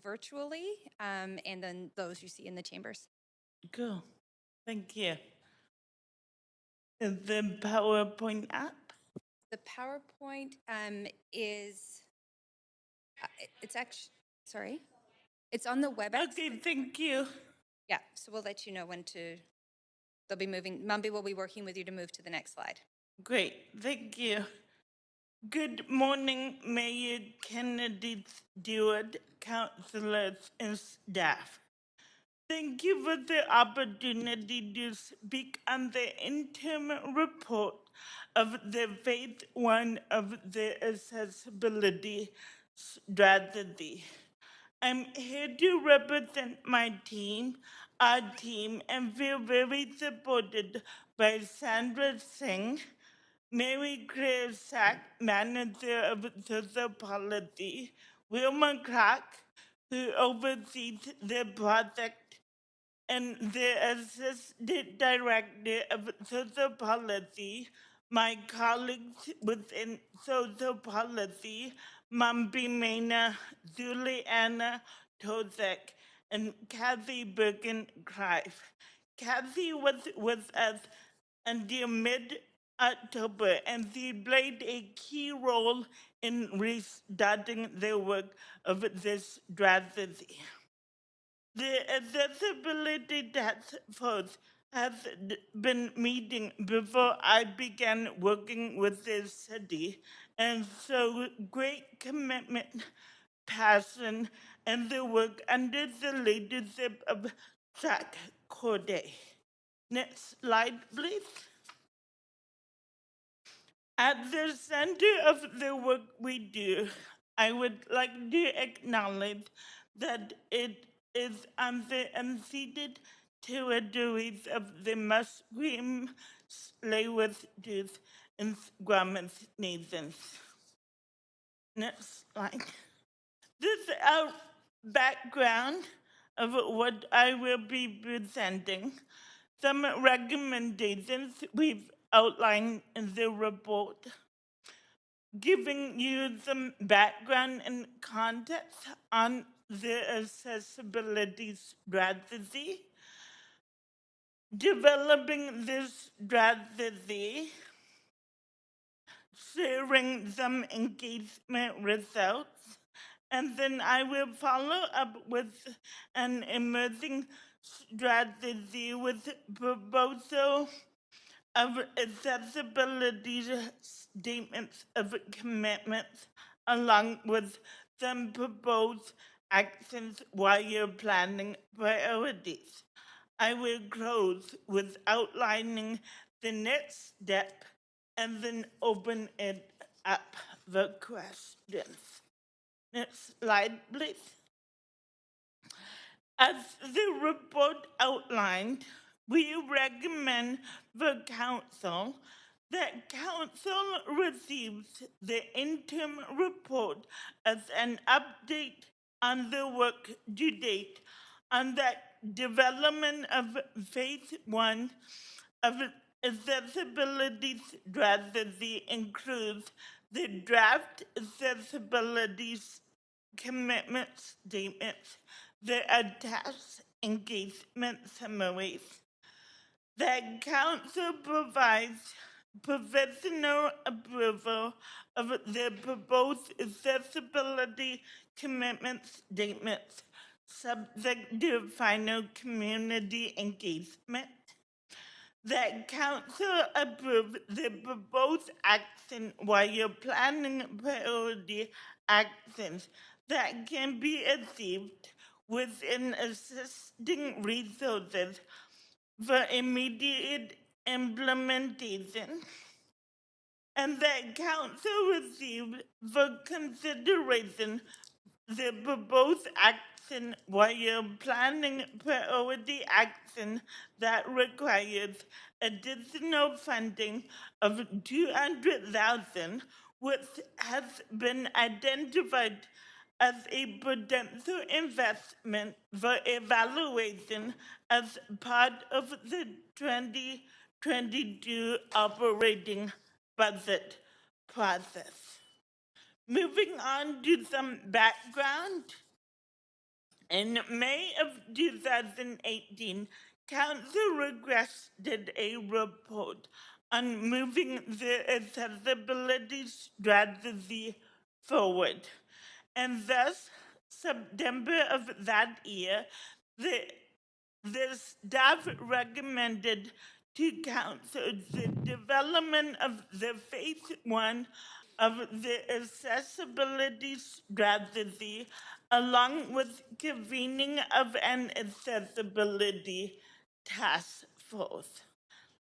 virtually, and then those you see in the chambers. Cool. Thank you. Is the PowerPoint up? The PowerPoint is, it's actually, sorry, it's on the WebEx. Okay, thank you. Yeah, so we'll let you know when to, they'll be moving, Mumby will be working with you to move to the next slide. Great, thank you. Good morning, Mayor Kennedy Stewart, councillors and staff. Thank you for the opportunity to speak on the interim report of the phase 1 of the accessibility strategy. I'm here to represent my team, our team, and feel very supported by Sandra Singh, Mary Claire Sack, Manager of Social Policy, Wilma Clark, who oversees the project, and the Assistant Director of Social Policy, my colleagues within Social Policy, Mambi Mena, Juliana Tozek, and Kathy Bergen-Krive. Kathy was with us until mid-October, and she played a key role in restarting the work of this strategy. The Accessibility Task Force has been meeting before I began working with the city, and so great commitment, passion, and the work under the leadership of Jack Corday. Next slide, please. At the center of the work we do, I would like to acknowledge that it is on the unceded territories of the Musqueam, Tsleil-Waututh, and Squamish nations. Next slide. This is our background of what I will be presenting. Some recommendations we've outlined in the report, giving you some background and context on the accessibility strategy, developing this strategy, sharing some engagement results, and then I will follow up with an emerging strategy with proposal of accessibility statements of commitments, along with some proposed actions while you're planning priorities. I will close with outlining the next step and then open it up for questions. Next slide, please. As the report outlined, we recommend the Council that Council receives the interim report as an update on the work to date on the development of phase 1 of accessibility strategy includes the draft accessibility commitment statements, the attached engagement summaries. The Council provides professional approval of the proposed accessibility commitment statements subject to final community engagement. The Council approved the proposed action while you're planning priority actions that can be achieved within existing resources for immediate implementation, and that Council received for consideration the proposed action while planning priority action that requires additional funding of $200,000, which has been identified as a potential investment for evaluation as part of the 2022 operating budget process. Moving on to some background. In May of 2018, Council requested a report on moving the accessibility strategy forward. And thus, September of that year, the staff recommended to Council the development of the phase 1 of the accessibility strategy, along with convening of an accessibility task force.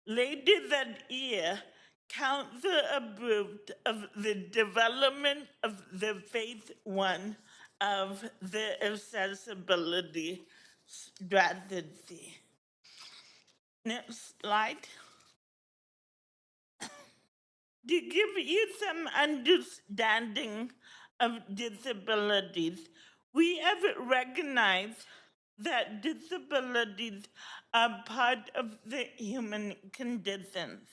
Later that year, Council approved of the development of the phase 1 of the accessibility strategy. Next slide. To give you some understanding of disabilities, we have recognized that disabilities are part of the human conditions.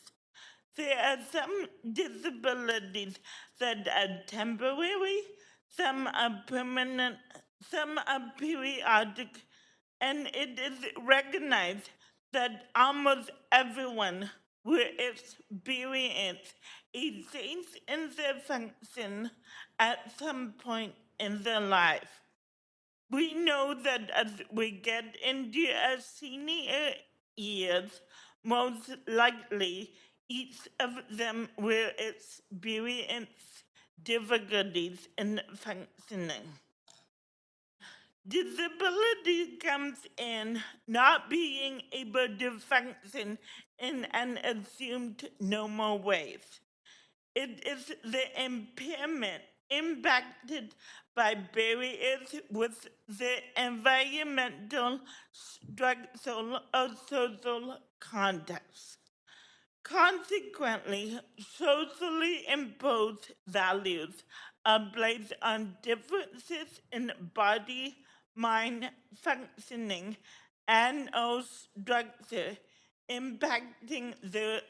There are some disabilities that are temporary, some are permanent, some are periodic, and it is recognized that almost everyone will experience a change in their function at some point in their life. We know that as we get into our senior years, most likely each of them will experience difficulties in functioning. Disability comes in not being able to function in an assumed normal way. It is the impairment impacted by barriers with the environmental, structural, or social context. Consequently, socially imposed values are placed on differences in body, mind functioning, and or structure, impacting the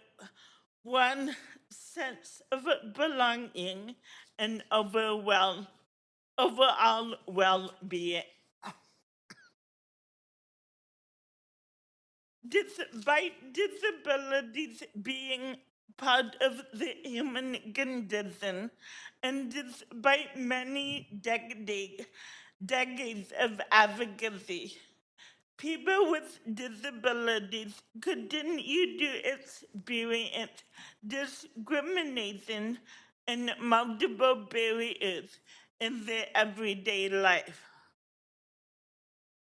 one sense of belonging and overall well-being. Despite disabilities being part of the human condition, and despite many decades of advocacy, people with disabilities continue to experience discrimination and multiple barriers in their everyday life.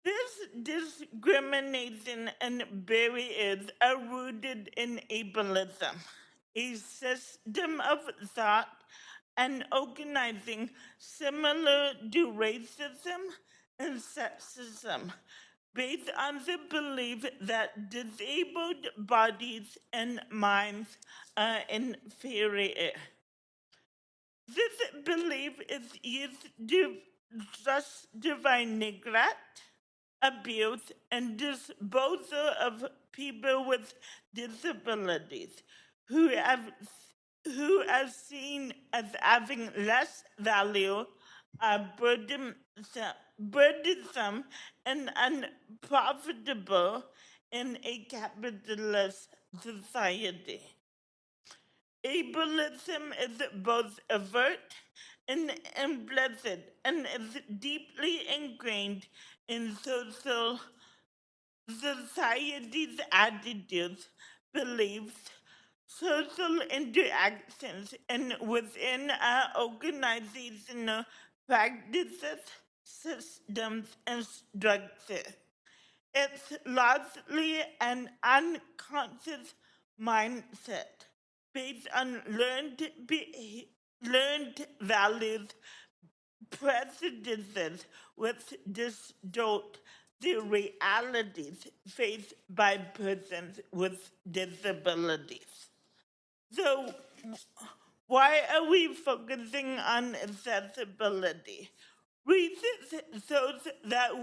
This discrimination and barriers are rooted in ableism, a system of thought and organizing similar to racism and sexism, based on the belief that disabled bodies and minds are inferior. This belief is used to justify neglect, abuse, and disposal of people with disabilities who are seen as having less value, are burdensome and unprofitable in a capitalist society. Ableism is both overt and implicit and is deeply ingrained in society's attitudes, beliefs, social interactions, and within our organizational practices, systems and structure. It's largely an unconscious mindset based on learned values, prejudices which distort the realities faced by persons with disabilities. So, why are we focusing on accessibility? Research shows that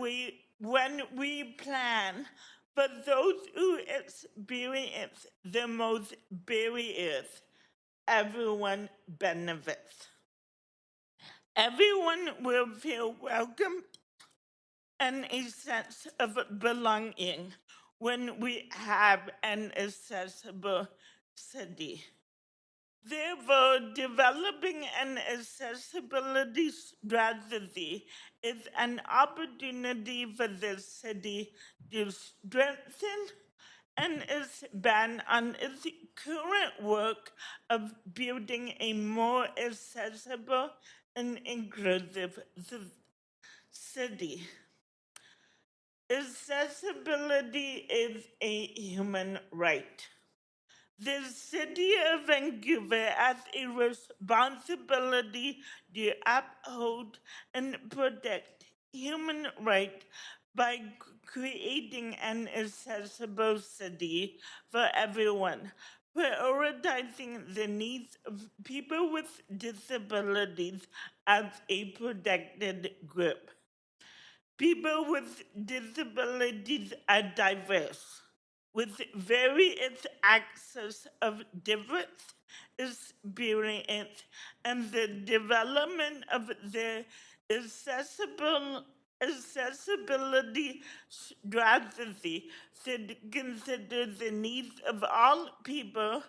when we plan for those who experience the most barriers, everyone benefits. Everyone will feel welcome and a sense of belonging when we have an accessible city. Therefore, developing an accessibility strategy is an opportunity for the city to strengthen and expand on its current work of building a more accessible and inclusive city. Accessibility is a human right. The City of Vancouver has a responsibility to uphold and protect human rights by creating an accessible city for everyone, prioritizing the needs of people with disabilities as a protected group. People with disabilities are diverse, with various access of different experience, and the development of their accessibility strategy should consider the needs of all people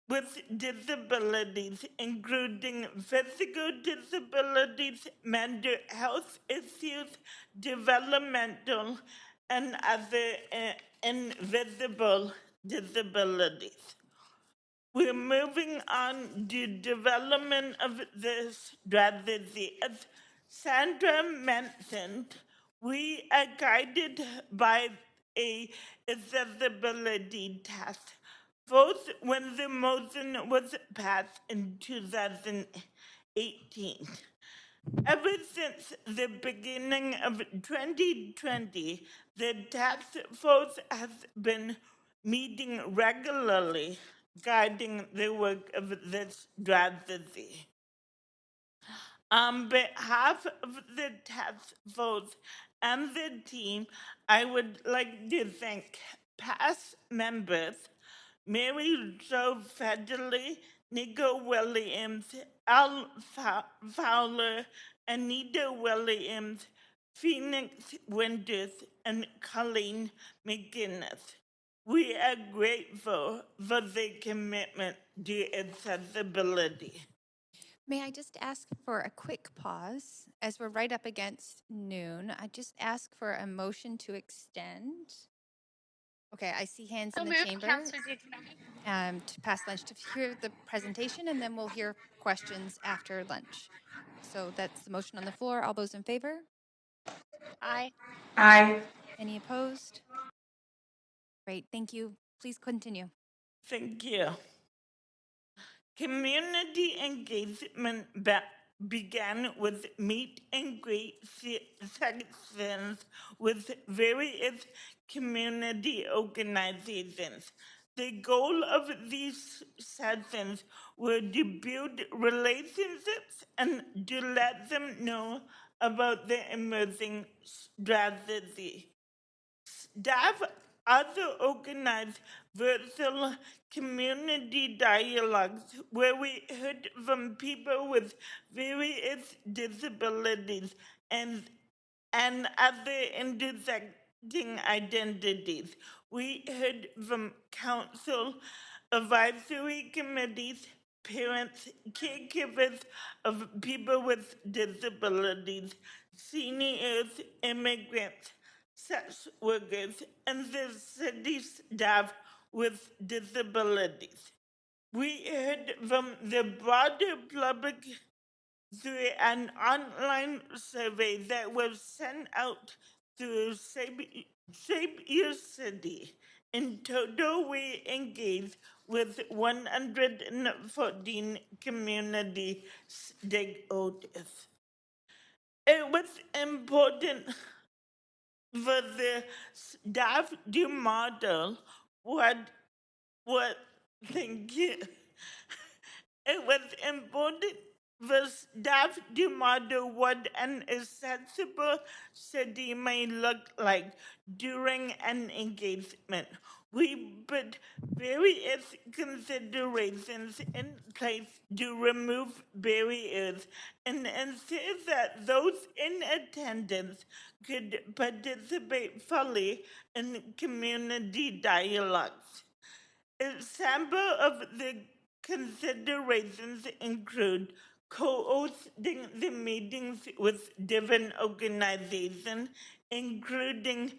with disabilities, including physical disabilities, mental health issues, developmental, and other invisible disabilities. We're moving on to development of this strategy. As Sandra mentioned, we are guided by a accessibility task force when the motion was passed in 2018. Ever since the beginning of 2020, the task force has been meeting regularly, guiding the work of this strategy. On behalf of the task force and the team, I would like to thank past members Mary Jo Federley, Nico Williams, Al Fowler, Anita Williams, Phoenix Winters, and Colleen McGinnis. We are grateful for their commitment to accessibility. May I just ask for a quick pause as we're right up against noon? I just ask for a motion to extend. Okay, I see hands in the chamber. To pass lunch to hear the presentation, and then we'll hear questions after lunch. So that's the motion on the floor. All those in favor? Aye. Aye. Any opposed? Great, thank you. Please continue. Thank you. Community engagement began with meet and greet sessions with various community organizations. The goal of these sessions were to build relationships and to let them know about the emerging strategy. Staff also organized virtual community dialogues where we heard from people with various disabilities and other intersecting identities. We heard from council, advisory committees, parents, caregivers of people with disabilities, seniors, immigrants, sex workers, and the city staff with disabilities. We heard from the broader public through an online survey that was sent out through Shape Your City. In total, we engaged with 114 community stakeholders. It was important for the staff to model what thank you. It was important for staff to model what an accessible city may look like during an engagement. We put various considerations in place to remove barriers and ensure that those in attendance could participate fully in community dialogues. Example of the considerations include co-hosting the meetings with different organizations, including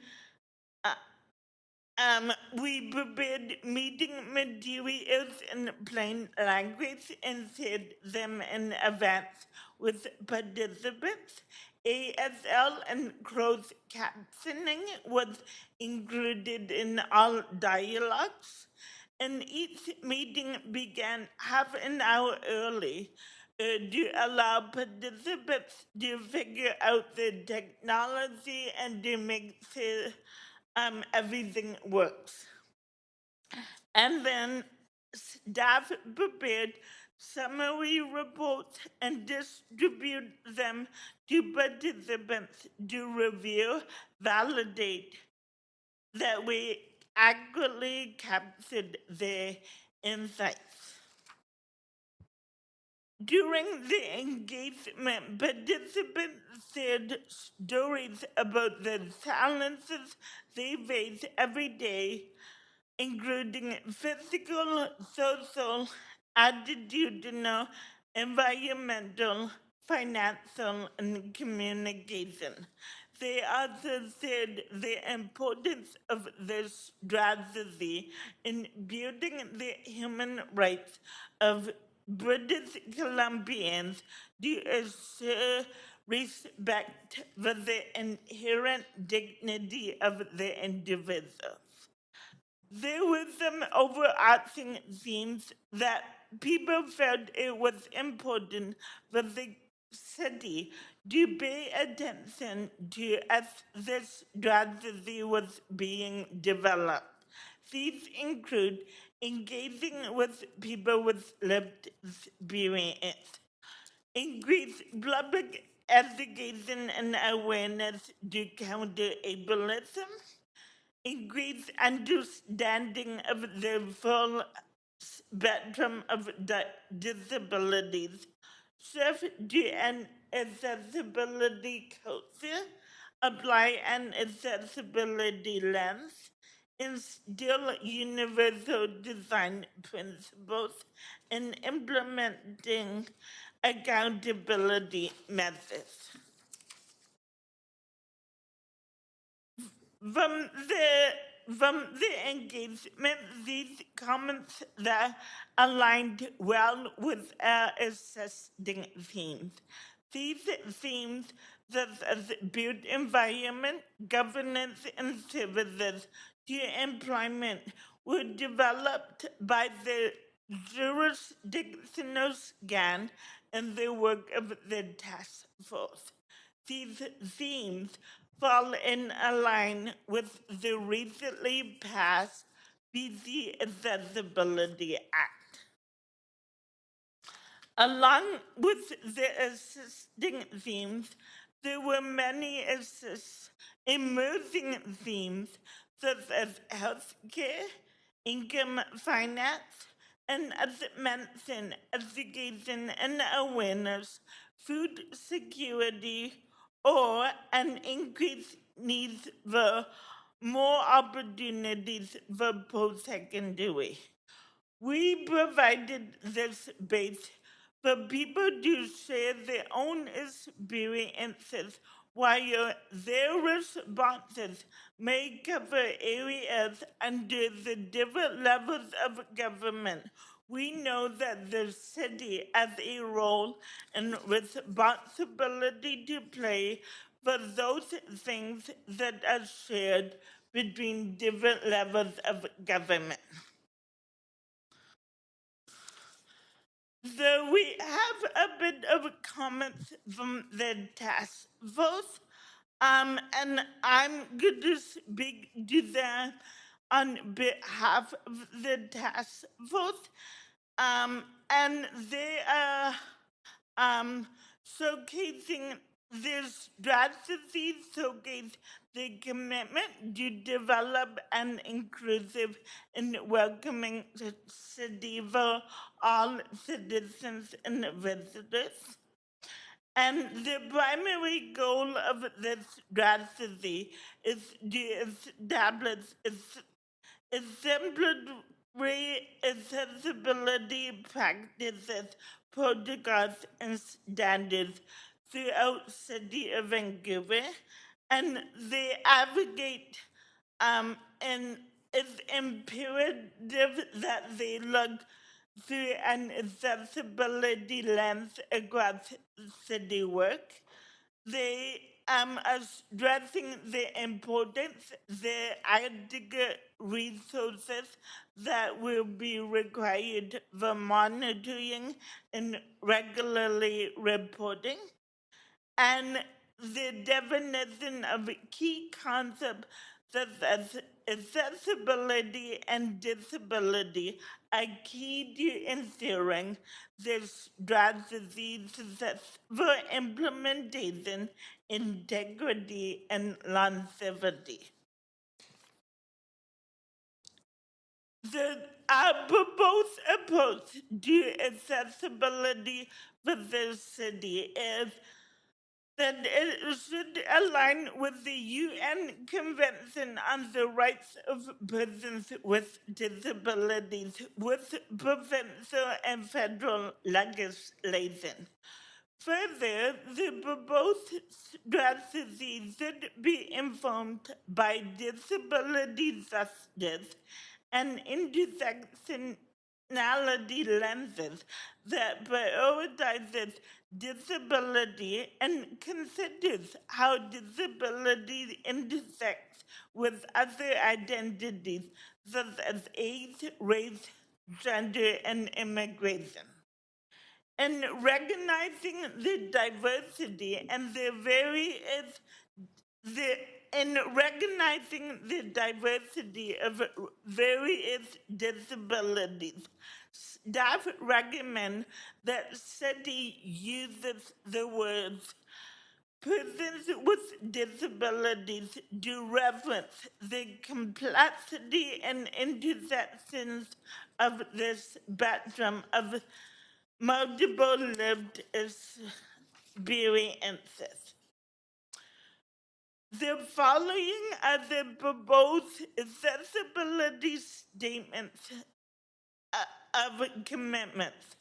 we prepared meeting materials in plain language and shared them in advance with participants. ASL and closed captioning was included in all dialogues, and each meeting began half an hour early to allow participants to figure out the technology and to make sure everything works. And then staff prepared summary reports and distribute them to participants to review, validate that we accurately captured their insights. During the engagement, participants shared stories about the challenges they face every day, including physical, social, attitudinal, environmental, financial, and communication. They also said the importance of this strategy in building the human rights of British Columbians to assure respect for the inherent dignity of the individual. There were some overarching themes that people felt it was important for the city to pay attention to as this strategy was being developed. These include engaging with people with lived experience, increase public education and awareness to counter ableism, increase understanding of the full spectrum of disabilities, shift to an accessibility culture, apply an accessibility lens, instill universal design principles, and implementing accountability methods. From the engagement, these comments that aligned well with our assisting themes. These themes, such as built environment, governance, and services to employment, were developed by the jurisdictional scan and the work of the task force. These themes fall in line with the recently passed BC Accessibility Act. Along with the assisting themes, there were many emerging themes such as healthcare, income finance, and as mentioned, education and awareness, food security, or an increased need for more opportunities for post-secondary. We provided this space for people to share their own experiences, while their responses may cover areas under the different levels of government. We know that the city has a role and responsibility to play for those things that are shared between different levels of government. So we have a bit of comments from the task force, and I'm going to speak to that on behalf of the task force, and they are showcasing this strategy, showcase the commitment to develop an inclusive and welcoming city for all citizens and visitors. And the primary goal of this strategy is to establish exemplary accessibility practices, protocols, and standards throughout the city of Vancouver, and they advocate and it's imperative that they look through an accessibility lens across city work. They are stressing the importance, the adequate resources that will be required for monitoring and regularly reporting, and the definition of key concepts such as accessibility and disability are key to ensuring the strategy success for implementation, integrity, and longevity. The proposed approach to accessibility for the city is that it should align with the UN Convention on the Rights of Persons with Disabilities with provincial and federal legislation. Further, the proposed strategy should be informed by disability justice and intersectionality lenses that prioritizes disability and considers how disability intersects with other identities such as age, race, gender, and immigration. And recognizing the diversity and the of various disabilities, staff recommend that city uses the words persons with disabilities to reference the complexity and intersections of this spectrum of multiple lived experiences. The following are the proposed accessibility statements of commitments.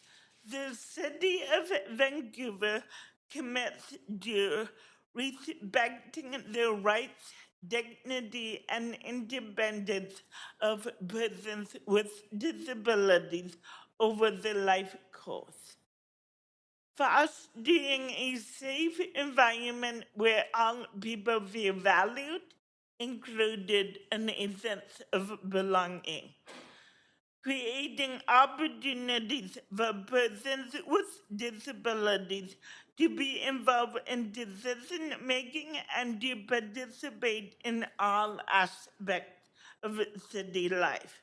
The City of Vancouver commits to respecting the rights, dignity, and independence of persons with disabilities over the life course. Fostering a safe environment where all people feel valued, included, and a sense of belonging. Creating opportunities for persons with disabilities to be involved in decision making and to participate in all aspects of city life.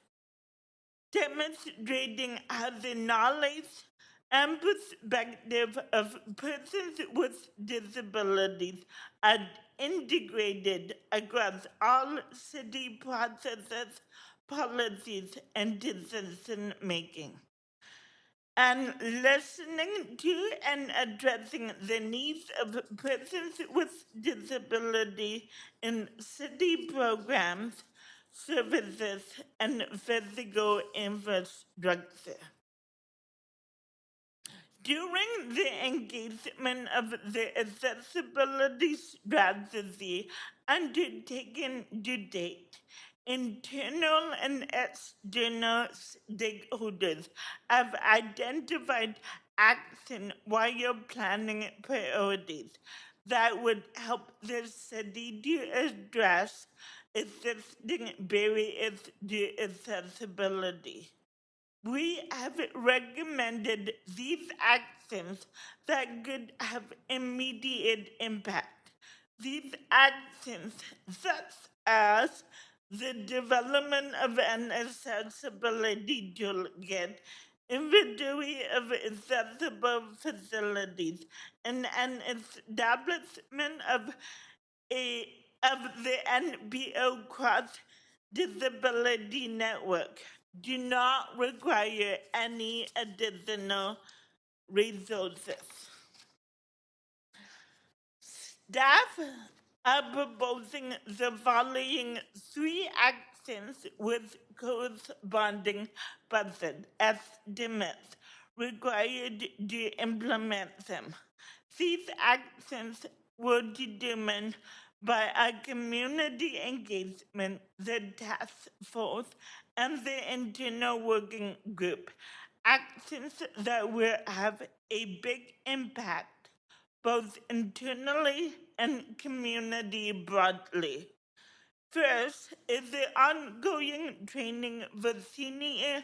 Demonstrating how the knowledge and perspective of persons with disabilities are integrated across all city processes, policies, and decision making. And listening to and addressing the needs of persons with disability in city programs, services, and physical infrastructure. During the engagement of the accessibility strategy undertaken to date, internal and external stakeholders have identified action while you're planning priorities that would help the city to address existing barriers to accessibility. We have recommended these actions that could have immediate impact. These actions, such as the development of an accessibility toolkit, inventory of accessible facilities, and an establishment of the NPO Cross Disability Network, do not require any additional resources. Staff are proposing the following 3 actions with corresponding budget estimates required to implement them. These actions were determined by a community engagement, the task force, and the internal working group. Actions that will have a big impact both internally and community broadly. First is the ongoing training for senior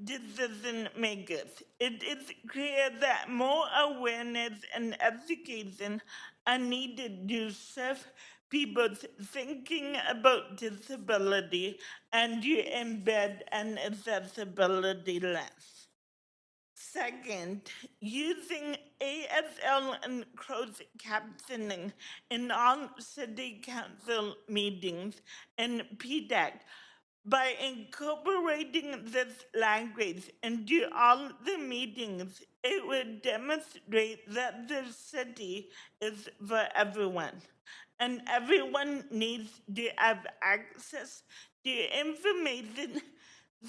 decision makers. It is clear that more awareness and education are needed to shift people's thinking about disability and to embed an accessibility lens. Second, using ASL and closed captioning in all city council meetings and PDAC. By incorporating this language into all the meetings, it will demonstrate that the city is for everyone, and everyone needs to have access to information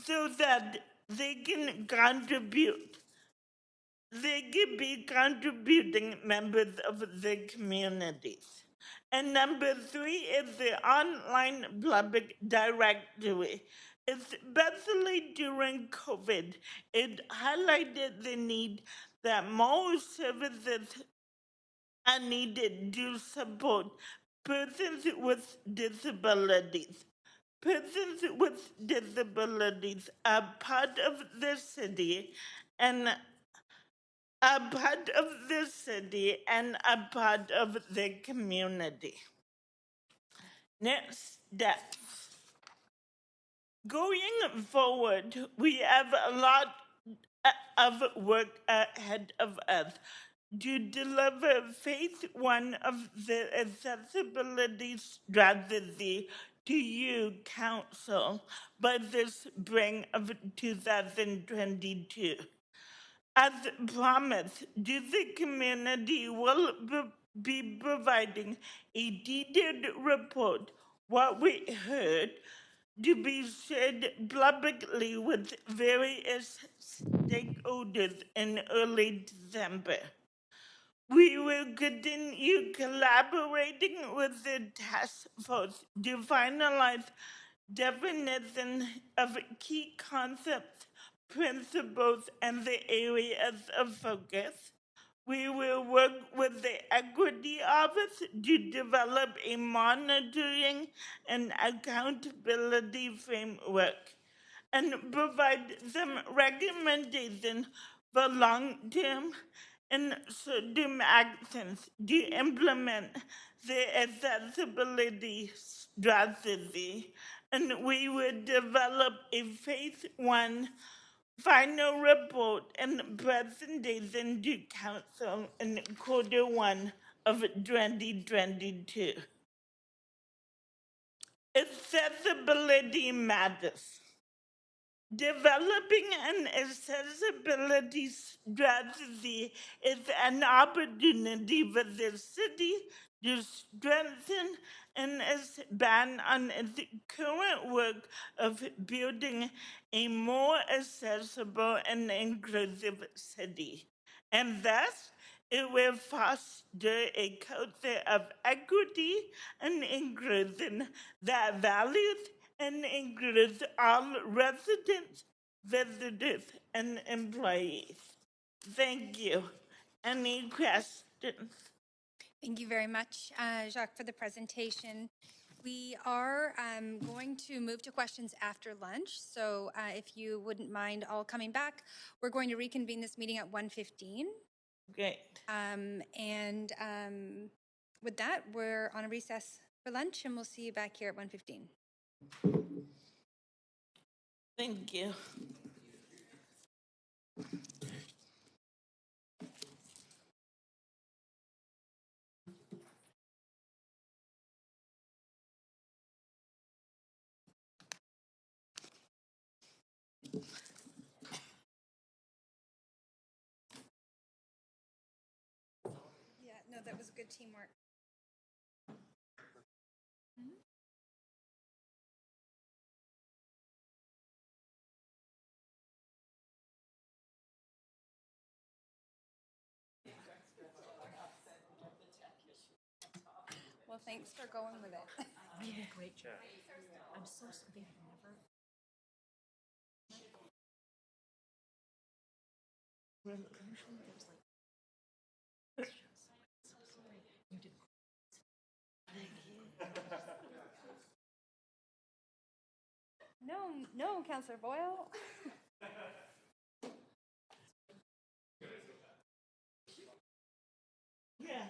so that they can contribute. They could be contributing members of the communities. And number 3 is the online public directory. Especially during COVID, it highlighted the need that more services are needed to support persons with disabilities. Persons with disabilities are part of the city and a part of the city and a part of the community. Next steps. Going forward, we have a lot of work ahead of us to deliver phase 1 of the accessibility strategy to you, Council, by the spring of 2022. As promised, the community will be providing a detailed report, what we heard, to be shared publicly with various stakeholders in early December. We will continue collaborating with the task force to finalize definition of key concepts, principles, and the areas of focus. We will work with the Equity Office to develop a monitoring and accountability framework and provide some recommendations for long-term and short-term actions to implement the accessibility strategy. And we will develop a phase 1 final report and presentation to Council in Q1 of 2022. Accessibility matters. Developing an accessibility strategy is an opportunity for the city to strengthen and expand on its current work of building a more accessible and inclusive city. And thus, it will foster a culture of equity and inclusion that values and includes all residents, visitors, and employees. Thank you. Any questions? Thank you very much, Jacques, for the presentation. We are going to move to questions after lunch. So if you wouldn't mind all coming back, we're going to reconvene this meeting at 1:15. Great. With that, we're on a recess for lunch, and we'll see you back here at 1:15. Thank you. Yeah, no, that was good teamwork. Well, thanks for going with it. You did a great job. I'm so sorry. I've never. Usually there's like. So sorry. You did. No, Councillor Boyle. Yeah.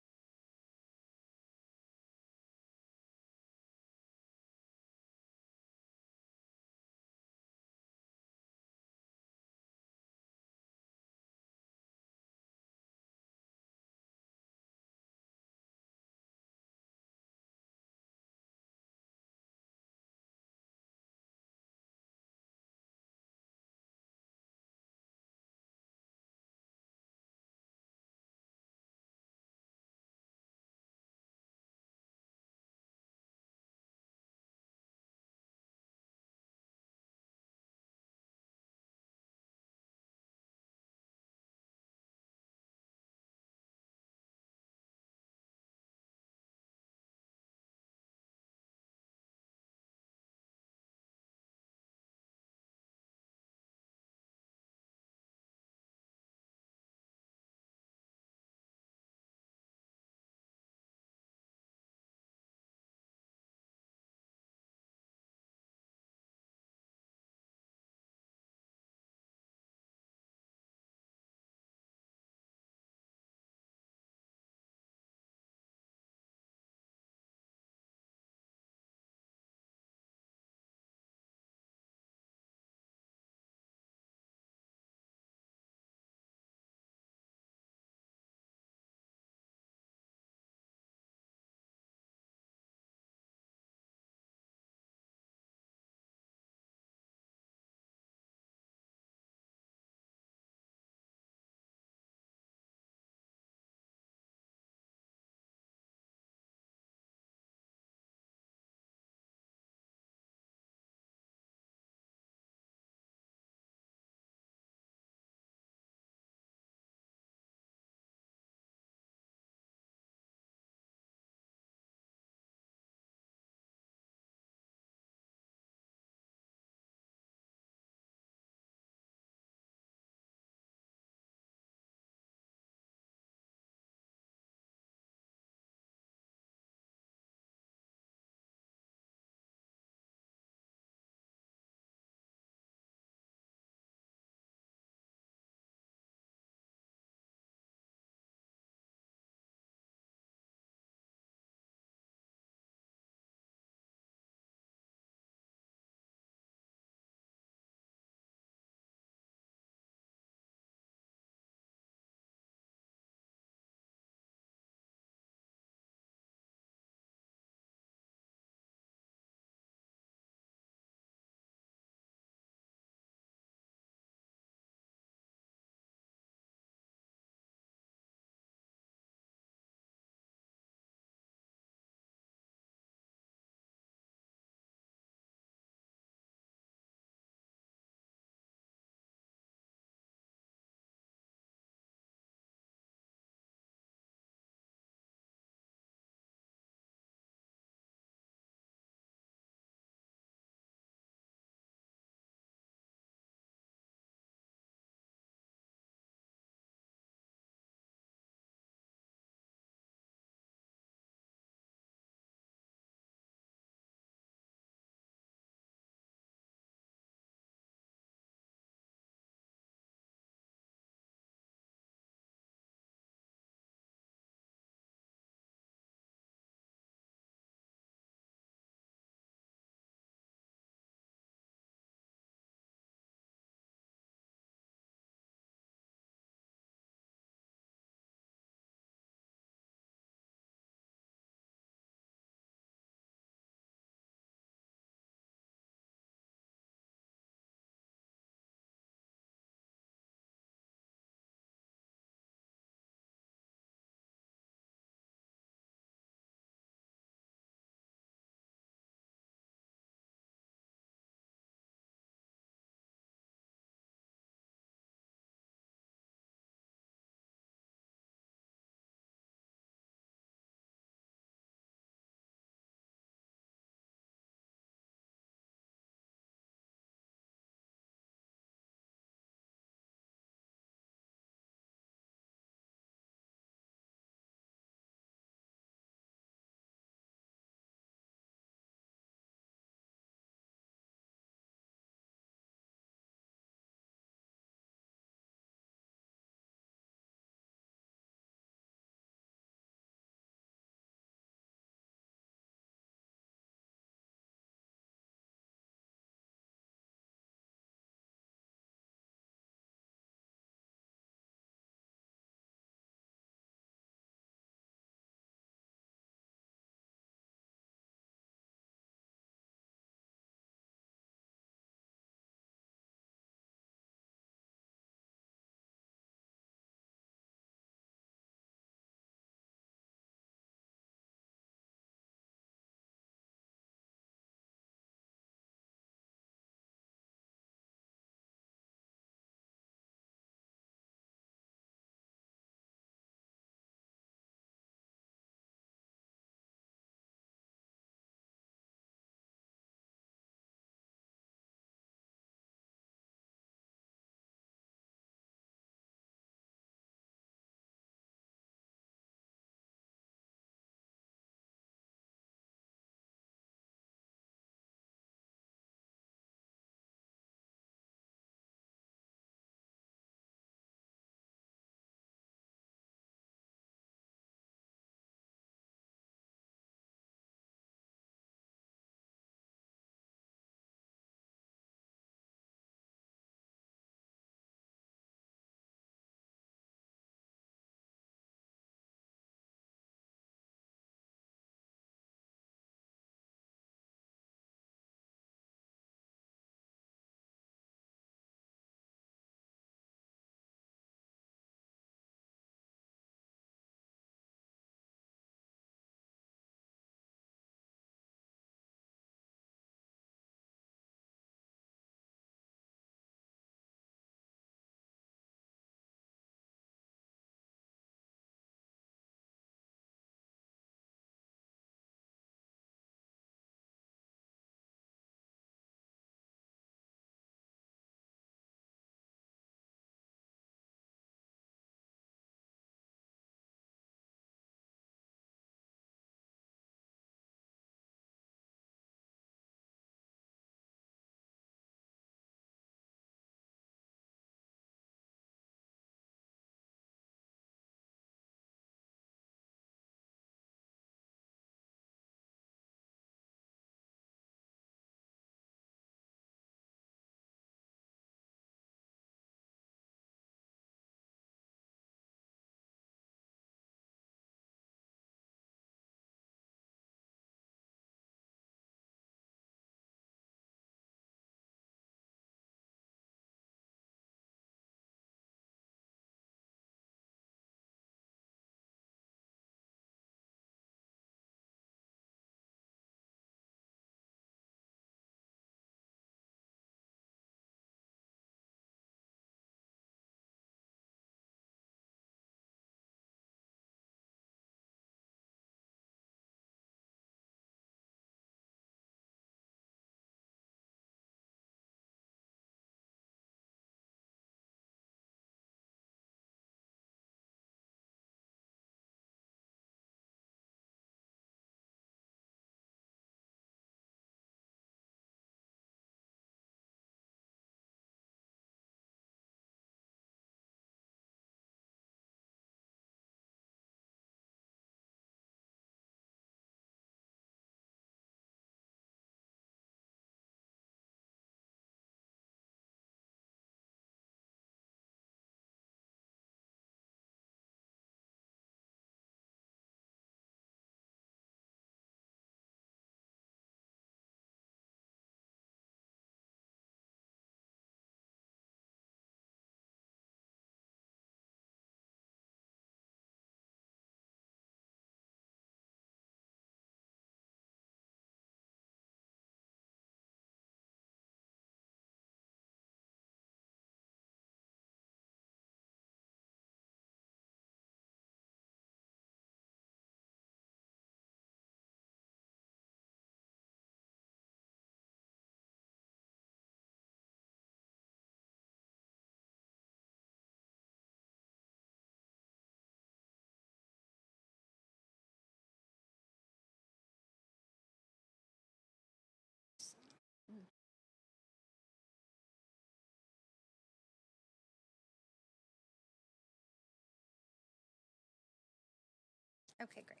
Okay, great.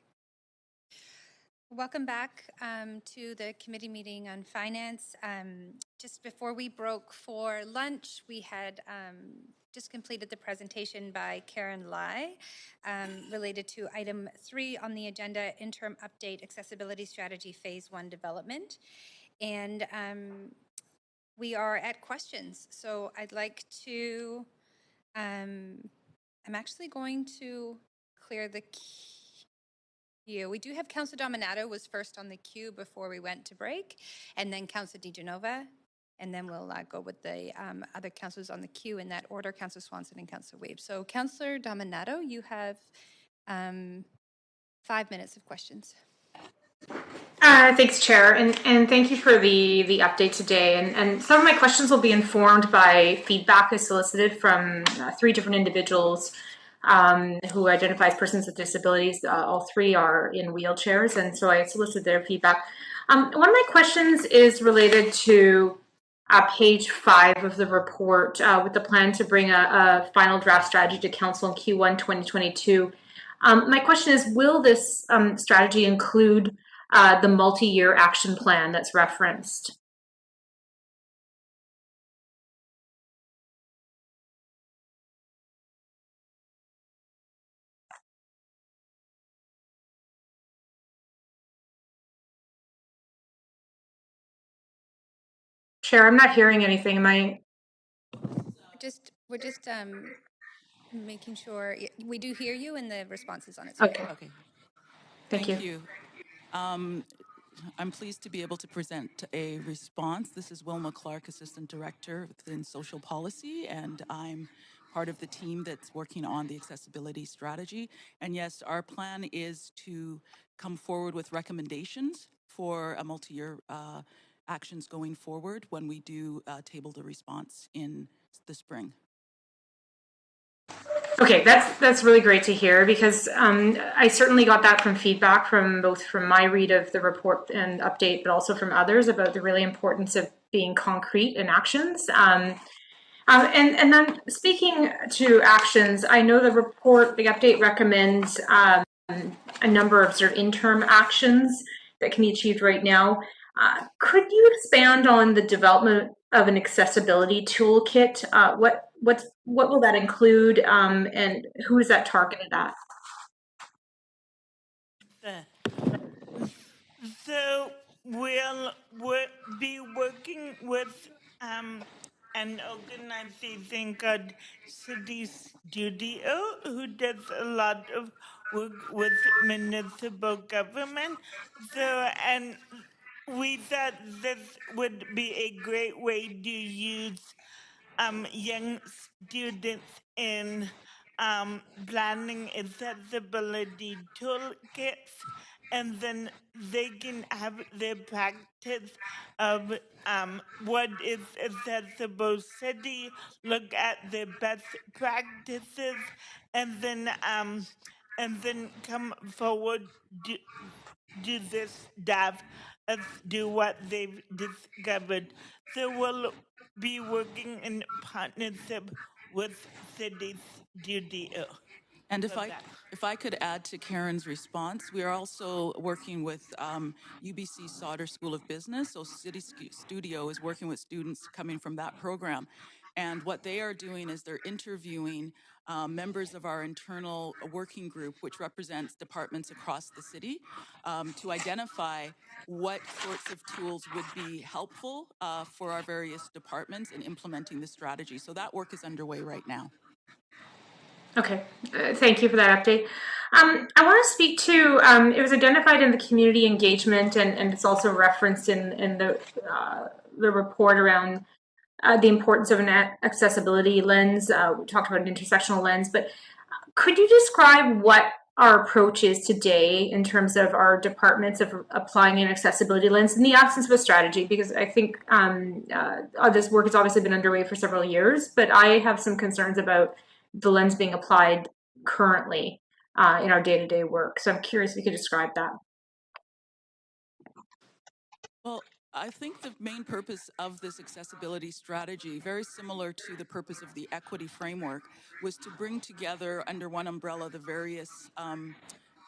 Welcome back to the committee meeting on finance. Just before we broke for lunch, we had just completed the presentation by Karen Lai related to item 3 on the agenda, interim update accessibility strategy phase 1 development. And we are at questions. So I'd like to, I'm actually going to clear the queue. We do have Councillor Dominato was first on the queue before we went to break, and then Councillor DiGenova, and then we'll go with the other councillors on the queue in that order, Councillor Swanson and Councillor Weeb. So Councillor Dominato, you have 5 minutes of questions. Thanks, Chair, and thank you for the update today. And some of my questions will be informed by feedback I solicited from 3 different individuals who identify as persons with disabilities. All 3 are in wheelchairs, and so I solicited their feedback. One of my questions is related to page 5 of the report with the plan to bring a final draft strategy to Council in Q1 2022. My question is, will this strategy include the multi-year action plan that's referenced? Chair, I'm not hearing anything. Am I? We're just making sure we do hear you and the response is on its way. Okay. Thank you. I'm pleased to be able to present a response. This is Wilma Clark, Assistant Director within Social Policy, and I'm part of the team that's working on the accessibility strategy. And yes, our plan is to come forward with recommendations for a multi-year actions going forward when we do table the response in the spring. Okay, that's really great to hear, because I certainly got that from feedback from both from my read of the report and update, but also from others about the really importance of being concrete in actions. And then speaking to actions, I know the report, the update recommends a number of sort of interim actions that can be achieved right now. Could you expand on the development of an accessibility toolkit? What will that include, and who is that targeted at? So we'll be working with an organization called City Studio, who does a lot of work with municipal government. So, and we thought this would be a great way to use young students in planning accessibility toolkits, and then they can have their practice of what is accessible city, look at their best practices, and then come forward do this staff do what they've discovered. So we'll be working in partnership with City Studio. And if I could add to Karen's response, we are also working with UBC Sauder School of Business. So City Studio is working with students coming from that program. And what they are doing is they're interviewing members of our internal working group, which represents departments across the city, to identify what sorts of tools would be helpful for our various departments in implementing the strategy. So that work is underway right now. Okay, thank you for that update. I want to speak to, it was identified in the community engagement, and it's also referenced in the report around the importance of an accessibility lens. We talked about an intersectional lens, but could you describe what our approach is today in terms of our departments of applying an accessibility lens in the absence of a strategy? Because I think this work has obviously been underway for several years, but I have some concerns about the lens being applied currently in our day-to-day work. So I'm curious if you could describe that. Well, I think the main purpose of this accessibility strategy, very similar to the purpose of the equity framework, was to bring together under one umbrella the various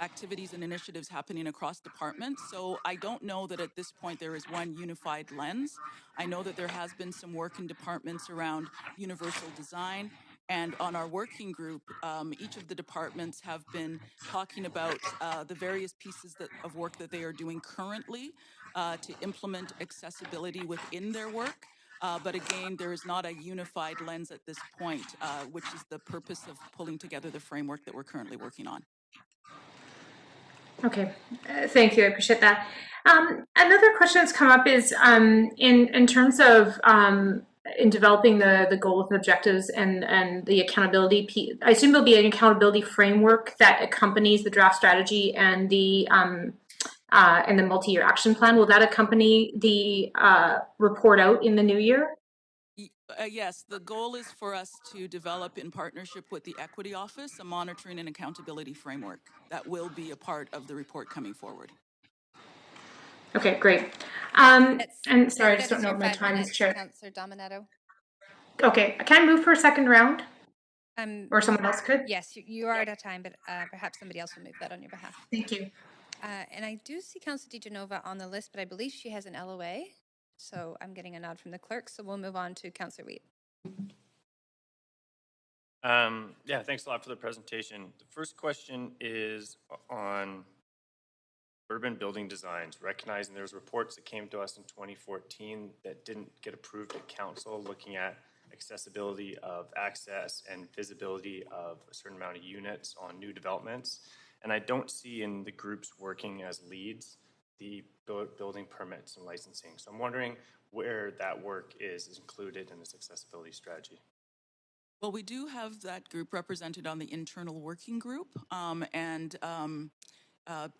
activities and initiatives happening across departments. So I don't know that at this point there is one unified lens. I know that there has been some work in departments around universal design. And on our working group, each of the departments have been talking about the various pieces of work that they are doing currently to implement accessibility within their work. But again, there is not a unified lens at this point, which is the purpose of pulling together the framework that we're currently working on. Okay, thank you. I appreciate that. Another question that's come up is in terms of in developing the goals and objectives and the accountability. I assume there'll be an accountability framework that accompanies the draft strategy and the multi-year action plan. Will that accompany the report out in the new year? Yes, the goal is for us to develop in partnership with the Equity Office a monitoring and accountability framework that will be a part of the report coming forward. Okay, great. And sorry, I just don't know what my time is, Chair. Councillor Dominato. Okay, can I move for a second round? Or someone else could? Yes, you are out of time, but perhaps somebody else will move that on your behalf. Thank you. And I do see Councillor DiGenova on the list, but I believe she has an LOA. So I'm getting a nod from the clerk. So we'll move on to Councillor Wheat. Yeah, thanks a lot for the presentation. The first question is on urban building designs, recognizing there's reports that came to us in 2014 that didn't get approved at council, looking at accessibility of access and visibility of a certain amount of units on new developments. And I don't see in the groups working as leads the building permits and licensing. So I'm wondering where that work is included in this accessibility strategy. Well, we do have that group represented on the internal working group,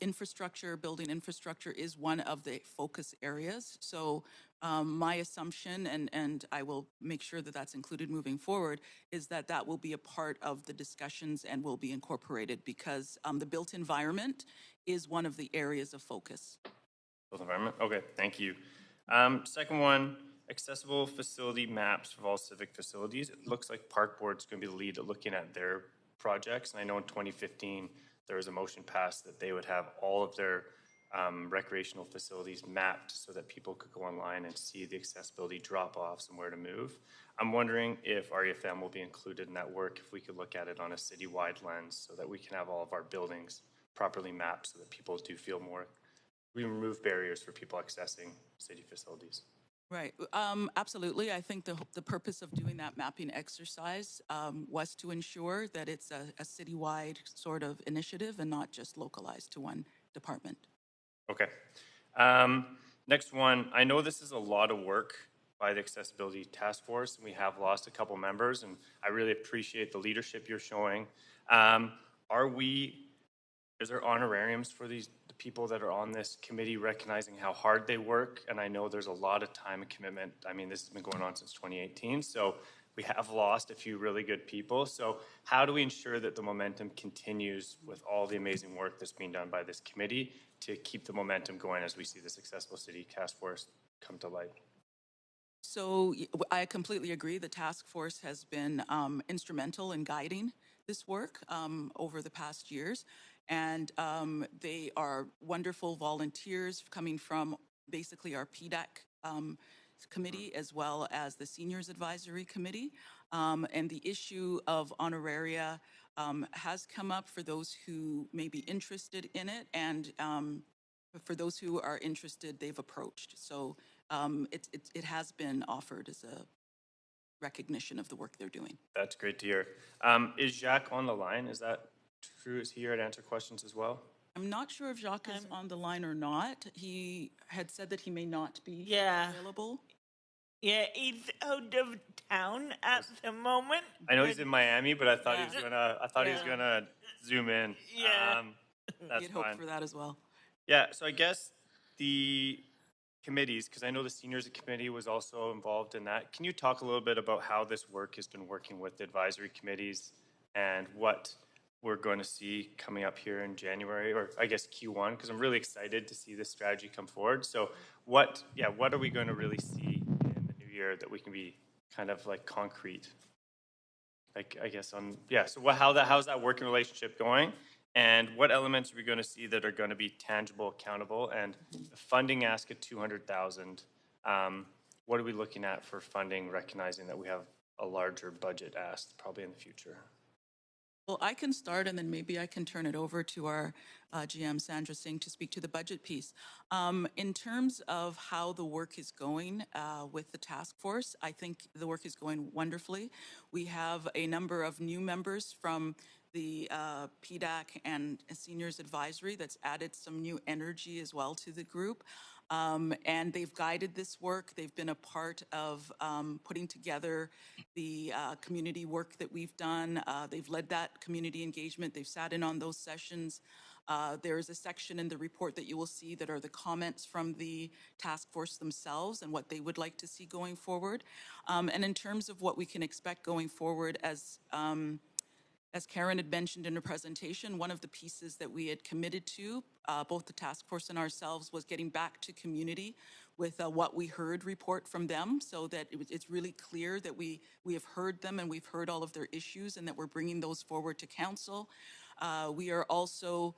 infrastructure, building infrastructure is one of the focus areas. So my assumption, and I will make sure that that's included moving forward, is that that will be a part of the discussions and will be incorporated because the built environment is one of the areas of focus. Built environment, okay, thank you. Second one, accessible facility maps for all civic facilities. It looks like Park Board's going to be the lead at looking at their projects. And I know in 2015, there was a motion passed that they would have all of their recreational facilities mapped so that people could go online and see the accessibility drop-offs and where to move. I'm wondering if REFM will be included in that work, if we could look at it on a citywide lens so that we can have all of our buildings properly mapped so that people do feel more, we remove barriers for people accessing city facilities. Right. Absolutely. I think the purpose of doing that mapping exercise was to ensure that it's a citywide sort of initiative and not just localized to one department. Okay. Next one. I know this is a lot of work by the Accessibility Task Force, and we have lost a couple members, and I really appreciate the leadership you're showing. Is there honorariums for the people that are on this committee, recognizing how hard they work? And I know there's a lot of time and commitment. I mean, this has been going on since 2018, so we have lost a few really good people. So how do we ensure that the momentum continues with all the amazing work that's being done by this committee to keep the momentum going as we see this Accessible City Task Force come to light? So I completely agree. The task force has been instrumental in guiding this work over the past years. And they are wonderful volunteers coming from basically our PDAC committee as well as the Seniors Advisory Committee. And the issue of honoraria has come up for those who may be interested in it. And for those who are interested, they've approached. So it has been offered as a recognition of the work they're doing. That's great to hear. Is Jacques on the line? Is that true? Is he here to answer questions as well? I'm not sure if Jacques is on the line or not. He had said that he may not be available. Yeah, he's out of town at the moment. I know he's in Miami, but I thought he was gonna zoom in. Yeah, that's You'd hope for that as well. Yeah, so I guess the committees, because I know the seniors committee was also involved in that. Can you talk a little bit about how this work has been working with the advisory committees and what we're going to see coming up here in January, or I guess Q1, because I'm really excited to see this strategy come forward. So what are we going to really see in the new year that we can be kind of like concrete? Like, I guess so how's that working relationship going? And what elements are we going to see that are going to be tangible, accountable? And the funding ask at 200,000. What are we looking at for funding, recognizing that we have a larger budget asked probably in the future? Well, I can start and then maybe I can turn it over to our GM, Sandra Singh, to speak to the budget piece. In terms of how the work is going with the task force, I think the work is going wonderfully. We have a number of new members from the PDAC and Seniors Advisory that's added some new energy as well to the group. And they've guided this work. They've been a part of putting together the community work that we've done. They've led that community engagement. They've sat in on those sessions. There's a section in the report that you will see that are the comments from the task force themselves and what they would like to see going forward. And in terms of what we can expect going forward, as Karen had mentioned in her presentation, one of the pieces that we had committed to, both the task force and ourselves, was getting back to community with what we heard report from them, so that it's really clear that we have heard them and we've heard all of their issues and that we're bringing those forward to council. We are also,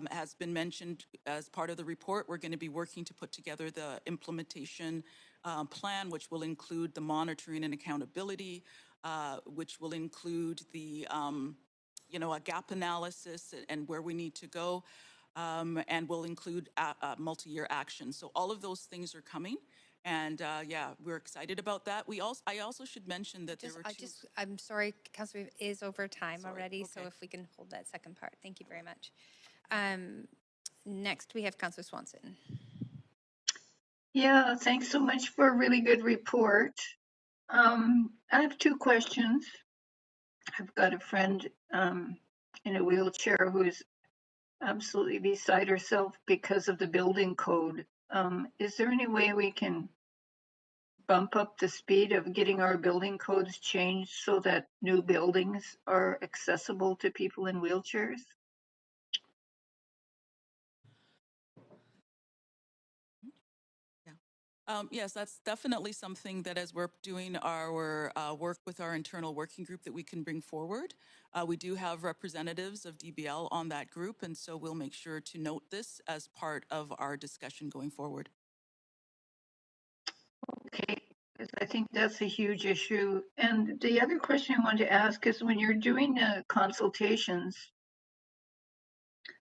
has been mentioned as part of the report, we're going to be working to put together the implementation plan, which will include the monitoring and accountability, which will include the a gap analysis and where we need to go, and will include multi-year action. So all of those things are coming, and yeah, we're excited about that. I also should mention that there were two. I'm sorry, Councillor, it is over time already, okay. So if we can hold that second part. Thank you very much. Next, we have Councillor Swanson. Yeah, thanks so much for a really good report. I have two questions. I've got a friend in a wheelchair who's absolutely beside herself because of the building code. Is there any way we can bump up the speed of getting our building codes changed so that new buildings are accessible to people in wheelchairs? Yes, that's definitely something that as we're doing our work with our internal working group that we can bring forward. We do have representatives of DBL on that group, and so we'll make sure to note this as part of our discussion going forward. Okay, because I think that's a huge issue. And the other question I wanted to ask is when you're doing consultations,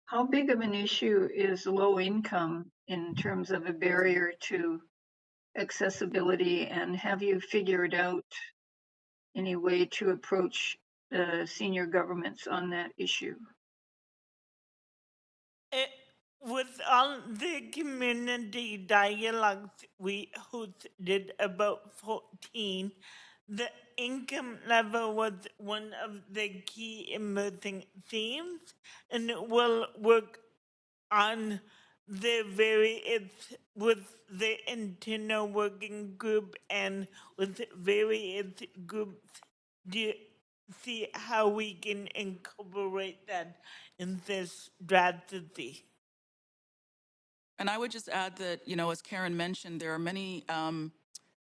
how big of an issue is low income in terms of a barrier to accessibility, and have you figured out any way to approach senior governments on that issue? With all the community dialogues we hosted, about 14, the income level was one of the key emerging themes, and we'll work on the various with the internal working group and with various groups to see how we can incorporate that in this strategy. And I would just add that, as Karen mentioned, there are many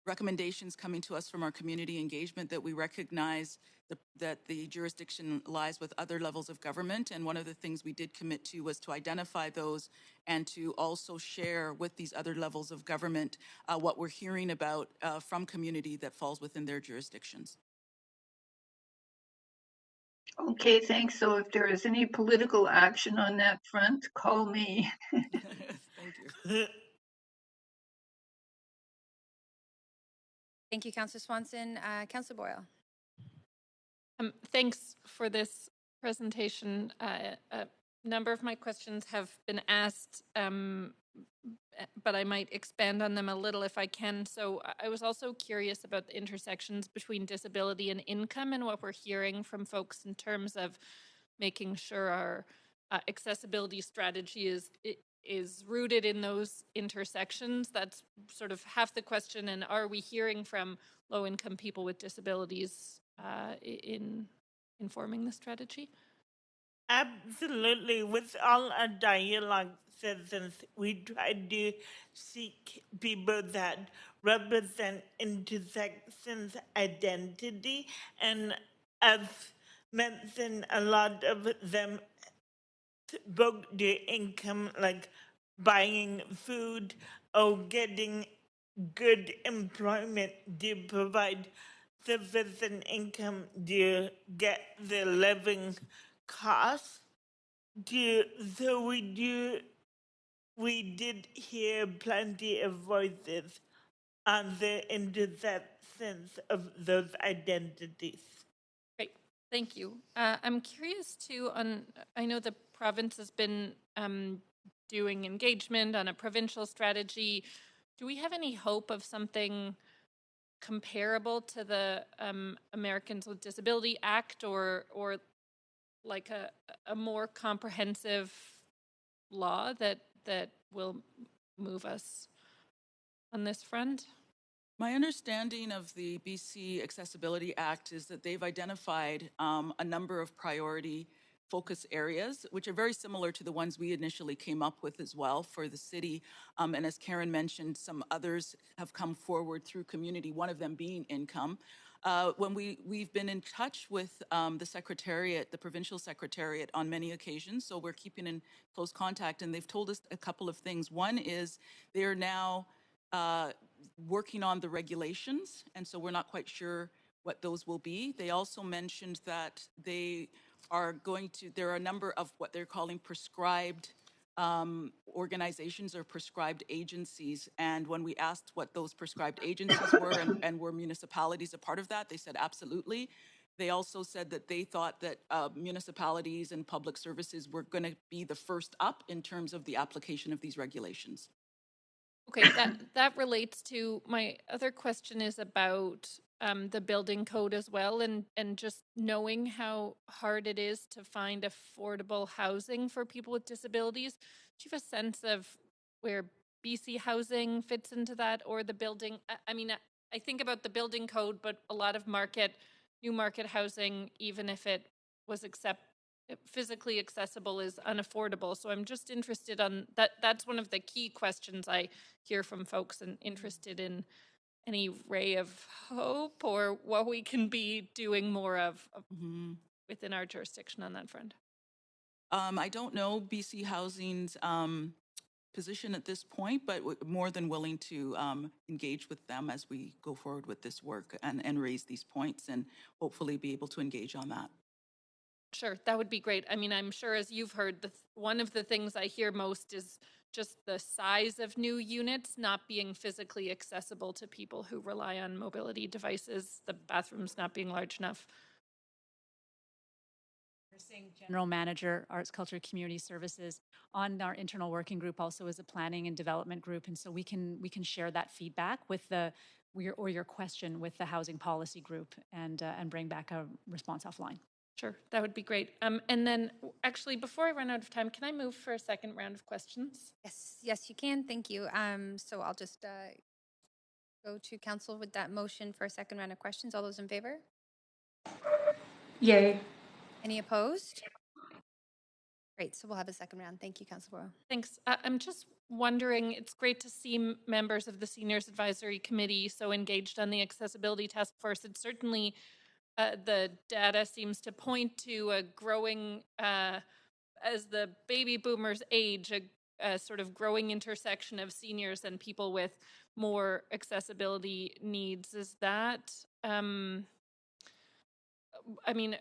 recommendations coming to us from our community engagement that we recognize that the jurisdiction lies with other levels of government. And one of the things we did commit to was to identify those and to also share with these other levels of government what we're hearing about from community that falls within their jurisdictions. Okay, thanks. So if there is any political action on that front, call me. Thank you. Thank you, Councillor Swanson. Councillor Boyle. Thanks for this presentation. A number of my questions have been asked, but I might expand on them a little if I can. So I was also curious about the intersections between disability and income and what we're hearing from folks in terms of making sure our accessibility strategy is rooted in those intersections. That's sort of half the question. And are we hearing from low-income people with disabilities in informing the strategy? Absolutely. With all our dialogue sessions, we try to seek people that represent intersections identity, and as mentioned, a lot of them both their income, like buying food or getting good employment to provide sufficient income to get the living costs. So we did hear plenty of voices on the intersections of those identities. Great, thank you. I'm curious too I know the province has been doing engagement on a provincial strategy. Do we have any hope of something comparable to the Americans with Disability Act or like a more comprehensive law that will move us on this front? My understanding of the BC Accessibility Act is that they've identified a number of priority focus areas, which are very similar to the ones we initially came up with as well for the city. And as Karen mentioned, some others have come forward through community, one of them being income. When we've been in touch with the Secretariat, the Provincial Secretariat on many occasions, so we're keeping in close contact, and they've told us a couple of things. One is they are now working on the regulations, and so we're not quite sure what those will be. They also mentioned that they are going to, there are a number of what they're calling prescribed organizations or prescribed agencies. And when we asked what those prescribed agencies were and were municipalities a part of that, they said absolutely. They also said that they thought that municipalities and public services were going to be the first up in terms of the application of these regulations. Okay, that relates to my other question is about the building code as well, and just knowing how hard it is to find affordable housing for people with disabilities. Do you have a sense of where BC Housing fits into that, or the building? I mean, I think about the building code, but a lot of new market housing, even if it was physically accessible, is unaffordable. So I'm just interested on that. That's one of the key questions I hear from folks, and interested in any ray of hope or what we can be doing more of within our jurisdiction on that front. I don't know BC Housing's position at this point, but more than willing to engage with them as we go forward with this work and raise these points and hopefully be able to engage on that. Sure, that would be great. I mean, I'm sure as you've heard, one of the things I hear most is just the size of new units not being physically accessible to people who rely on mobility devices, the bathrooms not being large enough. General Manager, Arts, Culture, Community Services, on our internal working group also as a planning and development group, and so we can share that feedback with your question with the housing policy group and bring back a response offline. Sure, that would be great. And then actually, before I run out of time, can I move for a second round of questions? Yes, you can. Thank you. So I'll just go to council with that motion for a second round of questions. All those in favor? Yay. Any opposed? Great. So we'll have a second round. Thank you, Councilor Boyle. Thanks. I'm just wondering, it's great to see members of the Seniors Advisory Committee so engaged on the Accessibility Task Force. It's certainly the data seems to point to a growing, as the baby boomers age, a sort of growing intersection of seniors and people with more accessibility needs. Is that, I mean,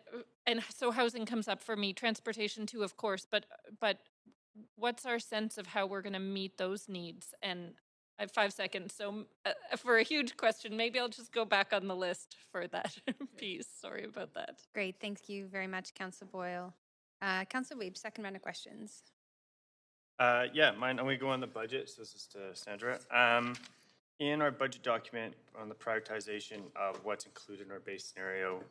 and so housing comes up for me, transportation too, of course, but what's our sense of how we're going to meet those needs? And I have 5 seconds, so for a huge question, maybe I'll just go back on the list for that piece. Sorry about that. Great, thank you very much, Councilor Boyle. Councilor Weeb, second round of questions. Yeah, mine, I'm going to go on the budget, so this is to Sandra. In our budget document on the prioritization of what's included in our base scenario,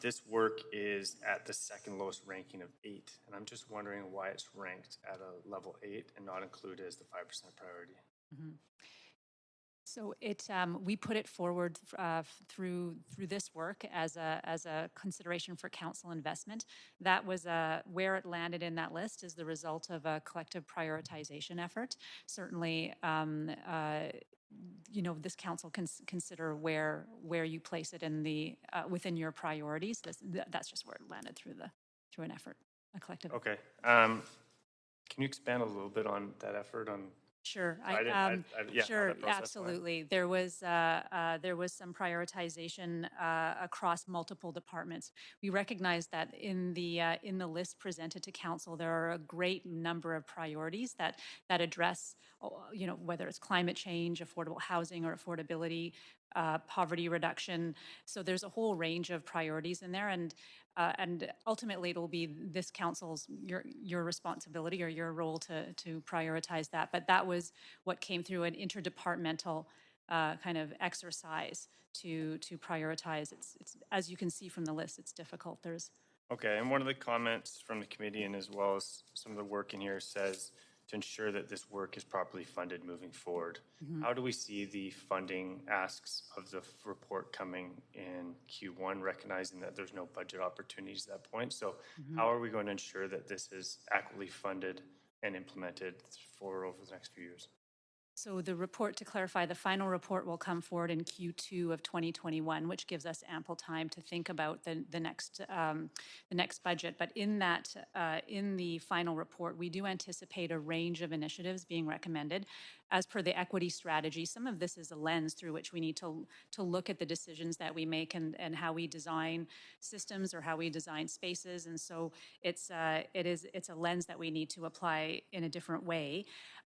this work is at the second lowest ranking of 8, and I'm just wondering why it's ranked at a level 8 and not included as the 5% priority. Mm-hmm. So we put it forward through this work as a consideration for council investment. That was where it landed in that list is the result of a collective prioritization effort. Certainly, this council can consider where you place it in the within your priorities. That's just where it landed through an effort, a collective. Okay. Can you expand a little bit on that effort on? Sure. Yeah, sure. that process Absolutely. went. There was some prioritization across multiple departments. We recognize that in the list presented to council, there are a great number of priorities that address, whether it's climate change, affordable housing, or affordability, poverty reduction. So there's a whole range of priorities in there, and ultimately it'll be this council's your responsibility or your role to prioritize that. But that was what came through an interdepartmental kind of exercise to prioritize. It's as you can see from the list, it's difficult. Okay, and one of the comments from the committee and as well as some of the work in here says to ensure that this work is properly funded moving forward. Mm-hmm. How do we see the funding asks of the report coming in Q1, recognizing that there's no budget opportunities at that point? So how are we going to ensure that this is adequately funded and implemented for over the next few years? So the report, to clarify, the final report will come forward in Q2 of 2021, which gives us ample time to think about the next budget. But in the final report, we do anticipate a range of initiatives being recommended. As per the equity strategy, some of this is a lens through which we need to look at the decisions that we make and how we design systems or how we design spaces. And so it's a lens that we need to apply in a different way.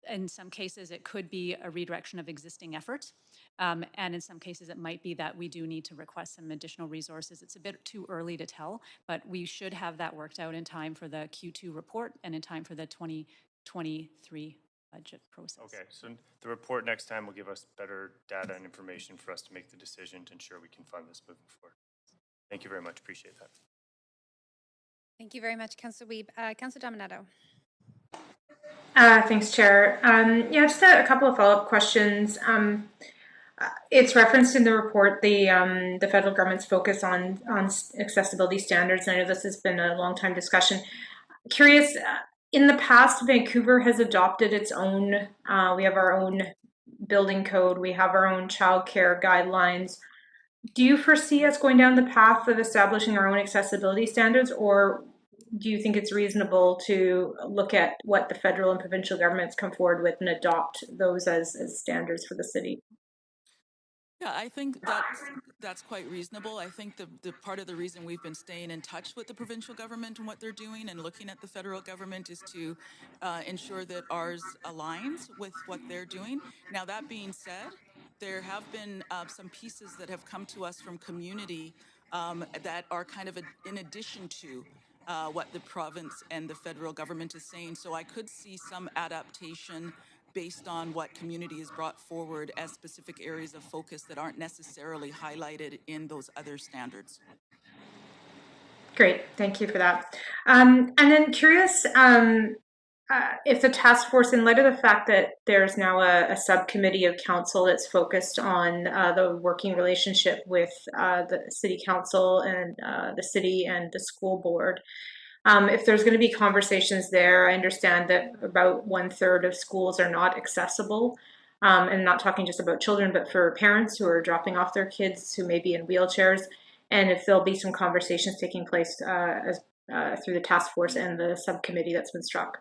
In some cases, it could be a redirection of existing efforts. And in some cases, it might be that we do need to request some additional resources. It's a bit too early to tell, but we should have that worked out in time for the Q2 report and in time for the 2023 budget process. Okay, so the report next time will give us better data and information for us to make the decision to ensure we can fund this moving forward. Thank you very much. Appreciate that. Thank you very much, Councillor Wiebe. Councillor Dominato. Thanks, Chair. Just a couple of follow-up questions. It's referenced in the report the federal government's focus on accessibility standards. I know this has been a long time discussion. Curious, in the past, Vancouver has adopted its own. We have our own building code. We have our own childcare guidelines. Do you foresee us going down the path of establishing our own accessibility standards, or do you think it's reasonable to look at what the federal and provincial governments come forward with and adopt those as standards for the city? Yeah, I think that's quite reasonable. I think the part of the reason we've been staying in touch with the provincial government and what they're doing and looking at the federal government is to ensure that ours aligns with what they're doing. Now, that being said, there have been some pieces that have come to us from community that are kind of in addition to what the province and the federal government is saying. So I could see some adaptation based on what community has brought forward as specific areas of focus that aren't necessarily highlighted in those other standards. Great, thank you for that. And then curious if the task force, in light of the fact that there's now a subcommittee of council that's focused on the working relationship with the city council and the city and the school board, if there's going to be conversations there, I understand that about 1/3 of schools are not accessible. And not talking just about children, but for parents who are dropping off their kids who may be in wheelchairs. And if there'll be some conversations taking place through the task force and the subcommittee that's been struck.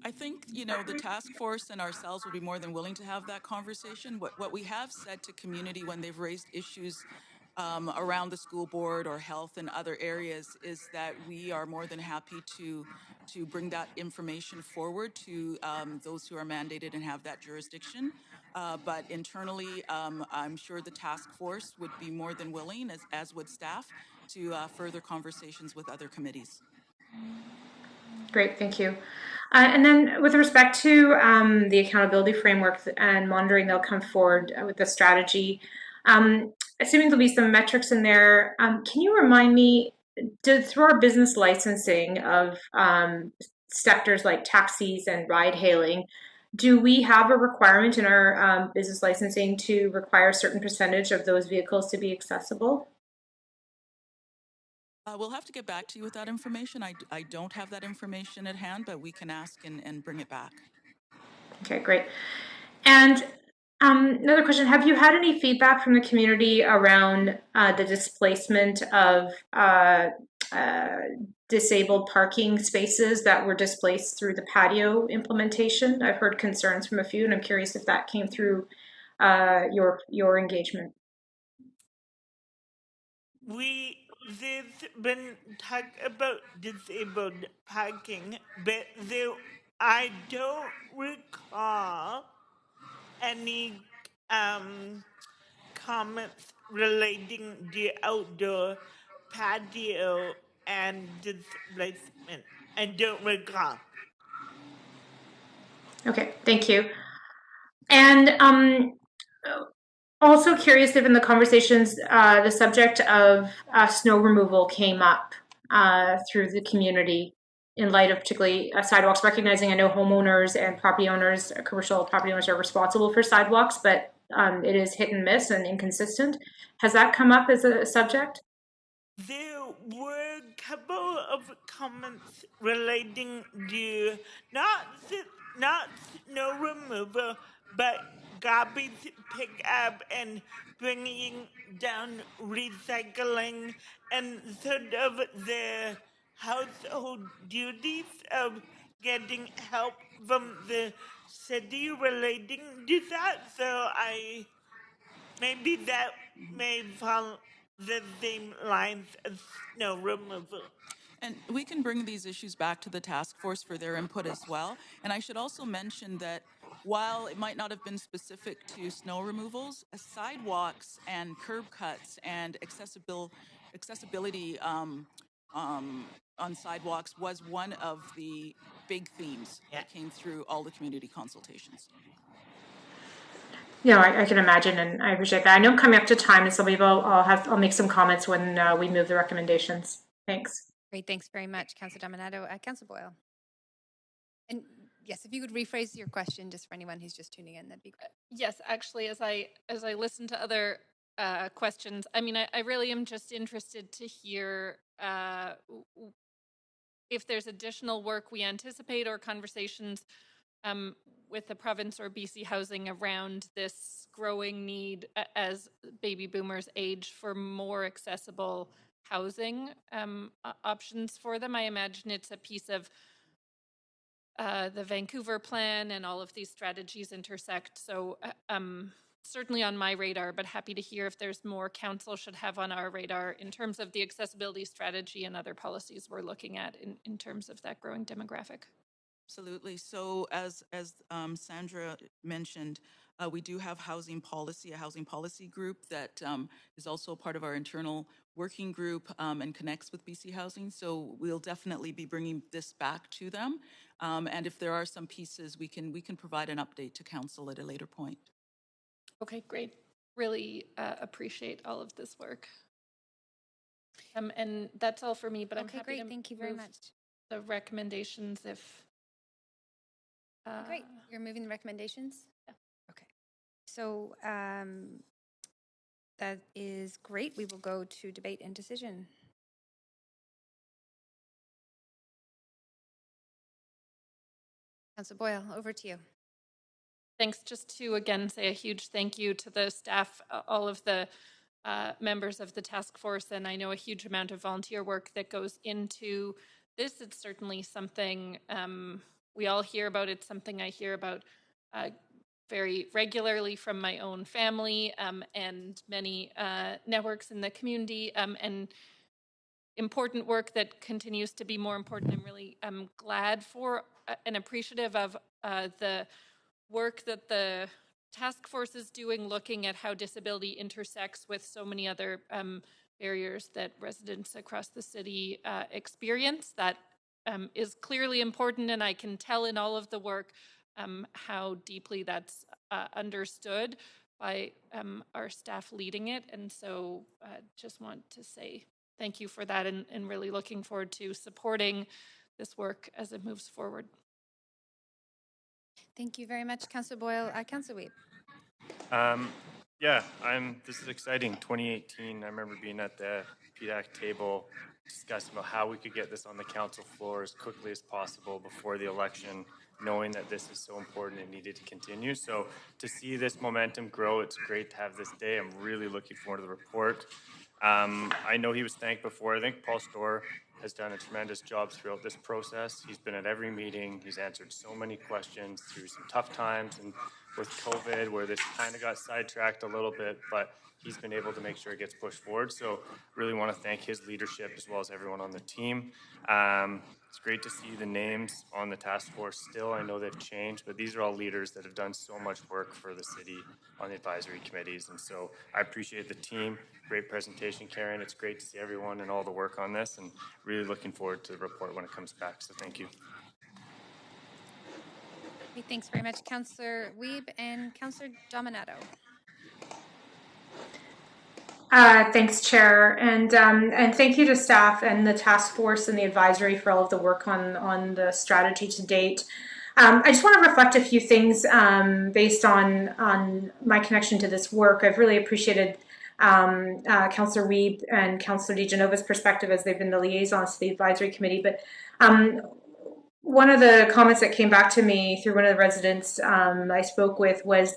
I think, the task force and ourselves would be more than willing to have that conversation. What we have said to community when they've raised issues around the school board or health and other areas is that we are more than happy to bring that information forward to those who are mandated and have that jurisdiction. But internally, I'm sure the task force would be more than willing, as would staff, to further conversations with other committees. Great, thank you. And then with respect to the accountability framework and monitoring, they'll come forward with the strategy. Assuming there'll be some metrics in there, can you remind me, through our business licensing of sectors like taxis and ride hailing, do we have a requirement in our business licensing to require a certain percentage of those vehicles to be accessible? We'll have to get back to you with that information. I don't have that information at hand, but we can ask and bring it back. Okay, great. And another question, have you had any feedback from the community around the displacement of disabled parking spaces that were displaced through the patio implementation. I've heard concerns from a few, and I'm curious if that came through your engagement. There's been talk about disabled parking, but I don't recall any comments relating to outdoor patio and displacement. I don't recall. Okay, thank you. And also curious if in the conversations, the subject of snow removal came up through the community in light of particularly sidewalks, recognizing I know homeowners and property owners, commercial property owners are responsible for sidewalks, but it is hit and miss and inconsistent. Has that come up as a subject? There were a couple of comments relating to not snow removal, but garbage pickup and bringing down recycling and sort of the household duties of getting help from the city relating to that. So maybe that may fall the same lines as snow removal. And we can bring these issues back to the task force for their input as well. And I should also mention that while it might not have been specific to snow removals, sidewalks and curb cuts and accessibility on sidewalks was one of the big themes that came through all the community consultations. Yeah, I can imagine, and I appreciate that. I know I'm coming up to time, and so maybe I'll make some comments when we move the recommendations. Thanks. Great, thanks very much, Councillor Dominato. Councillor Boyle. And yes, if you could rephrase your question just for anyone who's just tuning in, that'd be great. Yes, actually, as I listen to other questions, I mean, I really am just interested to hear if there's additional work we anticipate or conversations with the province or BC Housing around this growing need as baby boomers age for more accessible housing options for them. I imagine it's a piece of the Vancouver plan and all of these strategies intersect. So certainly on my radar, but happy to hear if there's more council should have on our radar in terms of the accessibility strategy and other policies we're looking at in terms of that growing demographic. Absolutely. So as Sandra mentioned, we do have a housing policy group that is also part of our internal working group and connects with BC Housing. So we'll definitely be bringing this back to them. And if there are some pieces, we can provide an update to council at a later point. Okay, great. Really appreciate all of this work. And that's all for me, but I'm happy to thank you very much. The recommendations if... great. You're moving the recommendations? Yeah. Okay. So that is great. We will go to debate and decision. Councillor Boyle, over to you. Thanks. Just to again say a huge thank you to the staff, all of the members of the task force, and I know a huge amount of volunteer work that goes into this. It's certainly something we all hear about. It's something I hear about very regularly from my own family and many networks in the community, and important work that continues to be more important. I'm really glad for and appreciative of the work that the task force is doing, looking at how disability intersects with so many other barriers that residents across the city experience. That is clearly important, and I can tell in all of the work how deeply that's understood by our staff leading it. And so just want to say thank you for that, and really looking forward to supporting this work as it moves forward. Thank you very much, Councillor Boyle. Councillor Weed. Yeah, this is exciting. 2018, I remember being at the PDAC table discussing about how we could get this on the council floor as quickly as possible before the election, knowing that this is so important and needed to continue. So to see this momentum grow, it's great to have this day. I'm really looking forward to the report. I know he was thanked before. I think Paul Storr has done a tremendous job throughout this process. He's been at every meeting. He's answered so many questions through some tough times and with COVID where this kind of got sidetracked a little bit, but he's been able to make sure it gets pushed forward. So really want to thank his leadership as well as everyone on the team. It's great to see the names on the task force still. I know they've changed, but these are all leaders that have done so much work for the city on the advisory committees. And so I appreciate the team. Great presentation, Karen. It's great to see everyone and all the work on this, and really looking forward to the report when it comes back. So thank you. Okay, thanks very much, Councillor Wiebe and Councillor Dominato. Thanks, Chair, and thank you to staff and the task force and the advisory for all of the work on the strategy to date. I just want to reflect a few things based on my connection to this work. I've really appreciated Councillor Wiebe and Councillor DiGenova's perspective as they've been the liaisons to the advisory committee. But one of the comments that came back to me through one of the residents I spoke with was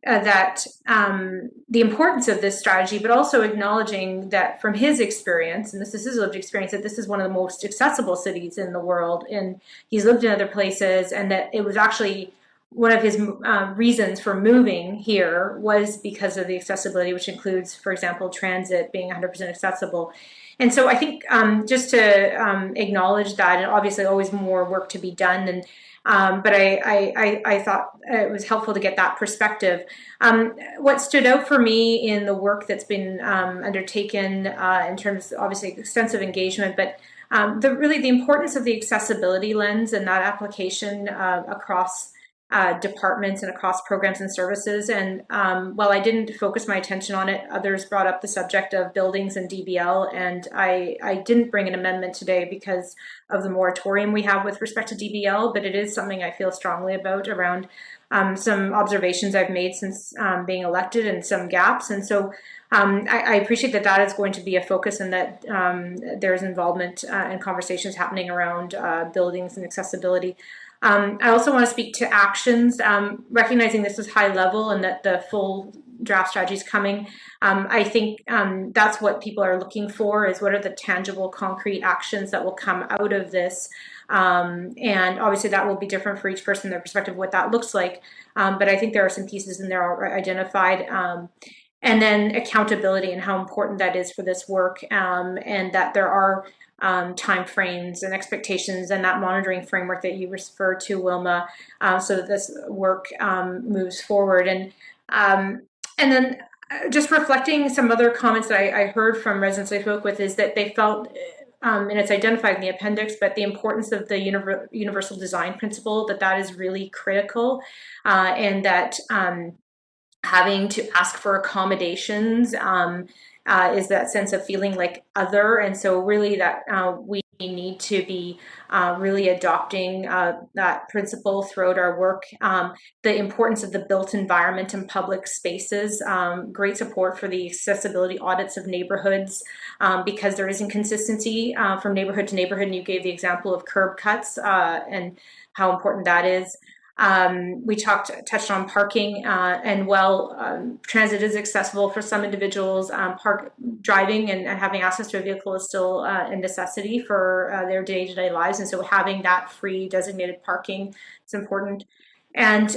that the importance of this strategy, but also acknowledging that from his experience, and this is his lived experience, that this is one of the most accessible cities in the world, and he's lived in other places, and that it was actually one of his reasons for moving here was because of the accessibility, which includes, for example, transit being 100% accessible. And so I think just to acknowledge that, and obviously always more work to be done, and but I thought it was helpful to get that perspective. What stood out for me in the work that's been undertaken in terms of obviously extensive engagement, but really the importance of the accessibility lens and that application across departments and across programs and services. And while I didn't focus my attention on it, others brought up the subject of buildings and DBL, and I didn't bring an amendment today because of the moratorium we have with respect to DBL, but it is something I feel strongly about around some observations I've made since being elected and some gaps. And so I appreciate that that is going to be a focus and that there's involvement and conversations happening around buildings and accessibility. I also want to speak to actions, recognizing this is high level and that the full draft strategy is coming. I think that's what people are looking for, is what are the tangible, concrete actions that will come out of this. And obviously that will be different for each person, their perspective of what that looks like. But I think there are some pieces in there identified. And then accountability and how important that is for this work, and that there are time frames and expectations and that monitoring framework that you refer to, Wilma, so that this work moves forward. And then just reflecting some other comments that I heard from residents I spoke with is that they felt, and it's identified in the appendix, but the importance of the universal design principle, that is really critical, and that having to ask for accommodations is that sense of feeling like other. And so really that we need to be really adopting that principle throughout our work. The importance of the built environment and public spaces, great support for the accessibility audits of neighborhoods, because there is inconsistency from neighborhood to neighborhood. And you gave the example of curb cuts and how important that is. We touched on parking, and while transit is accessible for some individuals, driving and having access to a vehicle is still a necessity for their day-to-day lives. And so having that free designated parking is important. And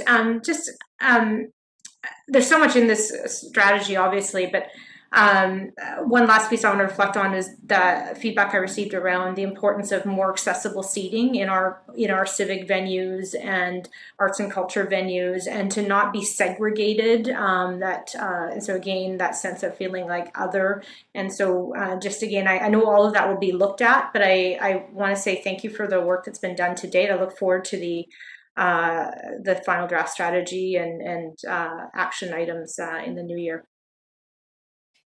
there's so much in this strategy, obviously, but one last piece I want to reflect on is the feedback I received around the importance of more accessible seating in our civic venues and arts and culture venues, and to not be segregated. And so again, that sense of feeling like other. And so just again, I know all of that will be looked at, but I want to say thank you for the work that's been done to date. I look forward to the final draft strategy and action items in the new year.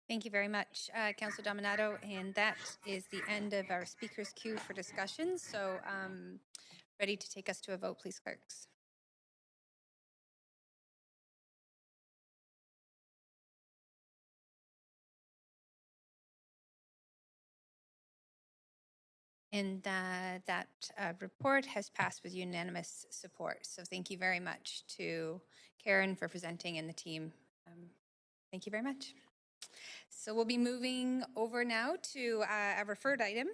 Thank you very much, Councillor Dominato. And that is the end of our speakers queue for discussion. So ready to take us to a vote, please, clerks. And that report has passed with unanimous support. So thank you very much to Karen for presenting and the team. Thank you very much. So we'll be moving over now to a referred item.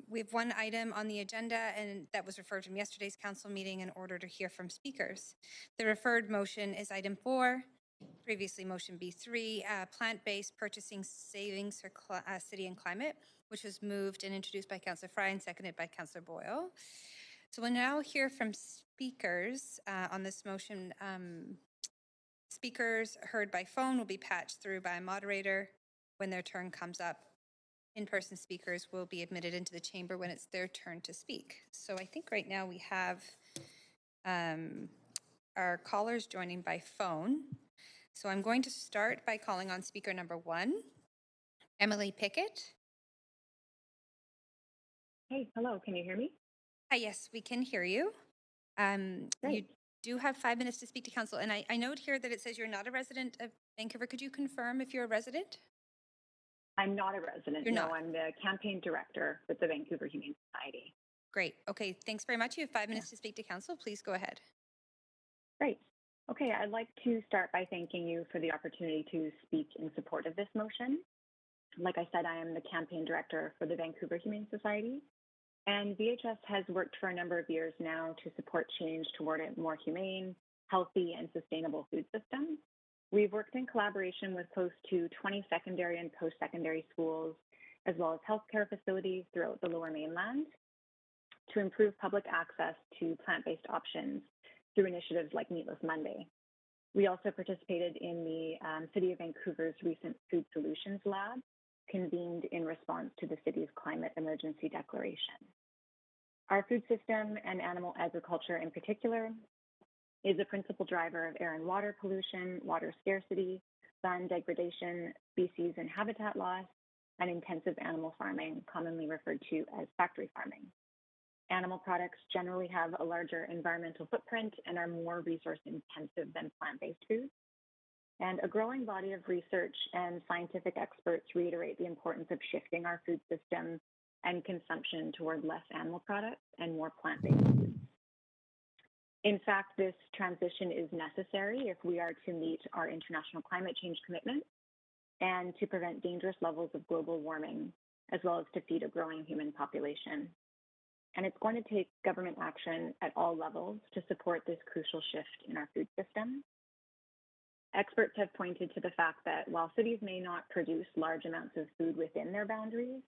We have one item on the agenda and that was referred from yesterday's council meeting in order to hear from speakers. The referred motion is item 4, previously motion B3, plant-based purchasing savings for city and climate, which was moved and introduced by Councillor Fry and seconded by Councillor Boyle. So we'll now hear from speakers on this motion. Speakers heard by phone will be patched through by a moderator when their turn comes up. In-person speakers will be admitted into the chamber when it's their turn to speak. So I think right now we have our callers joining by phone. So I'm going to start by calling on speaker number 1, Emily Pickett. Hey, hello, can you hear me? Hi, yes, we can hear you. You do have 5 minutes to speak to council, and I note here that it says you're not a resident of Vancouver. Could you confirm if you're a resident? I'm not a resident. You're no, not. I'm the campaign director with the Vancouver Humane Society. Great. Okay, thanks very much. You have 5 minutes to speak to council. Please go ahead. Great. Okay, I'd like to start by thanking you for the opportunity to speak in support of this motion. Like I said, I am the campaign director for the Vancouver Humane Society, and VHS has worked for a number of years now to support change toward a more humane, healthy, and sustainable food system. We've worked in collaboration with close to 20 secondary and post-secondary schools, as well as healthcare facilities throughout the Lower Mainland, to improve public access to plant-based options through initiatives like Meatless Monday. We also participated in the City of Vancouver's recent Food Solutions Lab, convened in response to the city's climate emergency declaration. Our food system and animal agriculture in particular is a principal driver of air and water pollution, water scarcity, land degradation, species and habitat loss, and intensive animal farming, commonly referred to as factory farming. Animal products generally have a larger environmental footprint and are more resource intensive than plant-based foods. And a growing body of research and scientific experts reiterate the importance of shifting our food system and consumption toward less animal products and more plant-based foods. In fact, this transition is necessary if we are to meet our international climate change commitments and to prevent dangerous levels of global warming, as well as to feed a growing human population. And it's going to take government action at all levels to support this crucial shift in our food system. Experts have pointed to the fact that while cities may not produce large amounts of food within their boundaries,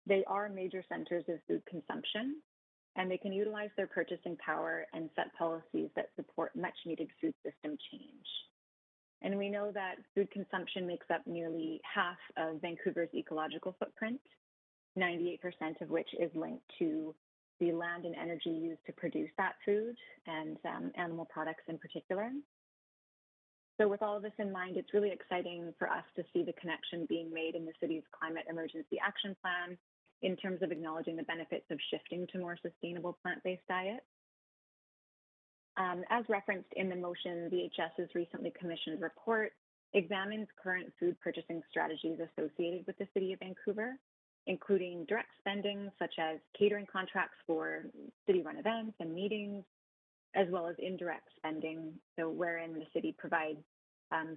they are major centers of food consumption, and they can utilize their purchasing power and set policies that support much needed food system change. And we know that food consumption makes up nearly half of Vancouver's ecological footprint, 98% of which is linked to the land and energy used to produce that food and animal products in particular. So with all of this in mind, it's really exciting for us to see the connection being made in the city's climate emergency action plan in terms of acknowledging the benefits of shifting to more sustainable plant-based diets. As referenced in the motion, VHS's recently commissioned report examines current food purchasing strategies associated with the City of Vancouver, including direct spending such as catering contracts for city-run events and meetings, as well as indirect spending, so wherein the city provides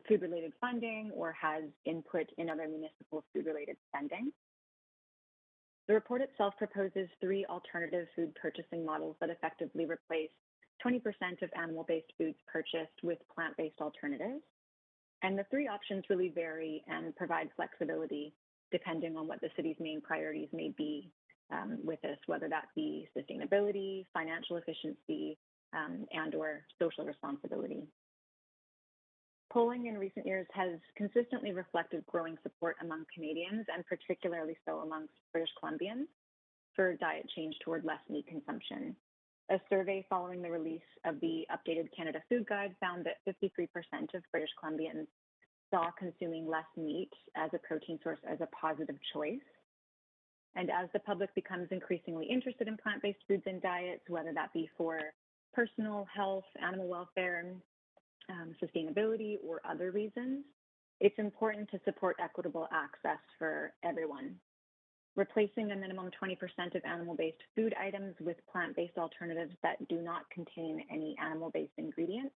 food-related funding or has input in other municipal food-related spending. The report itself proposes 3 alternative food purchasing models that effectively replace 20% of animal-based foods purchased with plant-based alternatives. And the 3 options really vary and provide flexibility depending on what the city's main priorities may be with this, whether that be sustainability, financial efficiency, and or social responsibility. Polling in recent years has consistently reflected growing support among Canadians, and particularly so amongst British Columbians, for diet change toward less meat consumption. A survey following the release of the updated Canada Food Guide found that 53% of British Columbians saw consuming less meat as a protein source as a positive choice. And as the public becomes increasingly interested in plant-based foods and diets, whether that be for personal health, animal welfare, sustainability, or other reasons, it's important to support equitable access for everyone. Replacing a minimum 20% of animal-based food items with plant-based alternatives that do not contain any animal-based ingredients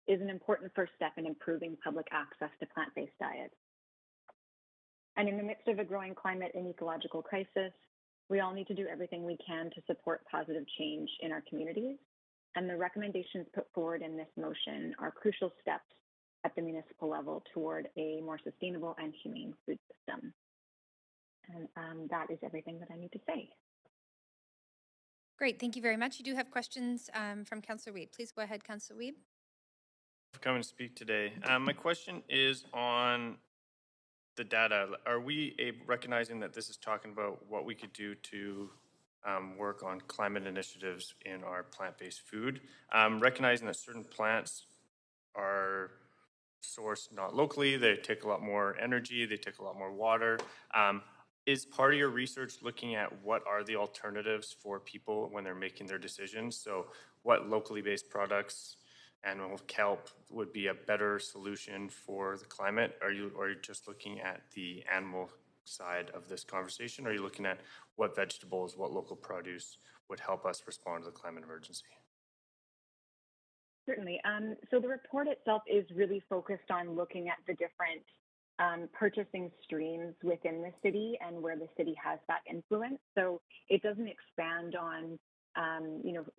is an important first step in improving public access to plant-based diets. And in the midst of a growing climate and ecological crisis, we all need to do everything we can to support positive change in our communities. And the recommendations put forward in this motion are crucial steps at the municipal level toward a more sustainable and humane food system. And that is everything that I need to say. Great, thank you very much. You do have questions from Councillor Wiebe. Please go ahead, Councillor Wiebe. For coming to speak today. My question is on the data. Are we recognizing that this is talking about what we could do to work on climate initiatives in our plant-based food? Recognizing that certain plants are sourced not locally, they take a lot more energy, they take a lot more water. Is part of your research looking at what are the alternatives for people when they're making their decisions? So what locally based products, animal kelp, would be a better solution for the climate? Are you just looking at the animal side of this conversation? Or are you looking at what vegetables, what local produce would help us respond to the climate emergency? Certainly. So the report itself is really focused on looking at the different purchasing streams within the city and where the city has that influence. So it doesn't expand on,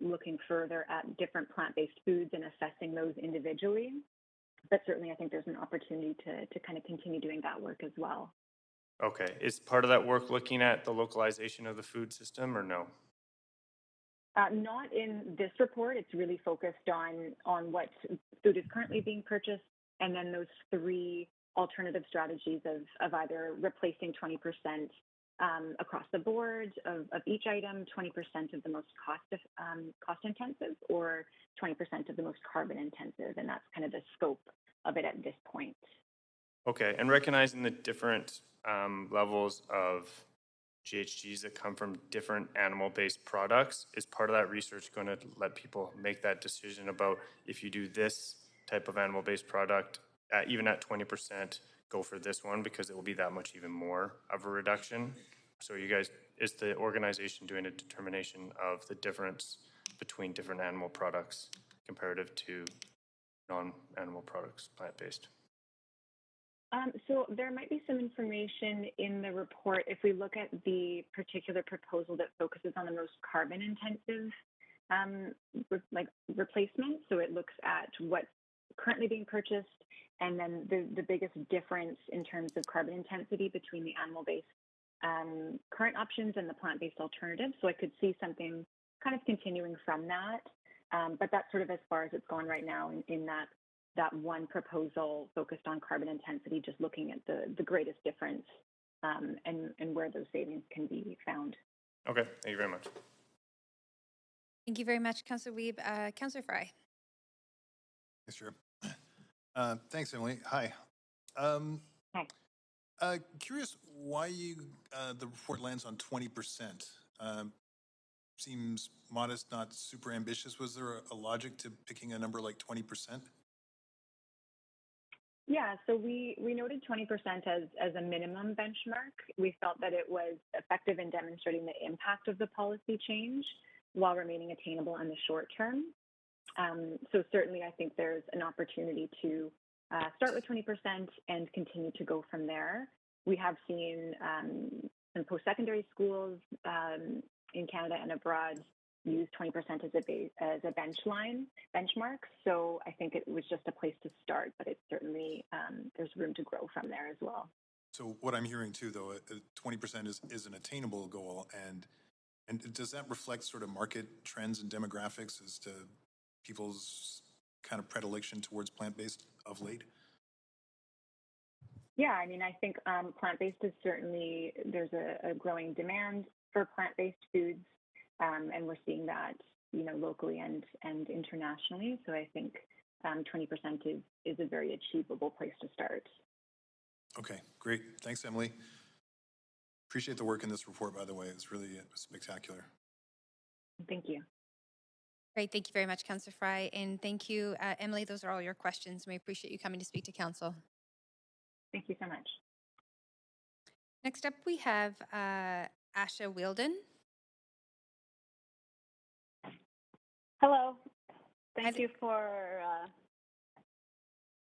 looking further at different plant-based foods and assessing those individually. But certainly I think there's an opportunity to kind of continue doing that work as well. Okay. Is part of that work looking at the localization of the food system or no? Not in this report. It's really focused on what food is currently being purchased, and then those three alternative strategies of either replacing 20% across the board of each item, 20% of the most cost intensive, or 20% of the most carbon intensive, and that's kind of the scope of it at this point. Okay, and recognizing the different levels of GHGs that come from different animal-based products, is part of that research going to let people make that decision about if you do this type of animal-based product, even at 20%, go for this one because it will be that much even more of a reduction? So you guys, is the organization doing a determination of the difference between different animal products comparative to non-animal products, plant-based? So there might be some information in the report if we look at the particular proposal that focuses on the most carbon intensive replacement. So it looks at what's currently being purchased and then the biggest difference in terms of carbon intensity between the animal-based current options and the plant-based alternatives. So I could see something kind of continuing from that, but that's sort of as far as it's gone right now in that one proposal focused on carbon intensity, just looking at the greatest difference and where those savings can be found. Okay, thank you very much. Thank you very much, Councillor Wiebe. Councillor Fry. Yes, sure. Thanks, Emily. Hi. Hi. Curious why the report lands on 20%. Seems modest, not super ambitious. Was there a logic to picking a number like 20%? Yeah, so we noted 20% as a minimum benchmark. We felt that it was effective in demonstrating the impact of the policy change while remaining attainable in the short term. So certainly I think there's an opportunity to start with 20% and continue to go from there. We have seen some post-secondary schools in Canada and abroad use 20% as a benchmark. So I think it was just a place to start, but it's certainly there's room to grow from there as well. So what I'm hearing too, though, 20% is an attainable goal, and does that reflect sort of market trends and demographics as to people's kind of predilection towards plant-based of late? Yeah, I mean, I think plant-based is certainly, there's a growing demand for plant-based foods, and we're seeing that, locally and internationally. So I think 20% is a very achievable place to start. Okay, great. Thanks, Emily. Appreciate the work in this report, by the way. It's really spectacular. Thank you. Great, thank you very much, Councillor Fry. And thank you, Emily, those are all your questions. We appreciate you coming to speak to Council. Thank you so much. Next up, we have Asha Wielden. Hello. Thank you for...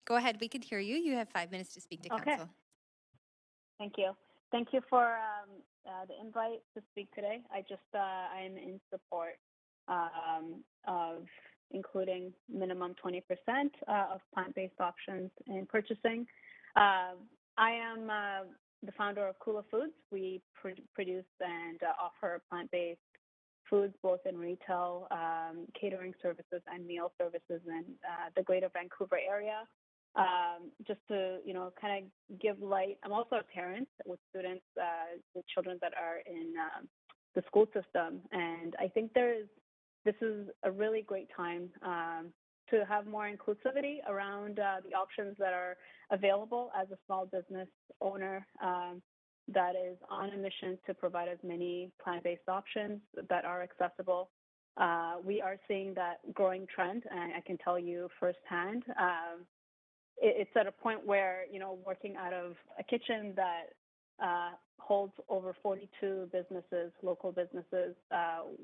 Go ahead, we can hear you. You have 5 minutes to speak to Council. Thank you. Thank you for the invite to speak today. I'm in support of including minimum 20% of plant-based options in purchasing. I am the founder of Kula Foods. We produce and offer plant-based foods both in retail, catering services, and meal services in the Greater Vancouver area. Just to kind of give light, I'm also a parent with students, with children that are in the school system, and I think this is a really great time to have more inclusivity around the options that are available as a small business owner that is on a mission to provide as many plant-based options that are accessible. We are seeing that growing trend, and I can tell you firsthand. It's at a point where, working out of a kitchen that holds over 42 businesses, local businesses,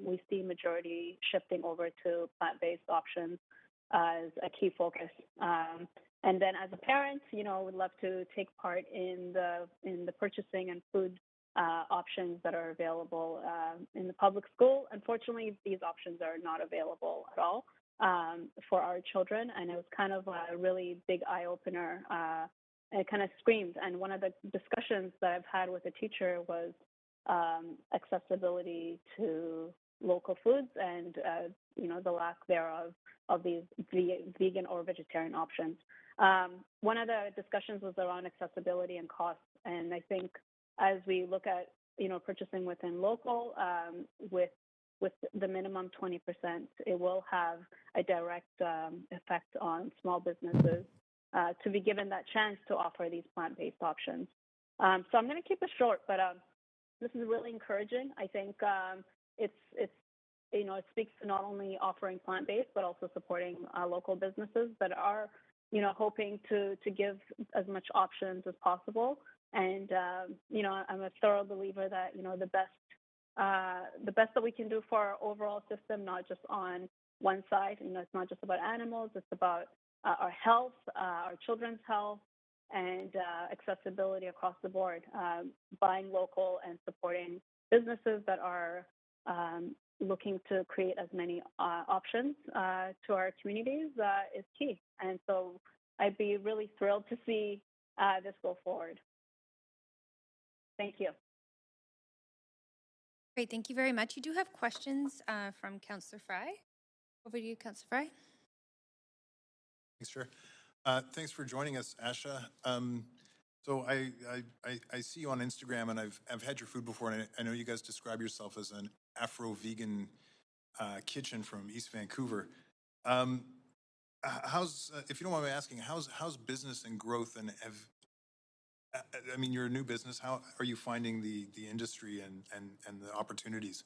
we see majority shifting over to plant-based options as a key focus. And then as a parent, would love to take part in the purchasing and food options that are available in the public school. Unfortunately, these options are not available at all for our children, and it was kind of a really big eye-opener. And it kind of screamed. And one of the discussions that I've had with a teacher was accessibility to local foods and the lack thereof of these vegan or vegetarian options. One of the discussions was around accessibility and cost, and I think as we look at purchasing within local with the minimum 20%, it will have a direct effect on small businesses to be given that chance to offer these plant-based options. So I'm going to keep it short, but this is really encouraging. I think it speaks to not only offering plant-based, but also supporting local businesses that are, hoping to give as much options as possible. And, I'm a thorough believer that, the best that we can do for our overall system, not just on one side, it's not just about animals, it's about our health, our children's health, and accessibility across the board. Buying local and supporting businesses that are looking to create as many options to our communities is key. And so I'd be really thrilled to see this go forward. Thank you. Great, thank you very much. You do have questions from Councillor Fry. Over to you, Councillor Fry. Thanks, Chair. Thanks for joining us, Asha. So I see you on Instagram, and I've had your food before, and I know you guys describe yourself as an Afro-vegan kitchen from East Vancouver. How's, if you don't mind me asking, how's business and growth, and you're a new business. How are you finding the industry and the opportunities?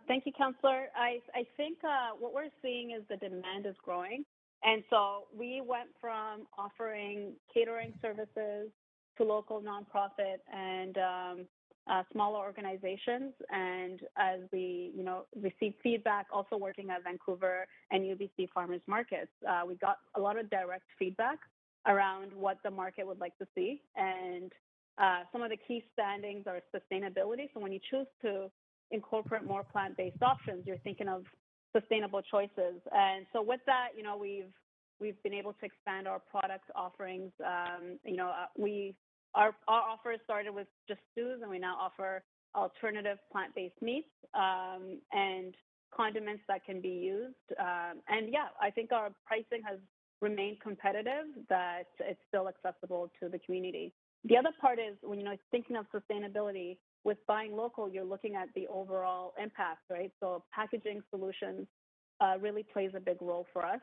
Thank you, Councillor. I think what we're seeing is the demand is growing. And so we went from offering catering services to local nonprofit and smaller organizations. And as we, received feedback, also working at Vancouver and UBC Farmers Markets, we got a lot of direct feedback around what the market would like to see. And some of the key standings are sustainability. So when you choose to incorporate more plant-based options, you're thinking of sustainable choices. And so with that, we've been able to expand our product offerings. Our offers started with just stews, and we now offer alternative plant-based meats and condiments that can be used. And yeah, I think our pricing has remained competitive, that it's still accessible to the community. The other part is when you're thinking of sustainability, with buying local, you're looking at the overall impact, right? So packaging solutions really plays a big role for us.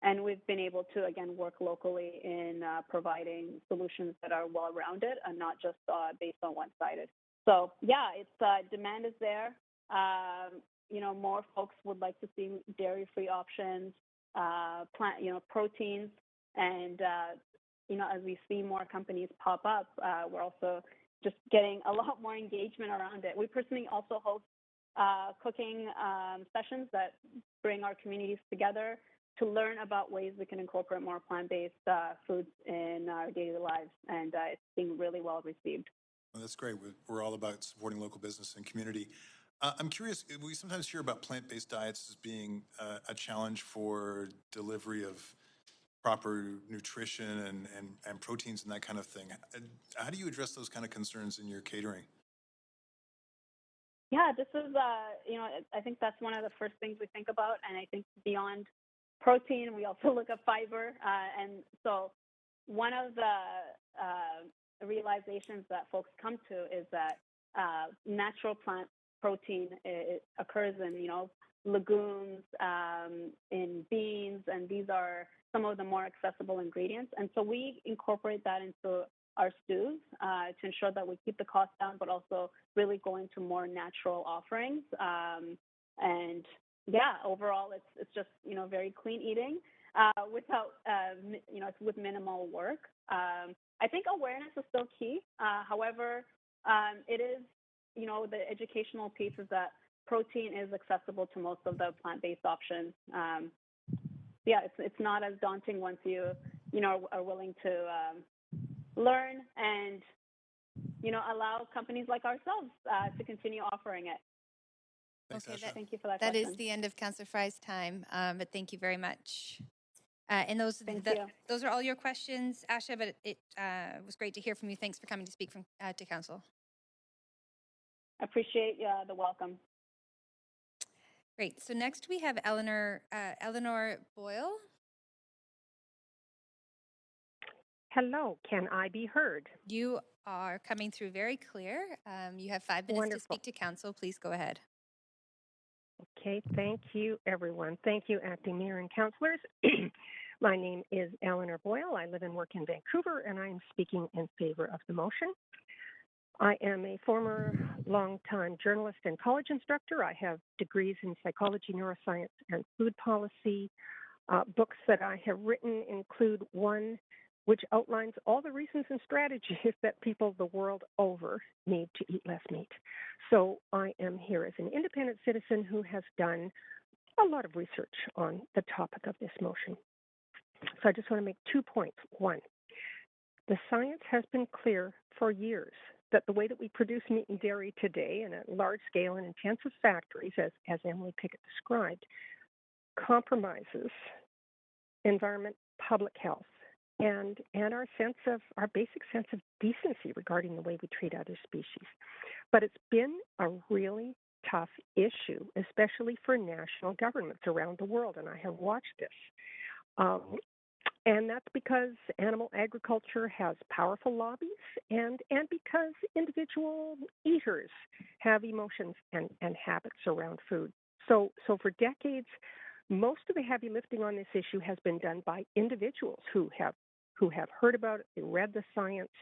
And we've been able to, again, work locally in providing solutions that are well-rounded and not just based on one-sided. So yeah, it's demand is there. More folks would like to see dairy-free options, proteins, and as we see more companies pop up, we're also just getting a lot more engagement around it. We personally also host cooking sessions that bring our communities together. to learn about ways we can incorporate more plant-based foods in our daily lives, and it's being really well received. Well, that's great. We're all about supporting local business and community. I'm curious, we sometimes hear about plant-based diets as being a challenge for delivery of proper nutrition and proteins and that kind of thing. How do you address those kind of concerns in your catering? Yeah, this is, I think that's one of the first things we think about. And I think beyond protein, we also look at fiber. And so one of the realizations that folks come to is that natural plant protein occurs in, legumes, in beans, and these are some of the more accessible ingredients. And so we incorporate that into our stews to ensure that we keep the cost down, but also really go into more natural offerings. And yeah, overall, it's just, very clean eating without, it's with minimal work. I think awareness is still key. However, it is, the educational piece is that protein is accessible to most of the plant-based options. Yeah, it's not as daunting once you, are willing to learn and, allow companies like ourselves to continue offering it. Thanks, Okay, Asha. Thank you for that that question. is the end of Councillor Fry's time, but thank you very much. And those are all your questions, Asha, but it was great to hear from you. Thanks for coming to speak to Council. I appreciate the welcome. Great. So next we have Eleanor Boyle. Hello, can I be heard? You are coming through very clear. You have 5 minutes Wonderful. to speak to Council. Please go ahead. Okay, thank you, everyone. Thank you, Acting Mayor and Councilors. My name is Eleanor Boyle. I live and work in Vancouver, and I am speaking in favor of the motion. I am a former longtime journalist and college instructor. I have degrees in psychology, neuroscience, and food policy. Books that I have written include one which outlines all the reasons and strategies that people the world over need to eat less meat. So I am here as an independent citizen who has done a lot of research on the topic of this motion. So I just want to make 2 points. One, the science has been clear for years that the way that we produce meat and dairy today in a large scale and intensive factories, as Emily Pickett described, compromises environment, public health, and our basic sense of decency regarding the way we treat other species. But it's been a really tough issue, especially for national governments around the world, and I have watched this. And that's because animal agriculture has powerful lobbies and because individual eaters have emotions and habits around food. So for decades, most of the heavy lifting on this issue has been done by individuals who have heard about it, they read the science,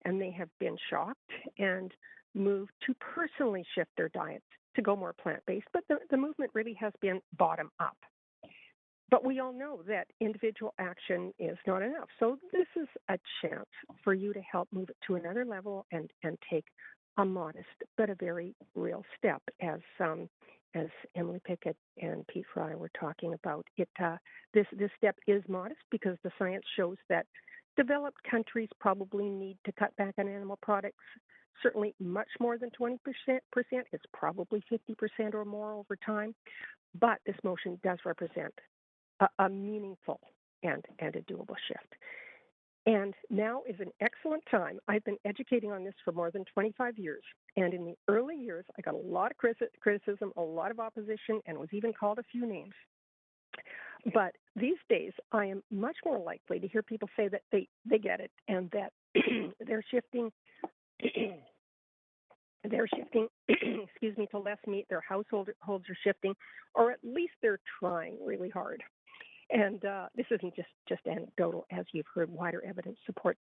and they have been shocked and moved to personally shift their diets to go more plant-based. But the movement really has been bottom up. But we all know that individual action is not enough. So this is a chance for you to help move it to another level and take a modest but a very real step, as Emily Pickett and Pete Fry were talking about. This step is modest because the science shows that developed countries probably need to cut back on animal products, certainly much more than 20%. It's probably 50% or more over time. But this motion does represent a meaningful and a doable shift. And now is an excellent time. I've been educating on this for more than 25 years. And in the early years, I got a lot of criticism, a lot of opposition, and was even called a few names. But these days, I am much more likely to hear people say that they get it and that they're shifting, excuse me, to less meat. Their households are shifting, or at least they're trying really hard. And this isn't just anecdotal, as you've heard wider evidence support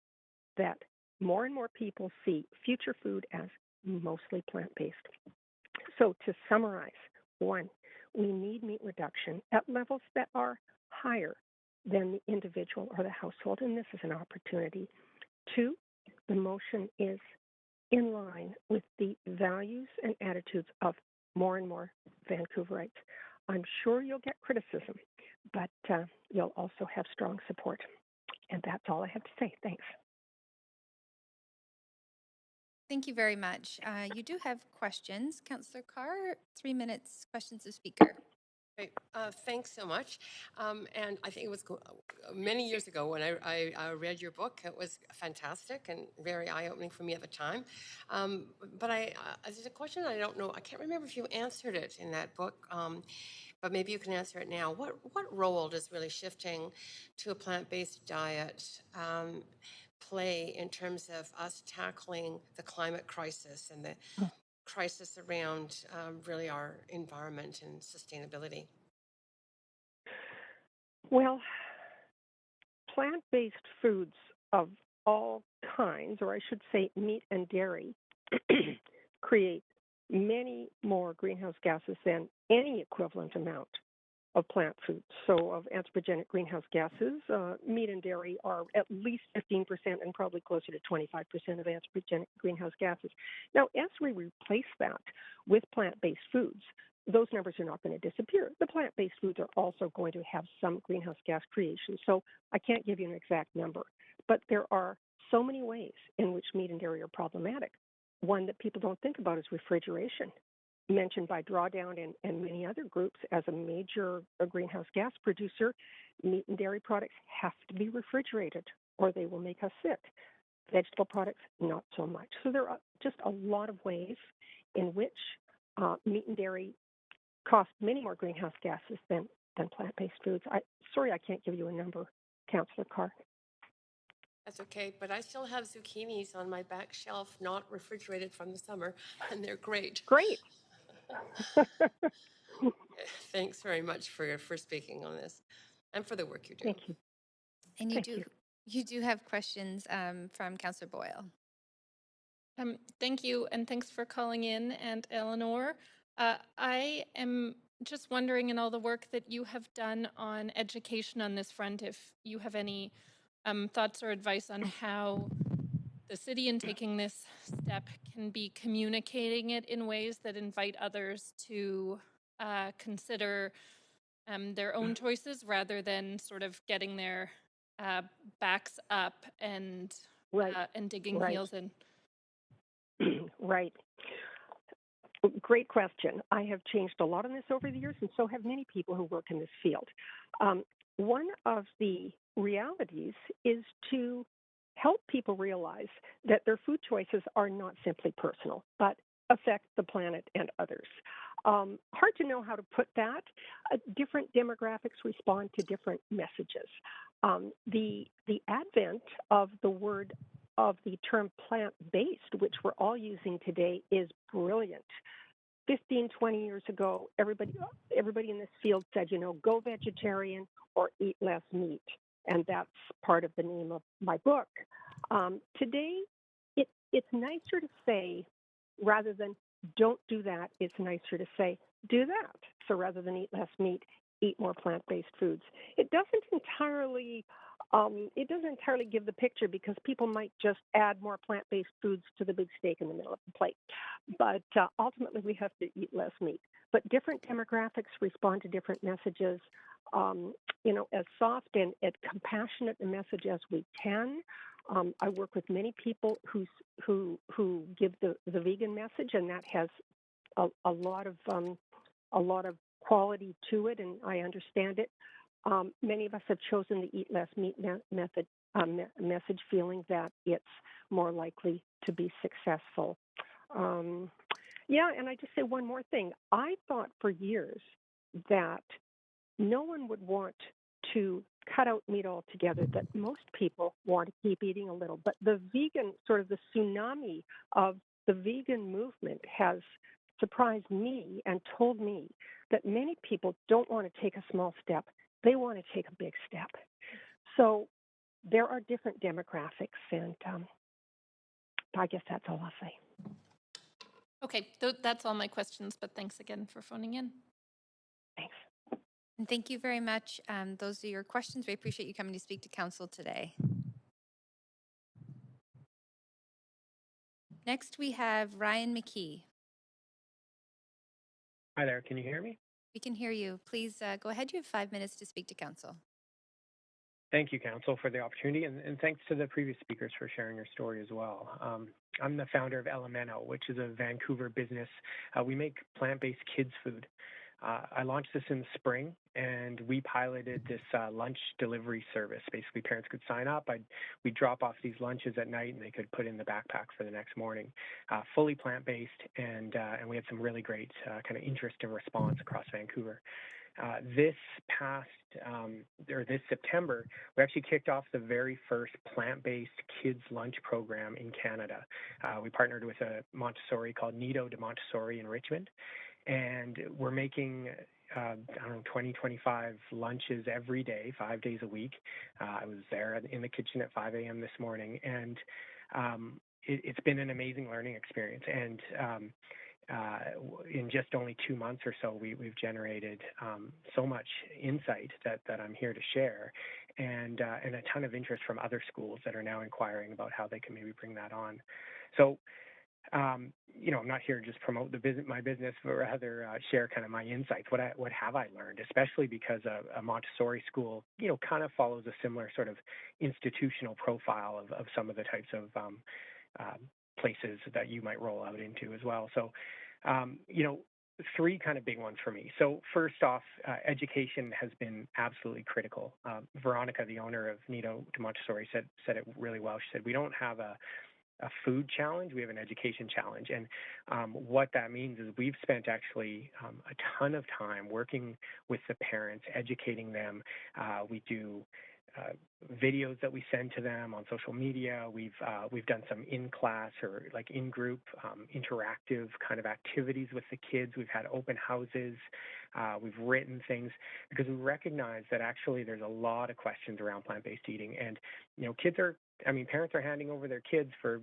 that more and more people see future food as mostly plant-based. So to summarize, 1, we need meat reduction at levels that are higher than the individual or the household, and this is an opportunity. 2, the motion is in line with the values and attitudes of more and more Vancouverites. I'm sure you'll get criticism, but you'll also have strong support. And that's all I have to say. Thanks. Thank you very much. You do have questions. Councillor Carr, 3 minutes, questions of speaker. Great. Thanks so much. And I think it was many years ago when I read your book. It was fantastic and very eye-opening for me at the time. But there's a question I don't know. I can't remember if you answered it in that book, but maybe you can answer it now. What role does really shifting to a plant-based diet play in terms of us tackling the climate crisis and the crisis around really our environment and sustainability? Well, plant-based foods of all kinds, or I should say meat and dairy, create many more greenhouse gases than any equivalent amount of plant foods. So of anthropogenic greenhouse gases, meat and dairy are at least 15% and probably closer to 25% of anthropogenic greenhouse gases. Now, as we replace that with plant-based foods, those numbers are not going to disappear. The plant-based foods are also going to have some greenhouse gas creation. So I can't give you an exact number, but there are so many ways in which meat and dairy are problematic. One that people don't think about is refrigeration, mentioned by Drawdown and many other groups as a major greenhouse gas producer. Meat and dairy products have to be refrigerated or they will make us sick. Vegetable products, not so much. So there are just a lot of ways in which meat and dairy cost many more greenhouse gases than plant-based foods. Sorry, I can't give you a number, Councillor Carr. That's okay, but I still have zucchinis on my back shelf, not refrigerated from the summer, and they're great. Great. Thanks very much for speaking on this and for the work you do. Thank you. And you do have questions from Councillor Boyle. Thank you, and thanks for calling in, and Eleanor. I am just wondering, in all the work that you have done on education on this front, if you have any thoughts or advice on how the city, in taking this step, can be communicating it in ways that invite others to consider their own choices rather than sort of getting their backs up and digging heels in. Right. Great question. I have changed a lot on this over the years, and so have many people who work in this field. One of the realities is to help people realize that their food choices are not simply personal, but affect the planet and others. Hard to know how to put that. Different demographics respond to different messages. The advent of the term plant-based, which we're all using today, is brilliant. 15, 20 years ago, everybody in this field said, go vegetarian or eat less meat. And that's part of the name of my book. Today, it's nicer to say, rather than don't do that, it's nicer to say, do that. So rather than eat less meat, eat more plant-based foods. It doesn't entirely give the picture, because people might just add more plant-based foods to the big steak in the middle of the plate. But ultimately, we have to eat less meat. But different demographics respond to different messages. As soft and as compassionate a message as we can. I work with many people who give the vegan message, and that has a lot of quality to it, and I understand it. Many of us have chosen the eat less meat message, feeling that it's more likely to be successful. And I just say one more thing. I thought for years that no one would want to cut out meat altogether, that most people want to keep eating a little. But the tsunami of the vegan movement has surprised me and told me that many people don't want to take a small step. They want to take a big step. So there are different demographics, and I guess that's all I'll say. Okay, that's all my questions, but thanks again for phoning in. Thanks. And thank you very much. Those are your questions. We appreciate you coming to speak to council today. Next, we have Ryan McKee. Hi there, can you hear me? We can hear you. Please go ahead. You have 5 minutes to speak to council. Thank you, Council, for the opportunity, and thanks to the previous speakers for sharing your story as well. I'm the founder of Elemento, which is a Vancouver business. We make plant-based kids food. I launched this in the spring, and we piloted this lunch delivery service. Basically, parents could sign up. We'd drop off these lunches at night, and they could put in the backpack for the next morning. Fully plant-based, and we had some really great kind of interest and response across Vancouver. This September, we actually kicked off the very first plant-based kids lunch program in Canada. We partnered with a Montessori called Nido de Montessori in Richmond, and we're making 20, 25 lunches every day, 5 days a week. I was there in the kitchen at 5 a.m. this morning, and it's been an amazing learning experience. And in just only 2 months or so, we've generated so much insight that I'm here to share, and a ton of interest from other schools that are now inquiring about how they can maybe bring that on. So, I'm not here to just promote my business, but rather share kind of my insights. What have I learned, especially because a Montessori school, kind of follows a similar sort of institutional profile of some of the types of places that you might roll out into as well. So, 3 kind of big ones for me. So first off, education has been absolutely critical. Veronica, the owner of Nido de Montessori, said it really well. She said, we don't have a food challenge, we have an education challenge. And what that means is we've spent actually a ton of time working with the parents, educating them. We do videos that we send to them on social media. We've done some in-class or like in-group interactive kind of activities with the kids. We've had open houses. We've written things because we recognize that actually there's a lot of questions around plant-based eating. And, parents are handing over their kids for,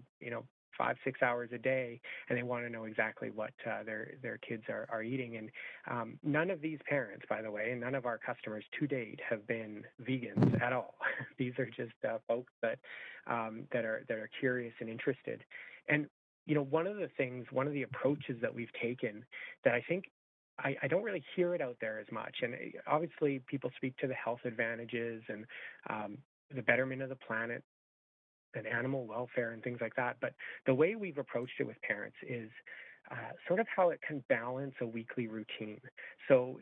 5-6 hours a day, and they want to know exactly what their kids are eating. And none of these parents, by the way, and none of our customers to date have been vegans at all. These are just folks that are curious and interested. And one of the approaches that we've taken that I think I don't really hear it out there as much. And obviously, people speak to the health advantages and the betterment of the planet and animal welfare and things like that. But the way we've approached it with parents is sort of how it can balance a weekly routine. So,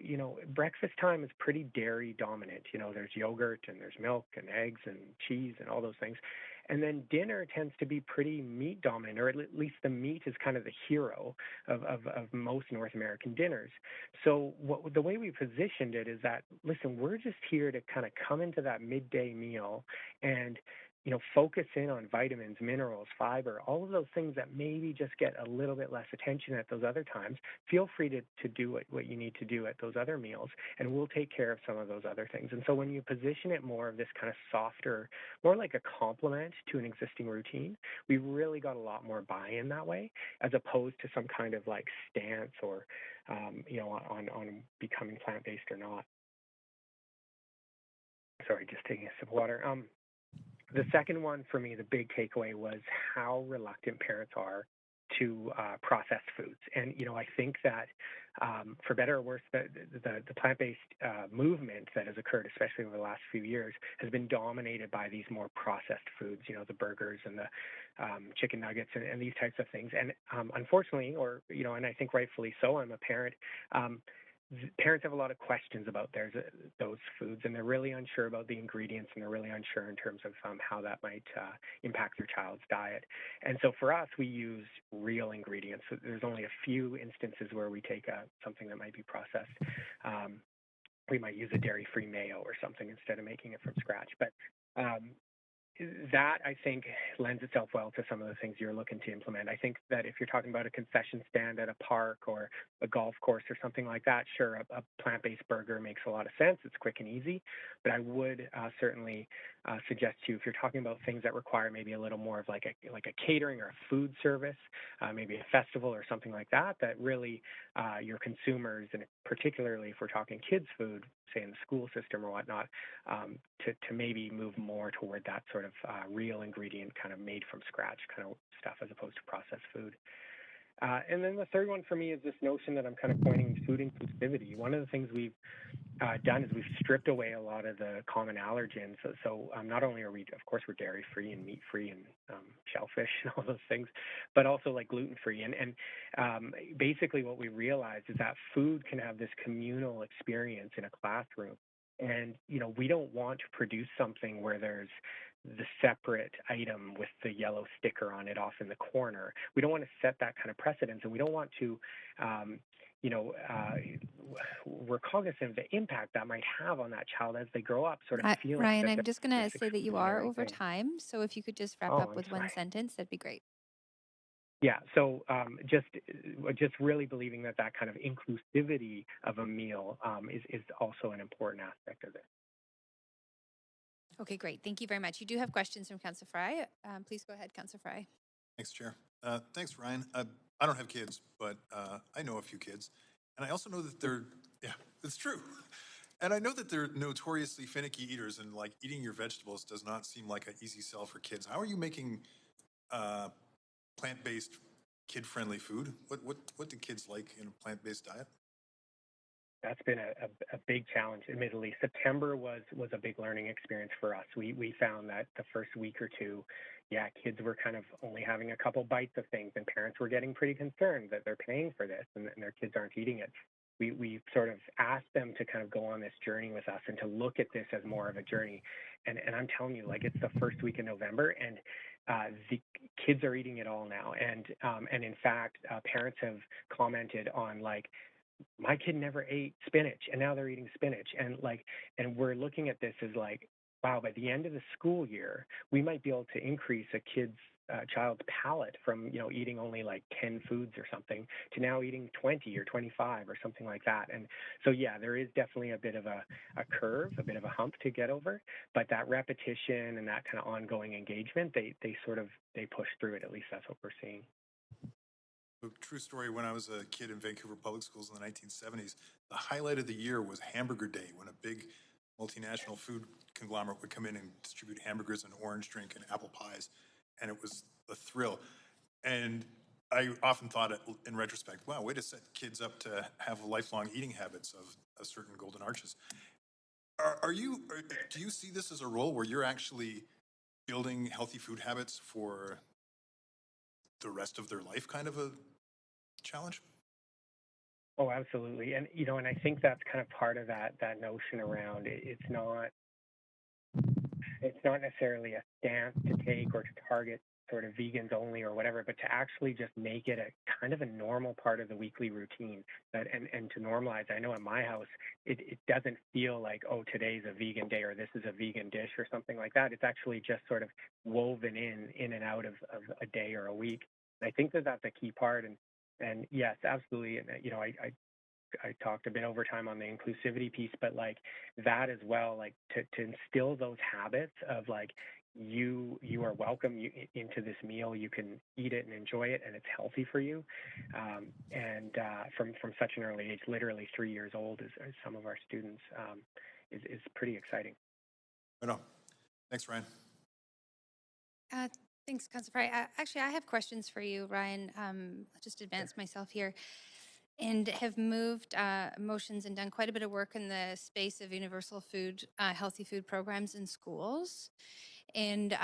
breakfast time is pretty dairy dominant. There's yogurt and there's milk and eggs and cheese and all those things. And then dinner tends to be pretty meat dominant, or at least the meat is kind of the hero of most North American dinners. So the way we positioned it is that, listen, we're just here to kind of come into that midday meal and focus in on vitamins, minerals, fiber, all of those things that maybe just get a little bit less attention at those other times. Feel free to do what you need to do at those other meals, and we'll take care of some of those other things. And so when you position it more of this kind of softer, more like a complement to an existing routine, we really got a lot more buy-in that way, as opposed to some kind of like stance or, on becoming plant-based or not. Sorry, just taking a sip of water. The second one for me, the big takeaway, was how reluctant parents are to processed foods. And, I think that for better or worse, the plant-based movement that has occurred, especially over the last few years, has been dominated by these more processed foods, the burgers and the chicken nuggets and these types of things. And unfortunately, and I think rightfully so, I'm a parent, parents have a lot of questions about those foods, and they're really unsure about the ingredients, and they're really unsure in terms of how that might impact their child's diet. And so for us, we use real ingredients. So there's only a few instances where we take something that might be processed. We might use a dairy-free mayo or something instead of making it from scratch. But that, I think, lends itself well to some of the things you're looking to implement. I think that if you're talking about a concession stand at a park or a golf course or something like that, sure, a plant-based burger makes a lot of sense. It's quick and easy. But I would certainly suggest to you, if you're talking about things that require maybe a little more of like a catering or a food service, maybe a festival or something like that, that really your consumers, and particularly if we're talking kids' food, say in the school system or whatnot, to maybe move more toward that sort of real ingredient, kind of made from scratch kind of stuff, as opposed to processed food. And then the third one for me is this notion that I'm kind of pointing food inclusivity. One of the things we've done is we've stripped away a lot of the common allergens. So not only are we, of course, we're dairy free and meat free and shellfish and all those things, but also like gluten free. And basically what we realized is that food can have this communal experience in a classroom. And, we don't want to produce something where there's the separate item with the yellow sticker on it off in the corner. We don't want to set that kind of precedence, and we don't want to we're cognizant of the impact that might have on that child as they grow up, sort of feeling. Ryan, I'm just going to say that you are over time. So if you could just wrap up with one sentence, that'd be great. Yeah, so just really believing that kind of inclusivity of a meal is also an important aspect of this. Okay, great. Thank you very much. You do have questions from Councillor Fry. Please go ahead, Councillor Fry. Thanks, Chair. Thanks, Ryan. I don't have kids, but I know a few kids. And I also know that it's true. And I know that they're notoriously finicky eaters, and like eating your vegetables does not seem like an easy sell for kids. How are you making plant-based, kid-friendly food? What do kids like in a plant-based diet? That's been a big challenge, admittedly. September was a big learning experience for us. We found that the first week or two, kids were kind of only having a couple bites of things, and parents were getting pretty concerned that they're paying for this and their kids aren't eating it. We sort of asked them to kind of go on this journey with us and to look at this as more of a journey. And I'm telling you, like, it's the first week in November, and the kids are eating it all now. And in fact, parents have commented on, like, my kid never ate spinach and now they're eating spinach. And we're looking at this as like, wow, by the end of the school year, we might be able to increase a child's palate from, eating only like 10 foods or something to now eating 20 or 25 or something like that. And so, there is definitely a bit of a curve, a bit of a hump to get over, but that repetition and that kind of ongoing engagement, they push through it. At least that's what we're seeing. True story, when I was a kid in Vancouver Public Schools in the 1970s, the highlight of the year was Hamburger Day, when a big multinational food conglomerate would come in and distribute hamburgers and orange drink and apple pies, and it was a thrill. And I often thought, in retrospect, wow, way to set kids up to have lifelong eating habits of a certain golden arches. Do you see this as a role where you're actually building healthy food habits for the rest of their life, kind of a challenge? Oh, absolutely. And, and I think that's kind of part of that notion around it. It's not necessarily a stance to take or to target sort of vegans only or whatever, but to actually just make it a kind of a normal part of the weekly routine and to normalize. I know in my house, it doesn't feel like, oh, today's a vegan day or this is a vegan dish or something like that. It's actually just sort of woven in and out of a day or a week. And I think that's a key part. And yes, absolutely. And, I talked a bit over time on the inclusivity piece, but like that as well, like to instill those habits of like, you are welcome into this meal, you can eat it and enjoy it, and it's healthy for you. And from such an early age, literally 3 years old, as some of our students, is pretty exciting. Right on. Thanks, Ryan. Thanks, Councillor Fry. Actually, I have questions for you, Ryan. I'll just advance myself here. And have moved motions and done quite a bit of work in the space of universal food, healthy food programs in schools. And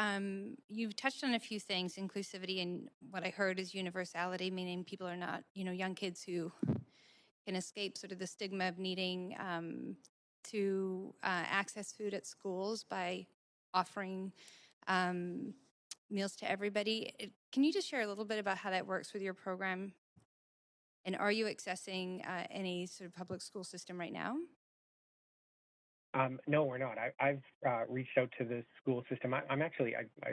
you've touched on a few things, inclusivity, and what I heard is universality, meaning people are not, young kids who can escape sort of the stigma of needing to access food at schools by offering meals to everybody. Can you just share a little bit about how that works with your program? And are you accessing any sort of public school system right now? No, we're not. I've reached out to the school system. I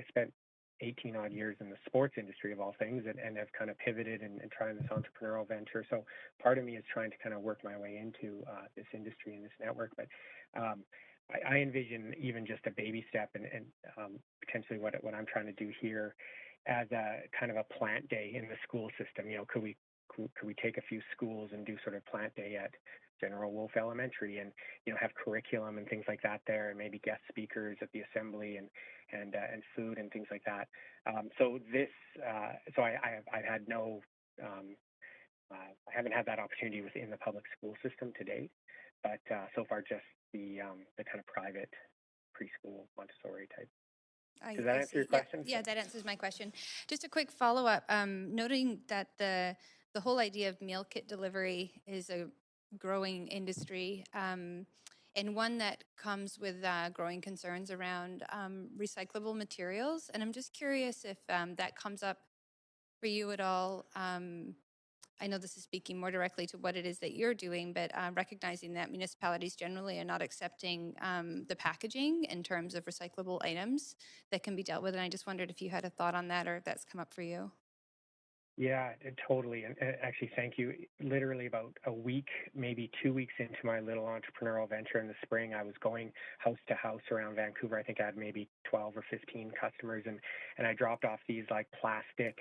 spent 18 odd years in the sports industry of all things and have kind of pivoted and trying this entrepreneurial venture. So part of me is trying to kind of work my way into this industry and this network. But I envision even just a baby step and potentially what I'm trying to do here as a kind of a plant day in the school system. Could we take a few schools and do sort of plant day at General Wolf Elementary and have curriculum and things like that there, and maybe guest speakers at the assembly and food and things like that. So I've had no I haven't had that opportunity within the public school system to date, but so far just the kind of private preschool Montessori type. Does that answer your question? Yeah, that answers my question. Just a quick follow-up. Noting that the whole idea of meal kit delivery is a growing industry, and one that comes with growing concerns around recyclable materials. And I'm just curious if that comes up for you at all. I know this is speaking more directly to what it is that you're doing, but recognizing that municipalities generally are not accepting the packaging in terms of recyclable items that can be dealt with. And I just wondered if you had a thought on that or if that's come up for you. Yeah, totally. And actually, thank you. Literally about a week, maybe 2 weeks into my little entrepreneurial venture in the spring, I was going house to house around Vancouver. I think I had maybe 12 or 15 customers, and I dropped off these like plastic,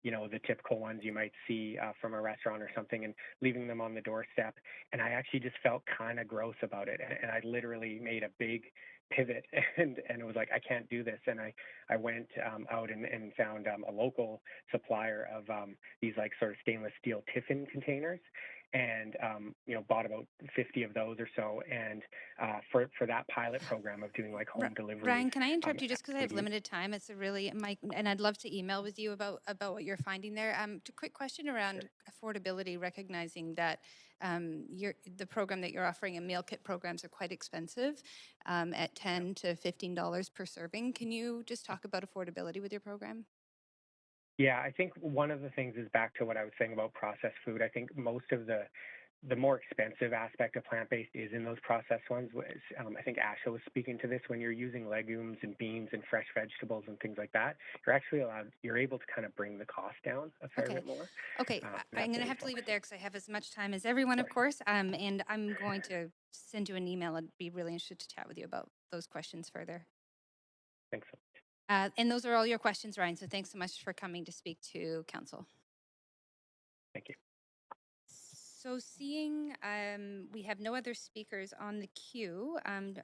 the typical ones you might see from a restaurant or something, and leaving them on the doorstep. And I actually just felt kind of gross about it. And I literally made a big pivot and it was like, I can't do this. And I went out and found a local supplier of these like sort of stainless steel tiffin containers, and bought about 50 of those or so. And for that pilot program of doing like home delivery. Brian, can I interrupt you just because I have limited time? It's a really, and I'd love to email with you about what you're finding there. A quick question around affordability, recognizing that the program that you're offering and meal kit programs are quite expensive at $10 to $15 per serving. Can you just talk about affordability with your program? Yeah, I think one of the things is back to what I was saying about processed food. I think most of the more expensive aspect of plant-based is in those processed ones. I think Asha was speaking to this. When you're using legumes and beans and fresh vegetables and things like that, you're able to kind of bring the cost down a fair bit more. Okay, I'm going to have to leave it there because I have as much time as everyone, of course, and I'm going to send you an email. I'd be really interested to chat with you about those questions further. Thanks so much. And those are all your questions, Ryan, so thanks so much for coming to speak to Council. Thank you. So seeing we have no other speakers on the queue,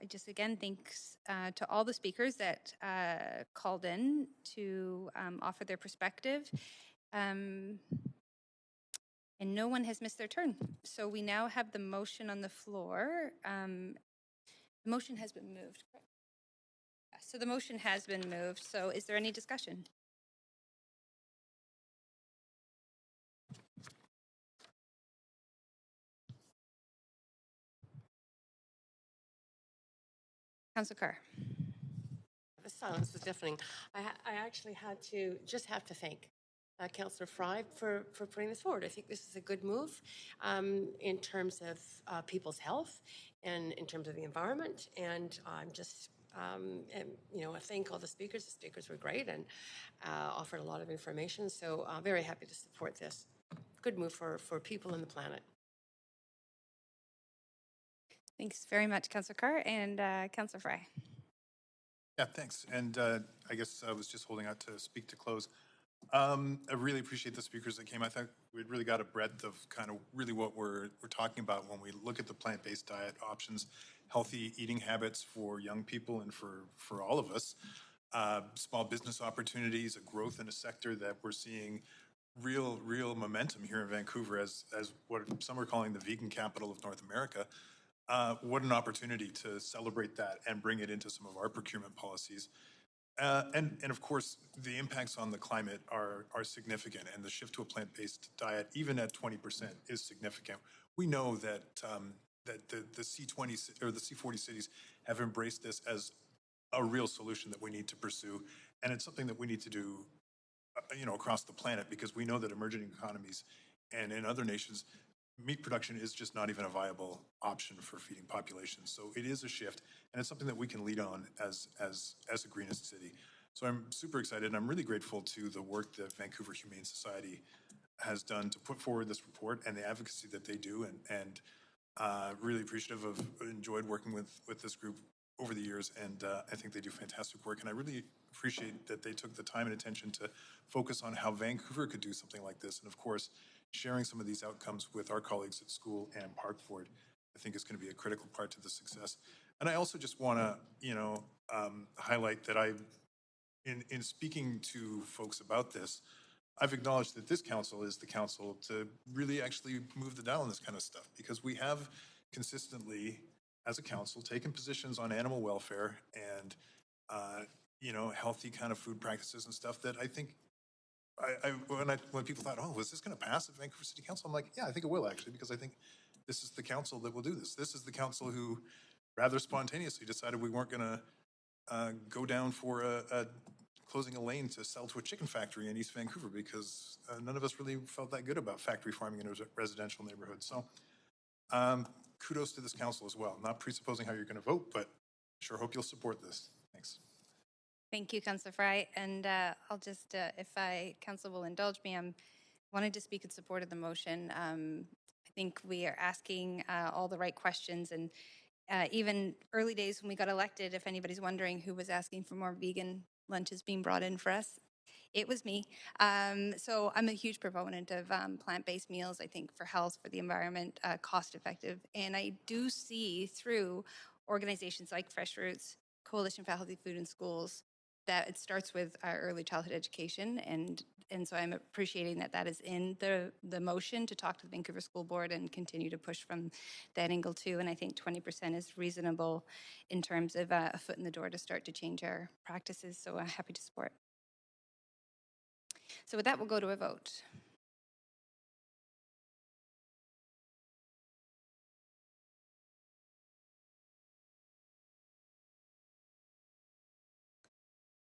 just again, thanks to all the speakers that called in to offer their perspective. And no one has missed their turn. So we now have the motion on the floor. The motion has been moved, correct? So the motion has been moved. So is there any discussion? Councillor Carr. The silence was deafening. I actually have to thank Councillor Fry for putting this forward. I think this is a good move in terms of people's health and in terms of the environment. And I'm just, I thank all the speakers. The speakers were great and offered a lot of information. So I'm very happy to support this. Good move for people and the planet. Thanks very much, Councillor Carr and Councillor Fry. Yeah, thanks. And I guess I was just holding out to speak to close. I really appreciate the speakers that came. I think we really got a breadth of kind of really what we're talking about when we look at the plant-based diet options, healthy eating habits for young people and for all of us, small business opportunities, a growth in a sector that we're seeing real momentum here in Vancouver as what some are calling the vegan capital of North America. What an opportunity to celebrate that and bring it into some of our procurement policies. And of course, the impacts on the climate are significant, and the shift to a plant-based diet, even at 20%, is significant. We know that the C20 or the C40 cities have embraced this as a real solution that we need to pursue, and it's something that we need to do, across the planet, because we know that emerging economies and in other nations, meat production is just not even a viable option for feeding populations. So it is a shift, and it's something that we can lead on as a greenest city. So I'm super excited, and I'm really grateful to the work that Vancouver Humane Society has done to put forward this report and the advocacy that they do, and really appreciative of, enjoyed working with this group over the years, and I think they do fantastic work. And I really appreciate that they took the time and attention to focus on how Vancouver could do something like this. And of course, sharing some of these outcomes with our colleagues at school and Parkford, I think is going to be a critical part to the success. And I also just want to, highlight that in speaking to folks about this, I've acknowledged that this council is the council to really actually move the dial on this kind of stuff, because we have consistently, as a council, taken positions on animal welfare and, healthy kind of food practices and stuff that I think when people thought, oh, was this going to pass at Vancouver City Council? I'm like, yeah, I think it will actually, because I think this is the council that will do this. This is the council who rather spontaneously decided we weren't going to go down for closing a lane to sell to a chicken factory in East Vancouver, because none of us really felt that good about factory farming in a residential neighborhood. So kudos to this council as well. Not presupposing how you're going to vote, but sure hope you'll support this. Thanks. Thank you, Councillor Fry. And I'll just, if council will indulge me, I'm wanted to speak in support of the motion. I think we are asking all the right questions, and even early days when we got elected, if anybody's wondering who was asking for more vegan lunches being brought in for us, it was me. So I'm a huge proponent of plant-based meals, I think, for health, for the environment, cost-effective. And I do see through organizations like Fresh Roots, Coalition for Healthy Food in Schools, that it starts with our early childhood education, and so I'm appreciating that that is in the motion to talk to the Vancouver School Board and continue to push from that angle too. And I think 20% is reasonable in terms of a foot in the door to start to change our practices. So I'm happy to support. So with that, we'll go to a vote.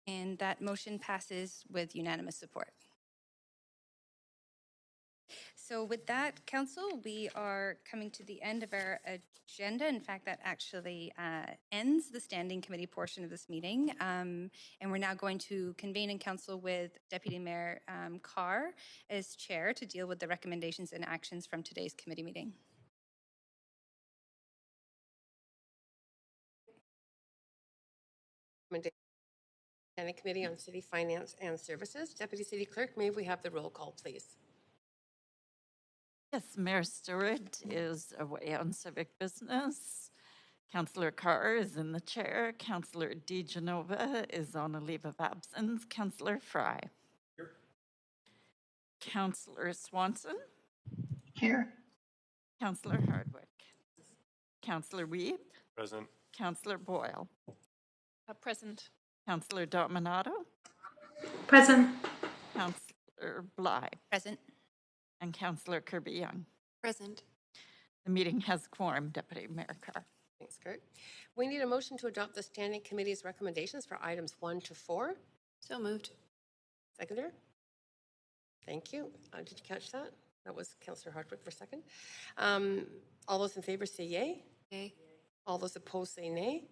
And that motion passes with unanimous support. So with that, Council, we are coming to the end of our agenda. In fact, that actually ends the standing committee portion of this meeting. And we're now going to convene in Council with Deputy Mayor Carr as chair to deal with the recommendations and actions from today's committee meeting. Standing Committee on City Finance and Services. Deputy City Clerk, may we have the roll call, please? Yes, Mayor Stewart is away on civic business. Councillor Carr is in the chair. Councillor DiGenova is on a leave of absence. Councillor Fry. Here. Councillor Swanson. Here. Councillor Hardwick. Councillor Wiebe. Present. Councillor Boyle. Present. Councillor Dominato. Present. Councillor Bly. Present. And Councillor Kirby-Yung. Present. The meeting has quorum, Deputy Mayor Carr. Thanks, Kurt. We need a motion to adopt the Standing Committee's recommendations for items 1 to 4. So moved. Seconder? Thank you. Did you catch that? That was Councillor Hardwick for a second. All those in favor say yay. Yay. All those opposed say nay.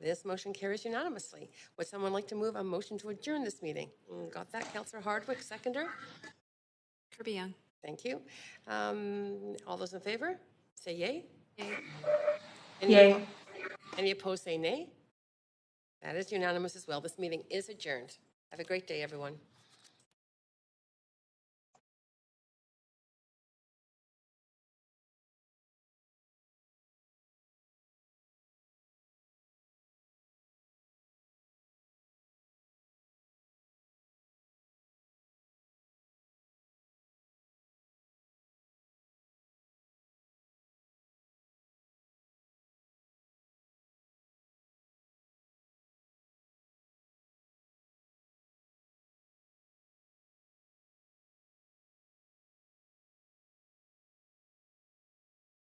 This motion carries unanimously. Would someone like to move a motion to adjourn this meeting? Got that, Councillor Hardwick, seconder? Kirby-Yung. Thank you. All those in favor say yay. Yay. Yay. Any opposed say nay. That is unanimous as well. This meeting is adjourned. Have a great day, everyone.